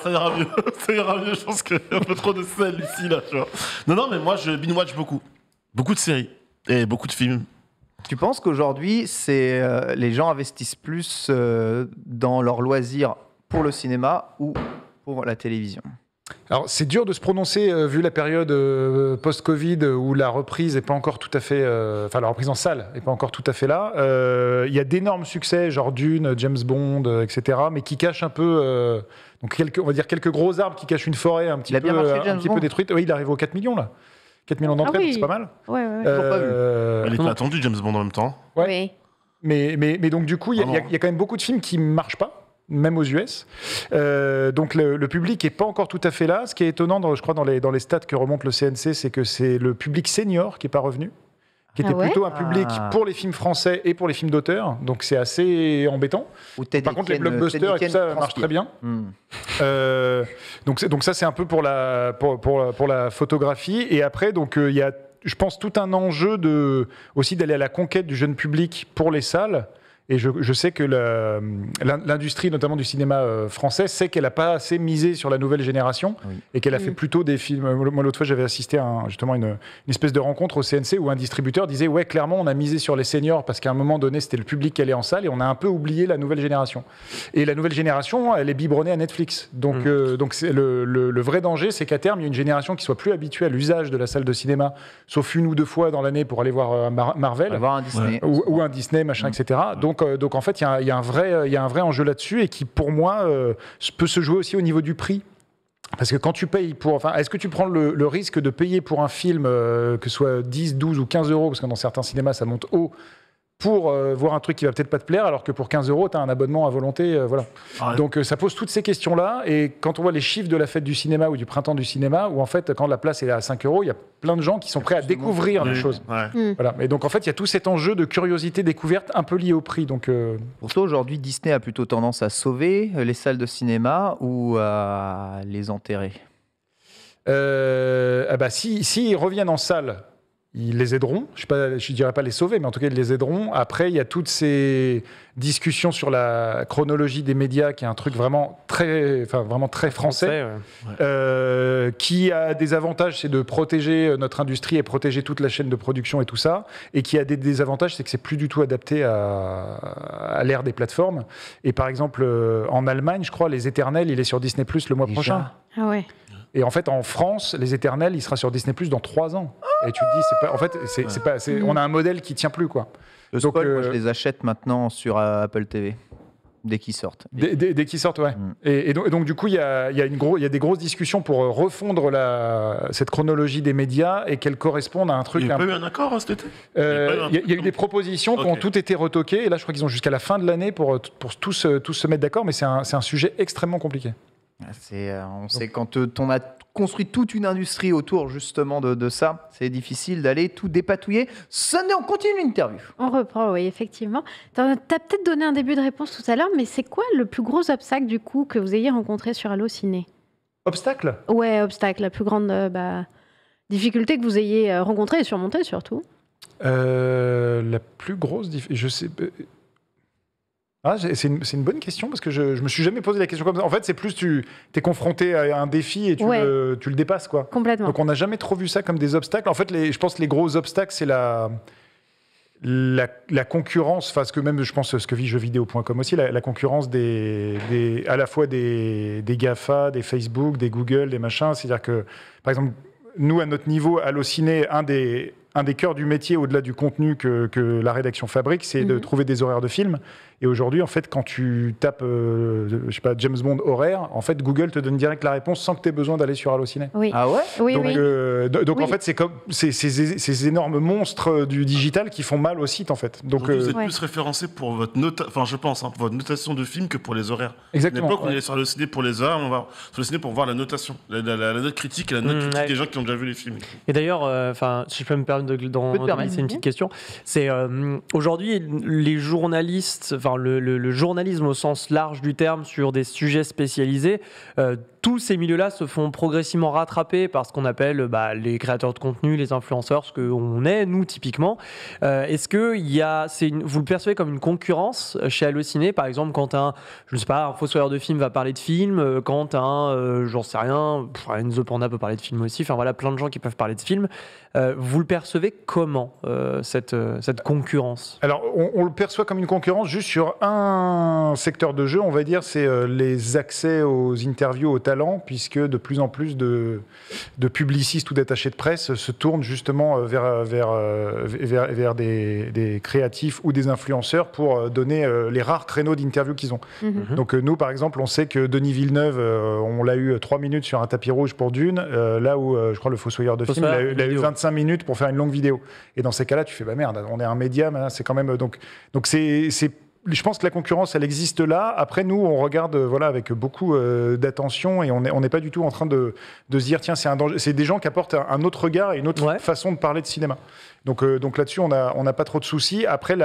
ira mieux. Ça ira mieux, je pense qu'il y a un peu trop de sel ici, là, tu vois. Non, mais moi, je binge-watch beaucoup. Beaucoup de séries et beaucoup de films. Tu penses qu'aujourd'hui, les gens investissent plus dans leurs loisirs pour le cinéma ou pour la télévision? Alors, c'est dur de se prononcer vu la période post-Covid où la reprise n'est pas encore tout à fait... la reprise en salle n'est pas encore tout à fait là. Il y a d'énormes succès, genre Dune, James Bond, etc., mais qui cachent un peu... on va dire quelques gros arbres qui cachent une forêt un petit peu détruite. Oui, il arrive aux 4 millions, là. 4 millions d'entrées, donc c'est pas mal. Ouais. Elle était attendue, James Bond, en même temps. Oui. Mais donc, du coup, il y a quand même beaucoup de films qui ne marchent pas, même aux US. Donc le public n'est pas encore tout à fait là. Ce qui est étonnant, je crois, dans les stats que remonte le CNC, c'est que c'est le public senior qui n'est pas revenu, qui était plutôt un public pour les films français et pour les films d'auteur. Donc c'est assez embêtant. Par contre, les blockbusters et tout ça marchent très bien. Donc ça, c'est un peu pour la photographie. Et après, donc il y a, je pense, tout un enjeu aussi d'aller à la conquête du jeune public pour les salles. Et je sais que l'industrie, notamment du cinéma français, sait qu'elle n'a pas assez misé sur la nouvelle génération et qu'elle a fait plutôt des films. Moi, l'autre fois, j'avais assisté à justement une espèce de rencontre au CNC où un distributeur disait « Ouais, clairement, on a misé sur les seniors parce qu'à un moment donné, c'était le public qui allait en salle et on a un peu oublié la nouvelle génération. » Et la nouvelle génération, elle est biberonnée à Netflix. Donc c'est le vrai danger, c'est qu'à terme, il y a une génération qui soit plus habituée à l'usage de la salle de cinéma, sauf 1 ou 2 fois dans l'année pour aller voir Marvel. Voir un Disney. Ou un Disney, machin, etc. Donc en fait, il y a un vrai enjeu là-dessus et qui, pour moi, peut se jouer aussi au niveau du prix. Parce que quand tu payes est-ce que tu prends le risque de payer pour un film, que ce soit 10, 12 ou 15 euros, parce que dans certains cinémas, ça monte haut, pour voir un truc qui va peut-être pas te plaire, alors que pour 15 euros, tu as un abonnement à volonté. Voilà. Donc ça pose toutes ces questions-là. Et quand on voit les chiffres de la fête du cinéma ou du printemps du cinéma, où en fait, quand la place est à 5 euros, il y a plein de gens qui sont prêts à découvrir les choses. Voilà. Et donc en fait, il y a tout cet enjeu de curiosité découverte un peu lié au prix. Donc, Pour toi, aujourd'hui, Disney a plutôt tendance à sauver les salles de cinéma ou à les enterrer? S'ils reviennent en salle, ils les aideront. Je ne dirais pas les sauver, mais en tout cas, ils les aideront. Après, il y a toutes ces discussions sur la chronologie des médias, qui est un truc vraiment très français, qui a des avantages, c'est de protéger notre industrie et protéger toute la chaîne de production et tout ça, et qui a des désavantages, c'est que c'est plus du tout adapté à l'ère des plateformes. Et par exemple, en Allemagne, je crois, Les Éternels, il est sur Disney+ le mois prochain. Ah ouais. Et en fait, en France, Les Éternels, il sera sur Disney+ dans 3 ans. Et tu te dis, on a un modèle qui tient plus, quoi. Le spoil, moi, je les achète maintenant sur Apple TV. Dès qu'ils sortent. Dès qu'ils sortent, ouais. Et donc, du coup, il y a des grosses discussions pour refondre cette chronologie des médias et qu'elle corresponde à un truc... Il n'y a pas eu un accord cet été? Il y a eu des propositions qui ont toutes été retoquées. Et là, je crois qu'ils ont jusqu'à la fin de l'année pour tous se mettre d'accord. Mais c'est un sujet extrêmement compliqué. On sait quand on a construit toute une industrie autour justement de ça, c'est difficile d'aller tout dépatouiller. Sunday, on continue l'interview. On reprend, oui, effectivement. T'as peut-être donné un début de réponse tout à l'heure, mais c'est quoi le plus gros obstacle du coup que vous ayez rencontré sur Allociné? Obstacle? Ouais, obstacle, la plus grande difficulté que vous ayez rencontrée et surmontée surtout. La plus grosse je sais. C'est une bonne question parce que je me suis jamais posé la question comme ça. En fait, c'est plus tu es confronté à un défi et tu le dépasses, quoi. Complètement. Donc on n'a jamais trop vu ça comme des obstacles. En fait, je pense que les gros obstacles, c'est la concurrence, enfin ce que même je pense ce que vit jeuxvideo.com aussi, la concurrence à la fois des GAFA, des Facebook, des Google, des machins. C'est-à-dire que, par exemple, nous à notre niveau, Allociné, un des cœurs du métier au-delà du contenu que la rédaction fabrique, c'est de trouver des horaires de films. Et aujourd'hui, en fait, quand tu tapes, je sais pas, James Bond horaire, en fait, Google te donne direct la réponse sans que tu aies besoin d'aller sur Allociné. Oui. Ah ouais? Oui, donc, oui. donc en fait, c'est comme ces énormes monstres du digital qui font mal au site, en fait. Donc, Vous êtes plus référencé pour votre je pense, pour votre notation de film que pour les horaires. Exactement. À l'époque, on allait sur Allociné pour les horaires, on va sur Allociné pour voir la notation, la note critique et la note critique des gens qui ont déjà vu les films. Et d'ailleurs, si je peux me permettre c'est une petite question. C'est aujourd'hui les journalistes, le journalisme au sens large du terme sur des sujets spécialisés, tous ces milieux-là se font progressivement rattraper par ce qu'on appelle les créateurs de contenu, les influenceurs, ce qu'on est, nous, typiquement. Est-ce que vous le percevez comme une concurrence chez Allociné, par exemple, quand un fossoyeur de film va parler de film, quand j'en sais rien, Enzo Panda peut parler de film aussi, enfin voilà, plein de gens qui peuvent parler de film. Vous le percevez comment, cette concurrence? Alors, on le perçoit comme une concurrence juste sur un secteur de jeu, on va dire, c'est les accès aux interviews, aux talents, puisque de plus en plus de publicistes ou d'attachés de presse se tournent justement vers des créatifs ou des influenceurs pour donner les rares créneaux d'interviews qu'ils ont. Donc nous, par exemple, on sait que Denis Villeneuve, on l'a eu 3 minutes sur un tapis rouge pour Dune, là où je crois le Fossoyeur de film, il a eu 25 minutes pour faire une longue vidéo. Et dans ces cas-là, tu fais merde, on est un média, c'est quand même donc c'est je pense que la concurrence, elle existe là. Après, nous, on regarde avec beaucoup d'attention et on n'est pas du tout en train de se dire, tiens, c'est un danger. C'est des gens qui apportent un autre regard et une autre façon de parler de cinéma. Donc là-dessus, on n'a pas trop de soucis. Après,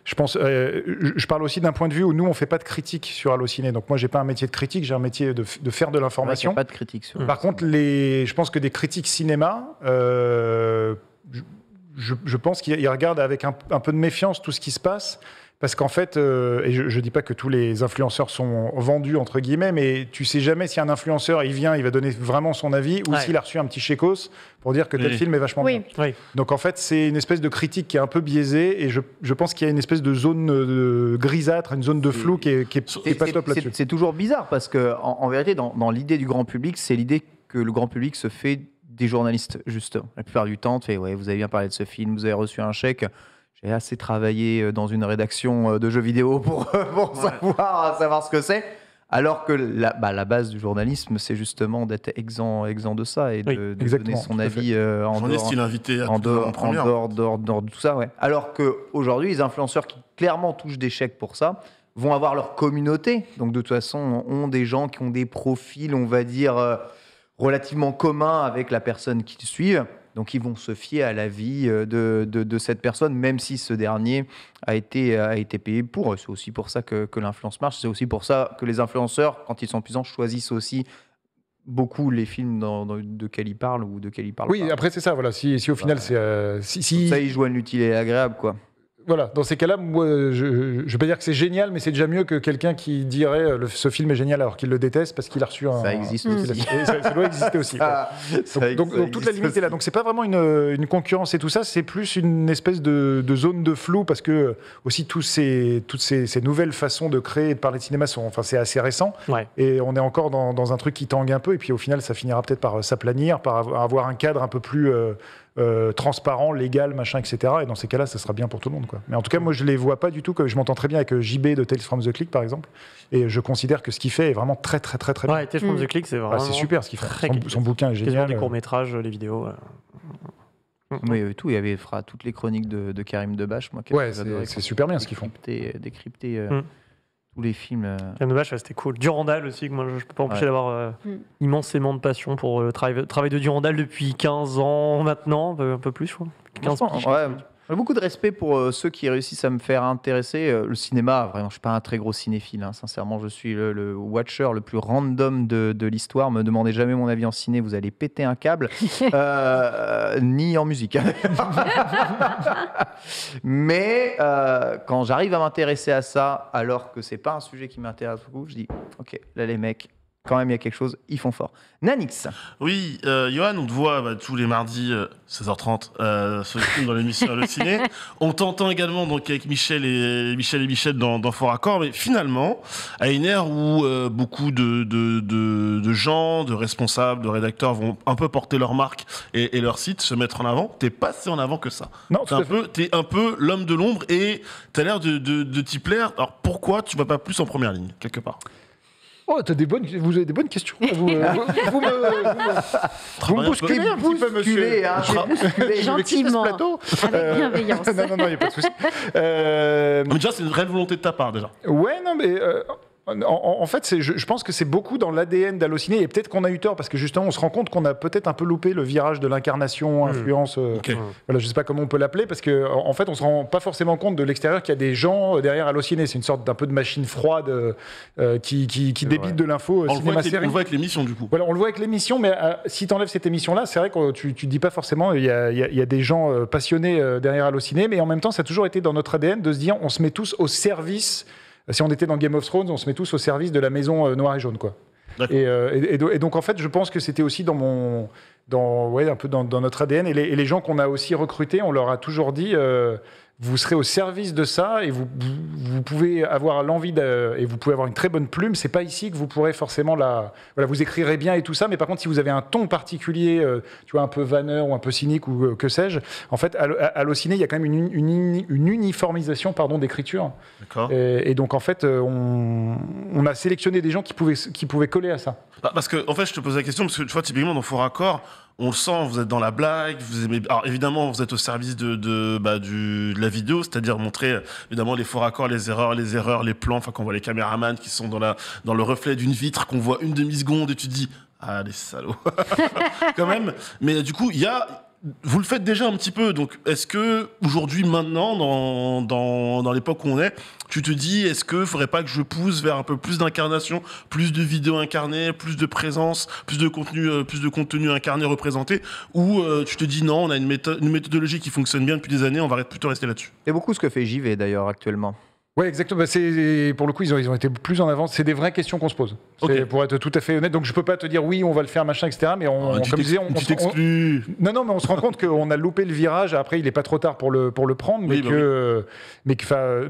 je pense, je parle aussi d'un point de vue où nous, on fait pas de critique sur Allociné. Donc moi, j'ai pas un métier de critique, j'ai un métier de faire de l'information. Il n'y a pas de critique sur Par contre, je pense que des critiques cinéma... Je pense qu'ils regardent avec un peu de méfiance tout ce qui se passe, parce qu'en fait, et je ne dis pas que tous les influenceurs sont vendus, entre guillemets, mais tu sais jamais si un influenceur, il va donner vraiment son avis, ou s'il a reçu un petit chécos pour dire que tel film est vachement bien. Oui. Donc en fait, c'est une espèce de critique qui est un peu biaisée, et je pense qu'il y a une espèce de zone grisâtre, une zone de flou qui est pas top là-dessus. C'est toujours bizarre, parce que en vérité, dans l'idée du grand public, c'est l'idée que le grand public se fait des journalistes, justement. La plupart du temps, tu fais, vous avez bien parlé de ce film, vous avez reçu un chèque. J'ai assez travaillé dans une rédaction de jeux vidéo pour savoir ce que c'est. Alors que la base du journalisme, c'est justement d'être exempt de ça et de donner son avis en dehors de tout ça. Ouais. Alors qu'aujourd'hui, les influenceurs qui clairement touchent des chèques pour ça vont avoir leur communauté. Donc de toute façon, ont des gens qui ont des profils, on va dire... relativement commun avec la personne qui te suivent. Donc, ils vont se fier à l'avis de cette personne, même si ce dernier a été payé pour. C'est aussi pour ça que l'influence marche. C'est aussi pour ça que les influenceurs, quand ils sont puissants, choisissent aussi beaucoup les films de quels ils parlent ou de quels ils parlent pas. Oui, après, c'est ça. Voilà. Si au final, c'est... Ça, ils jouent à l'utile et l'agréable, quoi. Voilà, dans ces cas-là, moi, je ne vais pas dire que c'est génial, mais c'est déjà mieux que quelqu'un qui dirait ce film est génial alors qu'il le déteste parce qu'il a reçu un... Ça existe aussi. Ça doit exister aussi. Donc toute la limite est là. Donc c'est pas vraiment une concurrence et tout ça, c'est plus une espèce de zone de flou parce que aussi toutes ces nouvelles façons de créer et de parler de cinéma c'est assez récent. Ouais. Et on est encore dans un truc qui tangue un peu et puis au final ça finira peut-être par s'aplanir, par avoir un cadre un peu plus... transparent, légal, machin, etc. Et dans ces cas-là, ça sera bien pour tout le monde, quoi. Mais en tout cas, moi, je les vois pas du tout. Je m'entends très bien avec JB de Tales from the Click, par exemple. Et je considère que ce qu'il fait est vraiment très, très, très, très bien. Ouais, Tales from the Click, c'est vraiment. C'est super ce qu'il fait. Son bouquin est génial. Les courts-métrages, les vidéos. Oui, tout. Il fera toutes les chroniques de Karim Debache. Moi, ouais, c'est super bien ce qu'ils font. Décrypter tous les films. Bien dommage, c'était cool. Durandal aussi, que moi je peux pas empêcher Ouais. d'avoir immensément de passion pour le travail de Durandal depuis 15 ans maintenant, un peu plus, je crois. 15 Franchement, piges. ouais, j'ai beaucoup de respect pour ceux qui réussissent à me faire intéresser. Le cinéma, vraiment, je suis pas un très gros cinéphile. Hein, sincèrement, je suis le watcher le plus random de l'histoire. Me demandez jamais mon avis en ciné, vous allez péter un câble. Ni en musique. Mais quand j'arrive à m'intéresser à ça, alors que c'est pas un sujet qui m'intéresse beaucoup, je dis, ok, là les mecs, quand même il y a quelque chose, ils font fort. Nanix. Oui, Johan, on te voit tous les mardis 16h30 sur le film dans l'émission Allociné. On t'entend également donc avec Michel et Michel dans Fort Accord, mais finalement, à une ère où beaucoup de gens, de responsables, de rédacteurs vont un peu porter leur marque et leur site, se mettre en avant, t'es pas si en avant que ça. Non, tout à fait. T'es un peu l'homme de l'ombre et t'as l'air de t'y plaire. Alors pourquoi tu vas pas plus en première ligne, quelque part? Oh, vous avez des bonnes questions. Vous me bousculez un petit peu, monsieur. Hein, Je vais quitter Gentiment. ce plateau. Avec bienveillance. Non, il n'y a pas de souci. Mais déjà, c'est une réelle volonté de ta part, déjà. Ouais, non, mais en fait, je pense que c'est beaucoup dans l'ADN d'Allociné, et peut-être qu'on a eu tort, parce que justement, on se rend compte qu'on a peut-être un peu loupé le virage de l'incarnation, influence, Ok. voilà, je sais pas comment on peut l'appeler, parce que en fait, on se rend pas forcément compte de l'extérieur qu'il y a des gens derrière Allociné. C'est une sorte d'un peu de machine froide qui débite de l'info On le voit cinéma-série. avec l'émission, du coup. Voilà, on le voit avec l'émission, mais si tu enlèves cette émission-là, c'est vrai que tu dis pas forcément, il y a des gens passionnés derrière Allociné, mais en même temps, ça a toujours été dans notre ADN de se dire, on se met tous au service. Si on était dans Game of Thrones, on se met tous au service de la maison noire et jaune, quoi. D'accord. Et donc, en fait, je pense que c'était aussi un peu dans notre ADN. Et les gens qu'on a aussi recrutés, on leur a toujours dit, vous serez au service de ça, et vous pouvez avoir l'envie et vous pouvez avoir une très bonne plume. C'est pas ici que vous pourrez forcément vous écrirez bien et tout ça, mais par contre, si vous avez un ton particulier, tu vois, un peu vanneur ou un peu cynique ou que sais-je, en fait, à Allociné, il y a quand même une uniformisation, d'écriture. D'accord. Et donc, en fait, on a sélectionné des gens qui pouvaient coller à ça. Parce que, en fait, je te pose la question, parce que tu vois, typiquement, dans Fort Accord, on le sent, vous êtes dans la blague, vous aimez. Alors, évidemment, vous êtes au service de la vidéo, c'est-à-dire montrer, évidemment, les faux raccords, les erreurs, les plans, enfin, qu'on voit les caméramans qui sont dans le reflet d'une vitre, qu'on voit une demi-seconde et tu te dis, ah, les salauds. Quand même. Mais du coup, vous le faites déjà un petit peu, donc est-ce que aujourd'hui, maintenant, dans l'époque où on est, tu te dis, est-ce qu'il ne faudrait pas que je pousse vers un peu plus d'incarnation, plus de vidéos incarnées, plus de présence, plus de contenu incarné, représenté, ou tu te dis non, on a une méthodologie qui fonctionne bien depuis des années, on va plutôt rester là-dessus? C'est beaucoup ce que fait JV d'ailleurs actuellement. Ouais, exactement. Pour le coup, ils ont été plus en avance. C'est des vraies questions qu'on se pose. Ok. Pour être tout à fait honnête. Donc, je peux pas te dire oui, on va le faire, machin, etc. Mais comme je disais, tu t'exclus. Non, mais on se rend compte qu'on a loupé le virage. Après, il est pas trop tard pour le prendre, mais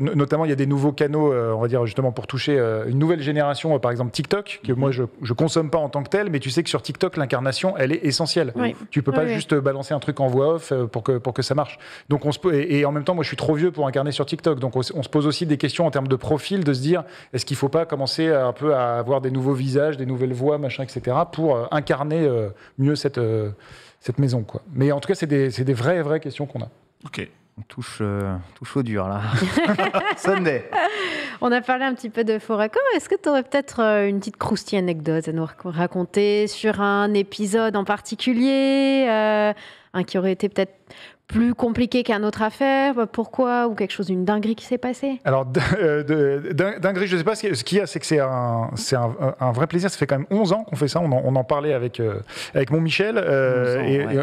notamment, il y a des nouveaux canaux, on va dire justement pour toucher une nouvelle génération, par exemple TikTok, que moi je consomme pas en tant que tel, mais tu sais que sur TikTok, l'incarnation, elle est essentielle. Oui. Tu peux pas Oui. juste balancer un truc en voix off pour que ça marche. Donc et en même temps, moi, je suis trop vieux pour incarner sur TikTok. Donc, on se pose aussi des questions en termes de profil, de se dire, est-ce qu'il faut pas commencer un peu à avoir des nouveaux visages, des nouvelles voix, machin, etc., pour incarner mieux cette maison, quoi. Mais en tout cas, c'est des vraies questions qu'on a. Ok. On touche au dur là. Sunday. On a parlé un petit peu de faux raccords. Est-ce que tu aurais peut-être une petite croustille anecdote à nous raconter sur un épisode en particulier, un qui aurait été peut-être plus compliqué qu'un autre à faire? Pourquoi? Ou quelque chose, une dinguerie qui s'est passée? Alors, dinguerie, je sais pas. Ce qu'il y a, c'est que c'est un vrai plaisir. Ça fait quand même 11 ans qu'on fait ça. On en parlait avec mon Michel.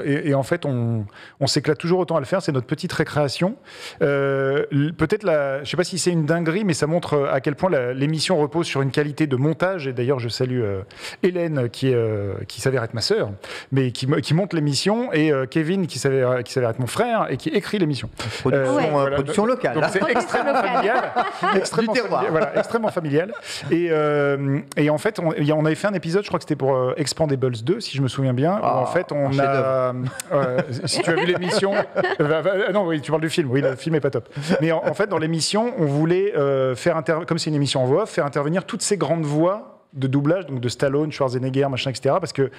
Et en fait, on s'éclate toujours autant à le faire. C'est notre petite récréation. Peut-être, je sais pas si c'est une dinguerie, mais ça montre à quel point l'émission repose sur une qualité de montage. Et d'ailleurs, je salue Hélène, qui s'avère être ma sœur, mais qui monte l'émission, et Kevin, qui s'avère être mon frère, et qui écrit l'émission. Production locale. Donc c'est extrêmement familial. Extrêmement Du terroir. familial, voilà, extrêmement familial. Et en fait, on avait fait un épisode, je crois que c'était pour Expandables 2, si je me souviens bien, où en fait, on a... si tu as vu l'émission... non, oui, tu parles du film. Oui, le film est pas top. Mais en fait, dans l'émission, on voulait comme c'est une émission en voix off, faire intervenir toutes ces grandes voix de doublage, donc de Stallone, Schwarzenegger, machin, etc. Parce que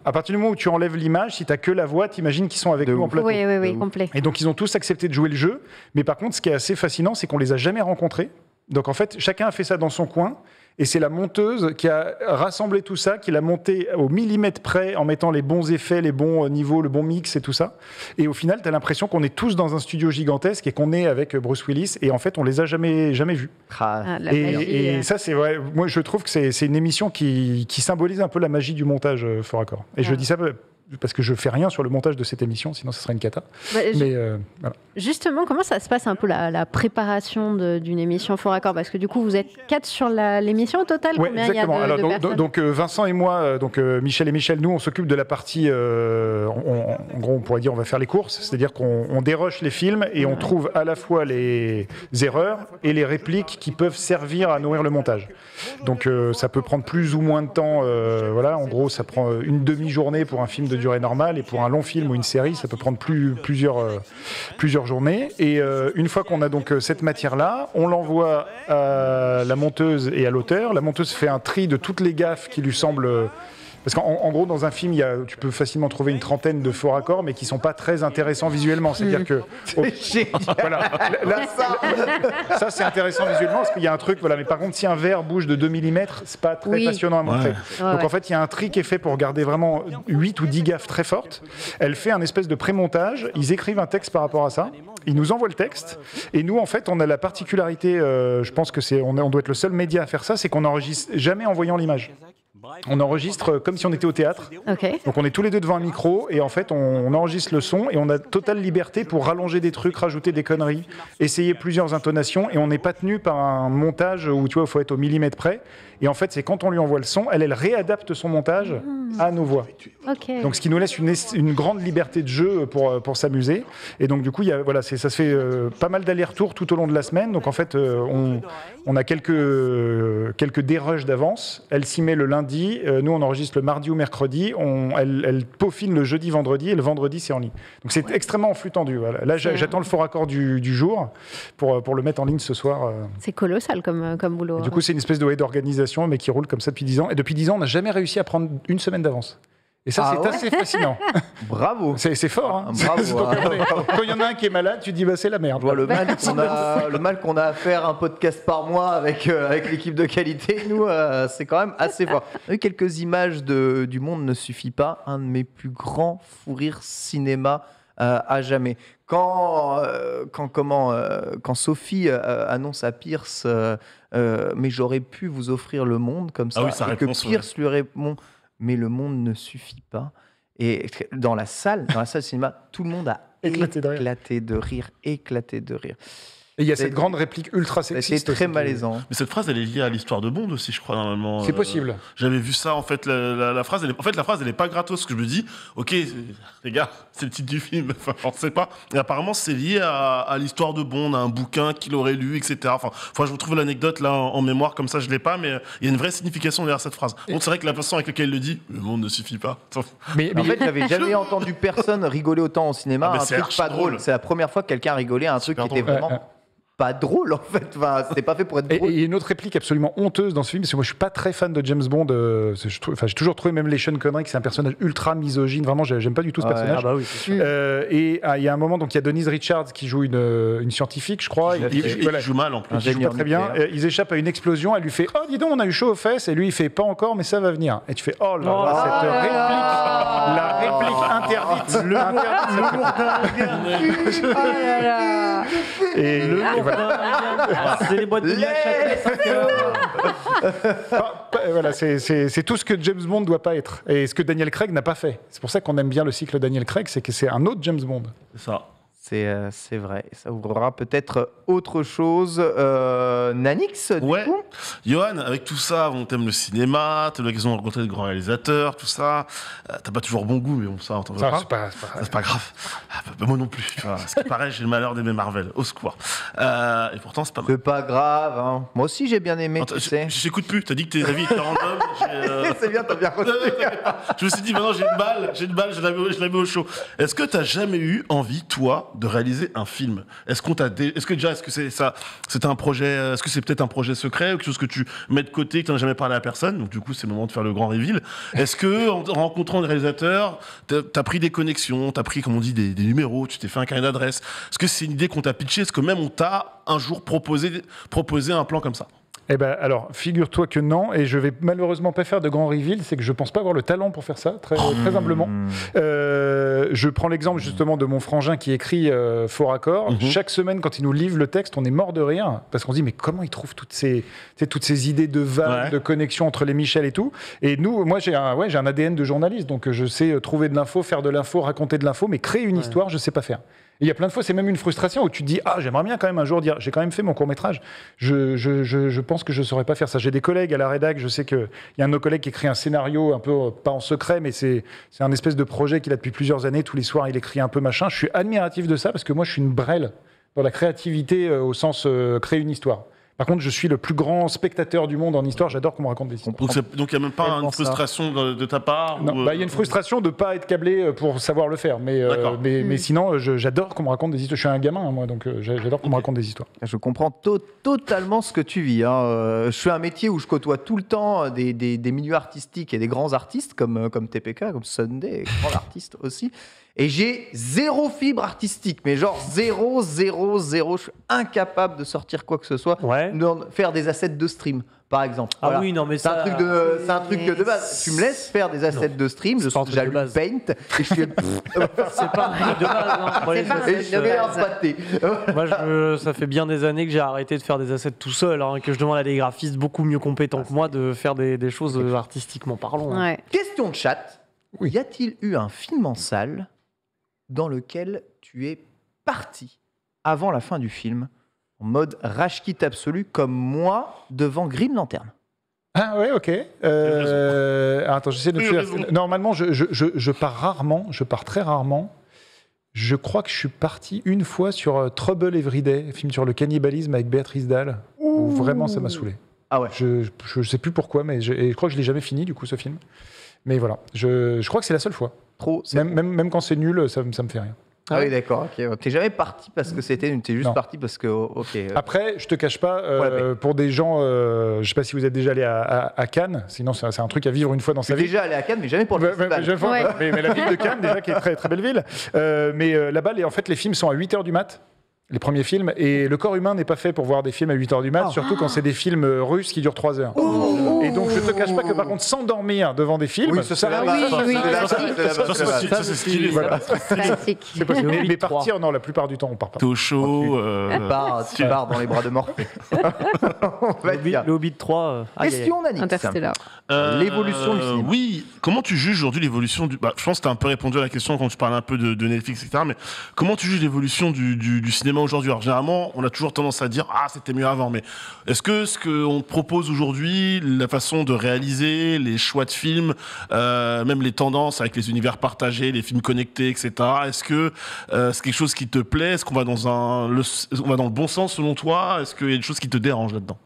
à partir du moment où tu enlèves l'image, si tu n'as que la voix, t'imagines qu'ils sont avec nous en plateau. Oui, complet. Et donc, ils ont tous accepté de jouer le jeu. Mais par contre, ce qui est assez fascinant, c'est qu'on les a jamais rencontrés. Donc en fait, chacun a fait ça dans son coin. Et c'est la monteuse qui a rassemblé tout ça, qui l'a monté au millimètre près en mettant les bons effets, les bons niveaux, le bon mix et tout ça. Et au final, tu as l'impression qu'on est tous dans un studio gigantesque et qu'on est avec Bruce Willis. Et en fait, on les a jamais vus. Ah, la Et, magie, et ça, c'est vrai. Moi, je trouve que c'est une émission qui symbolise un peu la magie du montage Fort Accord. Et je dis ça parce que je fais rien sur le montage de cette émission, sinon ce serait une cata. Mais voilà. Justement, comment ça se passe un peu la préparation d'une émission Fort Accord? Parce que du coup, vous êtes 4 sur l'émission au total. Oui, Combien exactement. il y a de Alors, personnes donc Vincent et moi, Michel et Michel, nous, on s'occupe de la partie. En gros, on pourrait dire, on va faire les courses, c'est-à-dire qu'on déroche les films et on trouve à la fois les erreurs et les répliques qui peuvent servir à nourrir le montage. Donc, ça peut prendre plus ou moins de temps. Voilà, en gros, ça prend une demi-journée pour un film de durée normale et pour un long film ou une série, ça peut prendre plusieurs journées. Et une fois qu'on a donc cette matière-là, on l'envoie à la monteuse et à l'auteur. La monteuse fait un tri de toutes les gaffes qui lui semblent... Parce qu'en gros, dans un film, tu peux facilement trouver une trentaine de faux raccords, mais qui ne sont pas très intéressants visuellement. C'est-à-dire que... Voilà. Ça, c'est intéressant visuellement, parce qu'il y a un truc... Voilà, mais par contre, si un verre bouge de 2 mm, c'est pas très passionnant à montrer. Ouais. Donc en fait, il y a un tri qui est fait pour garder vraiment 8 ou 10 gaffes très fortes. Elle fait un espèce de pré-montage. Ils écrivent un texte par rapport à ça. Ils nous envoient le texte. Et nous, en fait, on a la particularité, je pense que on doit être le seul média à faire ça, c'est qu'on n'enregistre jamais en voyant l'image. On enregistre comme si on était au théâtre. Ok. Donc on est tous les deux devant un micro et en fait on enregistre le son et on a totale liberté pour rallonger des trucs, rajouter des conneries, essayer plusieurs intonations et on n'est pas tenu par un montage où tu vois il faut être au millimètre près. Et en fait c'est quand on lui envoie le son, elle réadapte son montage à nos voix. Ok. Donc ce qui nous laisse une grande liberté de jeu pour s'amuser. Et donc du coup ça se fait pas mal d'allers-retours tout au long de la semaine. Donc en fait on a quelques dérushs d'avance. Elle s'y met le lundi. Nous on enregistre le mardi ou mercredi. Elle peaufine le jeudi, vendredi et le vendredi c'est en ligne. Donc c'est extrêmement en flux tendu. Voilà. Là j'attends le faux raccord du jour pour le mettre en ligne ce soir. C'est colossal comme boulot. Et du coup c'est une espèce de d'organisation mais qui roule comme ça depuis 10 ans. Et depuis 10 ans on n'a jamais réussi à prendre une semaine d'avance. Et ça, c'est assez fascinant. Bravo. C'est fort. Hein. Bravo. Quand il y en a un qui est malade, tu te dis, c'est la merde. Je vois le mal qu'on a à faire un podcast par mois avec l'équipe de qualité. Nous, c'est quand même assez fort. On a eu quelques images du Monde ne suffit pas. Un de mes plus grands fous rires cinéma à jamais. Quand Sophie annonce à Pierce mais j'aurais pu vous offrir le monde comme ça, Ah oui, sa et réponse, que Pierce lui répond mais le monde ne suffit pas. Et dans la salle de cinéma, tout le monde a éclaté de rire. Et il y a cette grande réplique ultra sexiste. C'est très malaisant. Mais cette phrase, elle est liée à l'histoire de Bond aussi, je crois, normalement. C'est possible. J'avais vu ça, en fait, la phrase, elle est pas gratos, parce que je me dis, ok, les gars, c'est le titre du film, enfin, on sait pas. Et apparemment, c'est lié à l'histoire de Bond, à un bouquin qu'il aurait lu, etc. Enfin, je vous trouve l'anecdote, là, en mémoire, comme ça, je l'ai pas, mais il y a une vraie signification derrière cette phrase. Donc, c'est vrai que la façon avec laquelle il le dit, le monde ne suffit pas. Mais en fait, j'avais jamais entendu personne rigoler autant au cinéma, Ah, un truc pas drôle. C'est la première fois que quelqu'un rigolait à un truc qui était drôle. vraiment... pas drôle en fait, enfin, c'était pas fait pour être drôle. Et il y a une autre réplique absolument honteuse dans ce film, parce que moi je suis pas très fan de James Bond, j'ai toujours trouvé même les Sean Connery que c'est un personnage ultra misogyne, vraiment j'aime pas du tout ce personnage. Ah bah oui, c'est sûr. Et il y a un moment, donc il y a Denise Richards qui joue une scientifique je crois, Il joue mal en plus. il joue pas très bien, ils échappent à une explosion, elle lui fait « Oh dis donc on a eu chaud aux fesses » et lui il fait « Pas encore mais ça va venir » et tu fais « Oh là là, cette réplique, la réplique interdite, et C'est les boîtes de nuit à Châtelet. voilà, c'est tout ce que James Bond doit pas être et ce que Daniel Craig n'a pas fait. C'est pour ça qu'on aime bien le cycle Daniel Craig, c'est que c'est un autre James Bond. C'est ça. C'est vrai, ça ouvrira peut-être autre chose. Nanix, du coup Johan, avec tout ça, on t'aime le cinéma, t'as eu l'occasion de rencontrer de grands réalisateurs, tout ça. T'as pas toujours bon goût, mais bon, ça, on t'en veut pas. C'est pas grave. Moi non plus. Tu vois. Ce qui paraît, j'ai le malheur d'aimer Marvel. Au secours. Et pourtant, c'est pas mal. C'est pas grave. Hein. Moi aussi, j'ai bien aimé. Tu sais. J'écoute plus. T'as dit que tes avis étaient random. C'est bien, t'as bien retenu. Je me suis dit, maintenant, j'ai une balle, je la mets au chaud. Est-ce que t'as jamais eu envie, toi, de réaliser un film? Est-ce que c'est ça, c'est un projet, est-ce que c'est peut-être un projet secret ou quelque chose que tu mets de côté, que tu n'as jamais parlé à personne? Donc du coup, c'est le moment de faire le grand reveal. Est-ce que en rencontrant des réalisateurs, t'as pris des connexions, t'as pris, comme on dit, des numéros, tu t'es fait un carnet d'adresses? Est-ce que c'est une idée qu'on t'a pitchée? Est-ce que même on t'a un jour proposé un plan comme ça? Eh ben, alors, figure-toi que non, et je vais malheureusement pas faire de grands reveals, c'est que je pense pas avoir le talent pour faire ça, très humblement. Je prends l'exemple justement de mon frangin qui écrit Faux Raccord. Chaque semaine, quand il nous livre le texte, on est mort de rire, parce qu'on se dit, mais comment il trouve toutes ces idées de vannes, de connexion entre les Michel et tout. Et nous, moi, j'ai un ADN de journaliste, donc je sais trouver de l'info, faire de l'info, raconter de l'info, mais créer une histoire, je sais pas faire. Il y a plein de fois, c'est même une frustration où tu te dis, j'aimerais bien quand même un jour dire, j'ai quand même fait mon court-métrage. Je pense que je ne saurais pas faire ça. J'ai des collègues à la rédac, je sais qu'il y a un de nos collègues qui écrit un scénario, un peu, pas en secret, mais c'est un espèce de projet qu'il a depuis plusieurs années. Tous les soirs, il écrit un peu machin. Je suis admiratif de ça parce que moi, je suis une brêle dans la créativité au sens créer une histoire. Par contre, je suis le plus grand spectateur du monde en histoire. J'adore qu'on me raconte des histoires. Donc il n'y a même pas une frustration de ta part? Non, il y a une frustration de ne pas être câblé pour savoir le faire. Mais sinon, j'adore qu'on me raconte des histoires. Je suis un gamin, moi, donc j'adore qu'on me raconte des histoires. Je comprends totalement ce que tu vis. Je fais un métier où je côtoie tout le temps des milieux artistiques et des grands artistes comme TPK, comme Sunday, grands artistes aussi. Et j'ai zéro fibre artistique, mais genre zéro. Je suis incapable de sortir quoi que ce soit, de faire des assets de stream, par exemple. Ah oui, non, mais c'est un truc de base. Tu me laisses faire des assets de stream, j'allume Paint et je fais. C'est pas un truc de base. Et je fais un pâté. Moi, ça fait bien des années que j'ai arrêté de faire des assets tout seul, que je demande à des graphistes beaucoup mieux compétents que moi de faire des choses artistiquement parlant. Ouais. Question de chat. Y a-t-il eu un film en salle dans lequel tu es parti avant la fin du film, en mode rage quit absolu, comme moi, devant Green Lantern? Ah ouais, ok. Attends, j'essaie de faire... Normalement, je pars rarement, je pars très rarement. Je crois que je suis parti une fois sur Trouble Everyday, film sur le cannibalisme avec Béatrice Dalle, où vraiment ça m'a saoulé. Ah ouais. Je sais plus pourquoi, mais je crois que je l'ai jamais fini, du coup, ce film. Mais voilà, je crois que c'est la seule fois. Même quand c'est nul, ça me fait rien. Ah oui, d'accord. Ok. T'es jamais parti parce que c'était nul, t'es juste parti parce que. Après, je te cache pas, pour des gens, je sais pas si vous êtes déjà allé à Cannes, sinon c'est un truc à vivre une fois dans sa vie. Je suis déjà allé à Cannes, mais jamais pour le festival. Mais la ville de Cannes, déjà, qui est très, très belle ville. Mais là-bas, en fait, les films sont à 8h du mat'. Les premiers films, et le corps humain n'est pas fait pour voir des films à 8h du mat', surtout quand c'est des films russes qui durent 3 heures. Et donc je te cache pas que par contre s'endormir devant des films, ça c'est stylé. C'est possible. Mais partir, non, la plupart du temps on part pas. T'es au chaud. Tu pars dans les bras de Morphée. Le Hobbit 3. Question d'Anix. Interstellar. L'évolution du cinéma. Oui, comment tu juges aujourd'hui l'évolution du... je pense que tu as un peu répondu à la question quand tu parlais un peu de Netflix, etc. Mais comment tu juges l'évolution du cinéma aujourd'hui? Alors généralement, on a toujours tendance à dire « Ah, c'était mieux avant », mais est-ce que ce qu'on propose aujourd'hui, la façon de réaliser, les choix de films, même les tendances avec les univers partagés, les films connectés, etc., est-ce que c'est quelque chose qui te plaît? Est-ce qu'on va on va dans le bon sens selon toi? Est-ce qu'il y a des choses qui te dérangent là-dedans?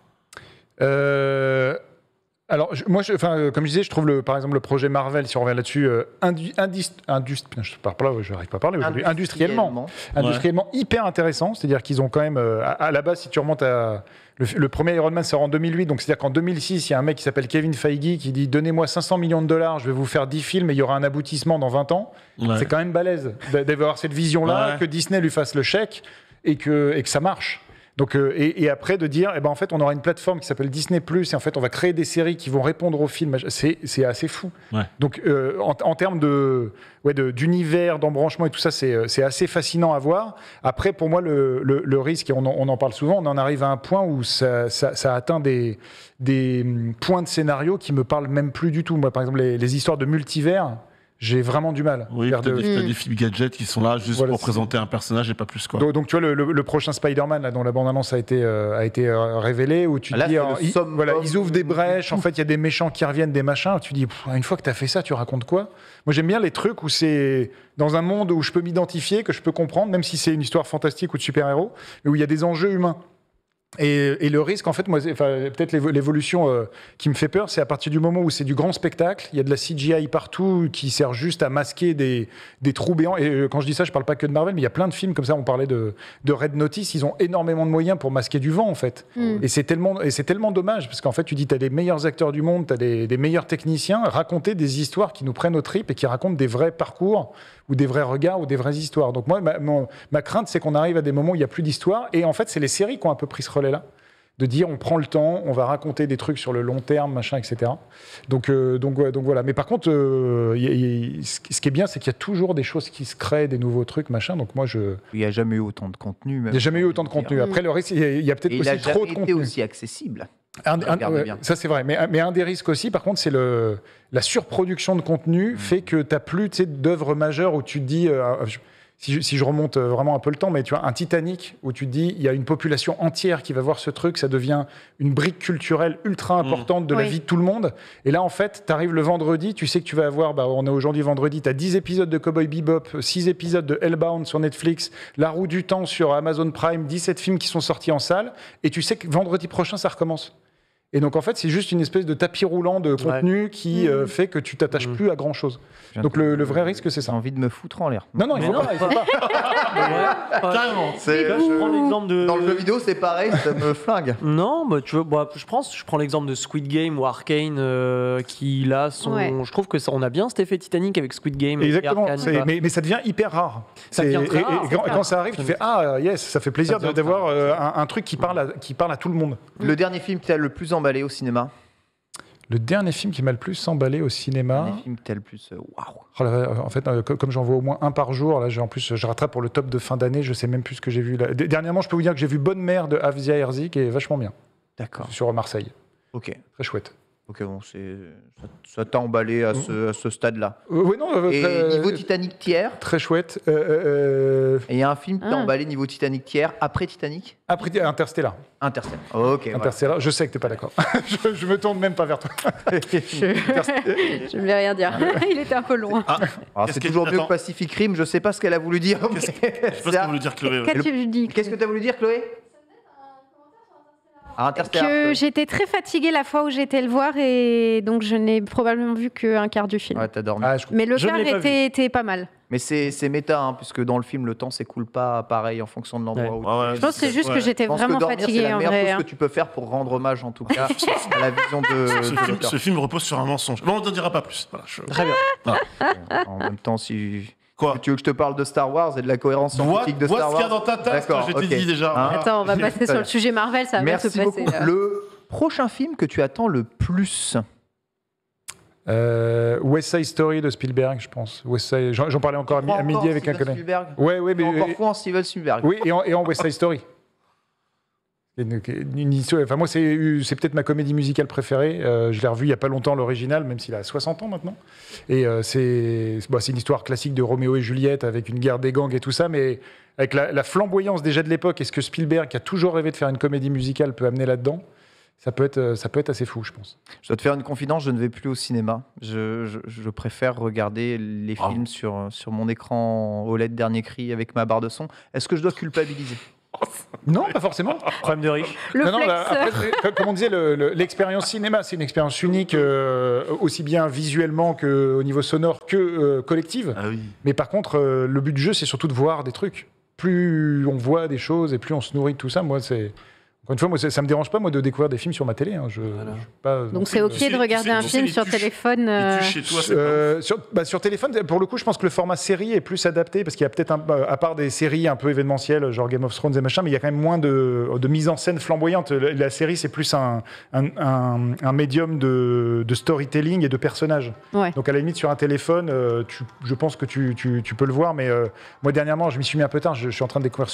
Alors, moi, comme je disais, je trouve par exemple le projet Marvel, si on revient là-dessus, industriellement hyper intéressant. C'est-à-dire qu'ils ont quand même, à la base, si tu remontes à le premier Iron Man sort en 2008, donc c'est-à-dire qu'en 2006, il y a un mec qui s'appelle Kevin Feige qui dit « Donnez-moi 500 millions de dollars, je vais vous faire 10 films et il y aura un aboutissement dans 20 ans ». C'est quand même balèze d'avoir cette vision-là, que Disney lui fasse le chèque et que ça marche. Donc, et après de dire, en fait, on aura une plateforme qui s'appelle Disney+, et en fait, on va créer des séries qui vont répondre aux films. C'est assez fou. Ouais. Donc, en termes d'univers, d'embranchement et tout ça, c'est assez fascinant à voir. Après, pour moi, le risque, et on en parle souvent, on en arrive à un point où ça atteint des points de scénario qui me parlent même plus du tout. Moi, par exemple, les histoires de multivers, j'ai vraiment du mal. Oui, t'as des films gadgets qui sont là juste pour présenter un personnage et pas plus, quoi. Donc tu vois, le prochain Spider-Man, là, dont la bande-annonce a été révélée, où tu dis, ils ouvrent des brèches, en fait, il y a des méchants qui reviennent, des machins, tu dis, une fois que t'as fait ça, tu racontes quoi? Moi, j'aime bien les trucs où c'est dans un monde où je peux m'identifier, que je peux comprendre, même si c'est une histoire fantastique ou de super-héros, mais où il y a des enjeux humains. Et le risque, en fait, moi, peut-être l'évolution qui me fait peur, c'est à partir du moment où c'est du grand spectacle, il y a de la CGI partout qui sert juste à masquer des trous béants. Et quand je dis ça, je parle pas que de Marvel, mais il y a plein de films comme ça. On parlait de Red Notice, ils ont énormément de moyens pour masquer du vent, en fait. Et c'est tellement dommage, parce qu'en fait, tu dis, tu as des meilleurs acteurs du monde, tu as des meilleurs techniciens, raconter des histoires qui nous prennent aux tripes et qui racontent des vrais parcours ou des vrais regards ou des vraies histoires. Donc moi, ma crainte, c'est qu'on arrive à des moments où il n'y a plus d'histoire. Et en fait, c'est les séries qui ont un peu pris ce relais-là, de dire on prend le temps, on va raconter des trucs sur le long terme, machin, etc. Donc voilà. Mais par contre, ce qui est bien, c'est qu'il y a toujours des choses qui se créent, des nouveaux trucs, machin. Donc moi, il n'y a jamais eu autant de contenu. Il n'y a jamais eu autant de contenu. Après, le risque, il y a peut-être aussi trop de contenu. Il a été aussi accessible. Ça, c'est vrai. Mais un des risques aussi, par contre, c'est la surproduction de contenu fait que tu n'as plus d'œuvres majeures où tu te dis... Si je remonte vraiment un peu le temps, mais tu vois, un Titanic où tu te dis, il y a une population entière qui va voir ce truc, ça devient une brique culturelle ultra importante de la vie de tout le monde. Et là, en fait, tu arrives le vendredi, tu sais que tu vas avoir, on est aujourd'hui vendredi, tu as 10 épisodes de Cowboy Bebop, 6 épisodes de Hellbound sur Netflix, La Roue du Temps sur Amazon Prime, 17 films qui sont sortis en salle, et tu sais que vendredi prochain, ça recommence. Et donc, en fait, c'est juste une espèce de tapis roulant de contenu qui fait que tu t'attaches plus à grand-chose. Donc, le vrai risque, c'est ça. J'ai envie de me foutre en l'air. Non, il faut pas. Carrément. Je prends l'exemple de... Dans le jeu vidéo, c'est pareil, ça me flingue. Non, bah, tu vois, je prends l'exemple de Squid Game ou Arcane qui, là, sont... Ouais. Je trouve que on a bien cet effet Titanic avec Squid Game. Exactement. Et Arcane, Mais ça devient hyper rare. Ça devient très rare, et quand ça arrive, tu fais yes, ça fait plaisir d'avoir un truc qui parle à tout le monde. Le dernier film qui t'a le plus emballé au cinéma? Le dernier film qui m'a le plus emballé au cinéma. Le dernier film qui t'a le plus. Waouh! En fait, comme j'en vois au moins un par jour, là, en plus, je rattrape pour le top de fin d'année, je sais même plus ce que j'ai vu. Là. Dernièrement, je peux vous dire que j'ai vu Bonne Mère de Avzia Herzi, qui est vachement bien. D'accord. Sur Marseille. Ok. Très chouette. Ok, bon, ça t'a emballé à ce stade-là. Oui, non. Et niveau Titanic tiers? Très chouette. Et il y a un film qui t'a emballé niveau Titanic tiers après Titanic? Après Interstellar. Interstellar. Ok. Interstellar. Je sais que t'es pas d'accord. je me tourne même pas vers toi. Je ne vais rien dire. Il était un peu loin. Alors, c'est toujours mieux que Pacific Rim. Je sais pas ce qu'elle a voulu dire. Je sais pas ce que voulu dire Chloé. Qu'as-tu dit? Qu'est-ce que t'as voulu dire, Chloé? Interstellar. Que j'étais très fatiguée la fois où j'étais le voir et donc je n'ai probablement vu qu'un quart du film. Ouais, t'as dormi. Mais le Je ne quart l'ai pas était pas mal. Mais c'est méta, hein, puisque dans le film, le temps s'écoule pas pareil en fonction de l'endroit où Je pense que c'est juste que j'étais Je pense que vraiment dormir, c'est fatiguée la en meilleure vrai. chose que tu peux faire pour rendre hommage, en tout cas, à la vision de l'auteur. Ce film repose sur un mensonge. Bon, on n'en dira pas plus. Voilà, Très bien. En même temps, si Quoi? tu veux que je te parle de Star Wars et de la cohérence scientifique de Star Vois ce qu'il y a Wars. dans ta tasse, D'accord, je t'ai ok. dit déjà. Hein Attends, on va passer sur le sujet Marvel, ça va bien se Merci passer. beaucoup. là. Le prochain film que tu attends le plus? West Side Story de Spielberg, je pense. J'en parlais encore à midi avec un collègue. Spielberg. Ouais, mais Encore fois en Steven Spielberg. oui, et en West Side Story. Une histoire, enfin moi, c'est peut-être ma comédie musicale préférée. Je l'ai revu il n'y a pas longtemps, l'original, même s'il a 60 ans maintenant. Et c'est une histoire classique de Roméo et Juliette avec une guerre des gangs et tout ça, mais avec la flamboyance déjà de l'époque et ce que Spielberg, qui a toujours rêvé de faire une comédie musicale, peut amener là-dedans. Ça peut être assez fou, je pense. Je dois te faire une confidence, je ne vais plus au cinéma. Je préfère regarder les films sur mon écran OLED dernier cri avec ma barre de son. Est-ce que je dois culpabiliser? Non, pas forcément. Problème de riche. Le Non, flex. après, comme on disait, l'expérience cinéma, c'est une expérience unique, aussi bien visuellement qu'au niveau sonore que collective. Ah oui. Mais par contre, le but du jeu, c'est surtout de voir des trucs. Plus on voit des choses et plus on se nourrit de tout ça, moi, c'est... Encore une fois, moi, ça me dérange pas moi de découvrir des films sur ma télé. Hein. Je suis pas, Donc c'est ok de regarder un film sur téléphone. Et tu chez toi, c'est pas sur téléphone, pour le coup, je pense que le format série est plus adapté parce qu'il y a peut-être, à part des séries un peu événementielles, genre Game of Thrones et machin, mais il y a quand même moins de mise en scène flamboyante. La série, c'est plus un médium de storytelling et de personnages. Ouais. Donc à la limite, sur un téléphone, je pense que tu peux le voir, mais moi, dernièrement, je m'y suis mis un peu tard, je suis en train de découvrir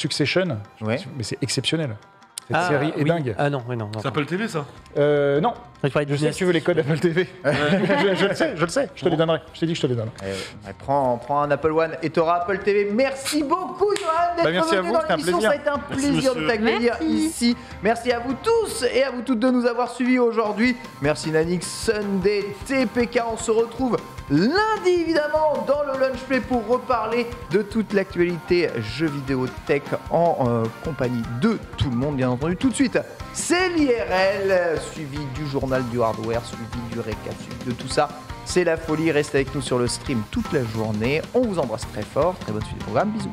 Ouais. mais c'est exceptionnel. Cette série est dingue. Ah non, oui, non. C'est Apple TV, ça? Non, Tu parlais de Je sais que tu veux les codes Apple TV. Je le sais, je te les donnerai. Je t'ai dit que je te les donnerai. Prends un Apple One et t'auras Apple TV. Merci beaucoup, Johan, d'être merci à venu vous, dans c'était un l'émission. plaisir. Ça a été un Merci, plaisir de monsieur. t'accueillir Merci. ici. Merci à vous tous et à vous toutes de nous avoir suivis aujourd'hui. Merci Nanix, Sunday, TPK. On se retrouve lundi, évidemment, dans le Lunch Play pour reparler de toute l'actualité jeux vidéo tech en compagnie de tout le monde, bien entendu. Tout de suite, c'est l'IRL, suivi du journal du hardware, suivi du récap, suivi de tout ça. C'est la folie. Restez avec nous sur le stream toute la journée. On vous embrasse très fort. Très bonne suite du programme. Bisous.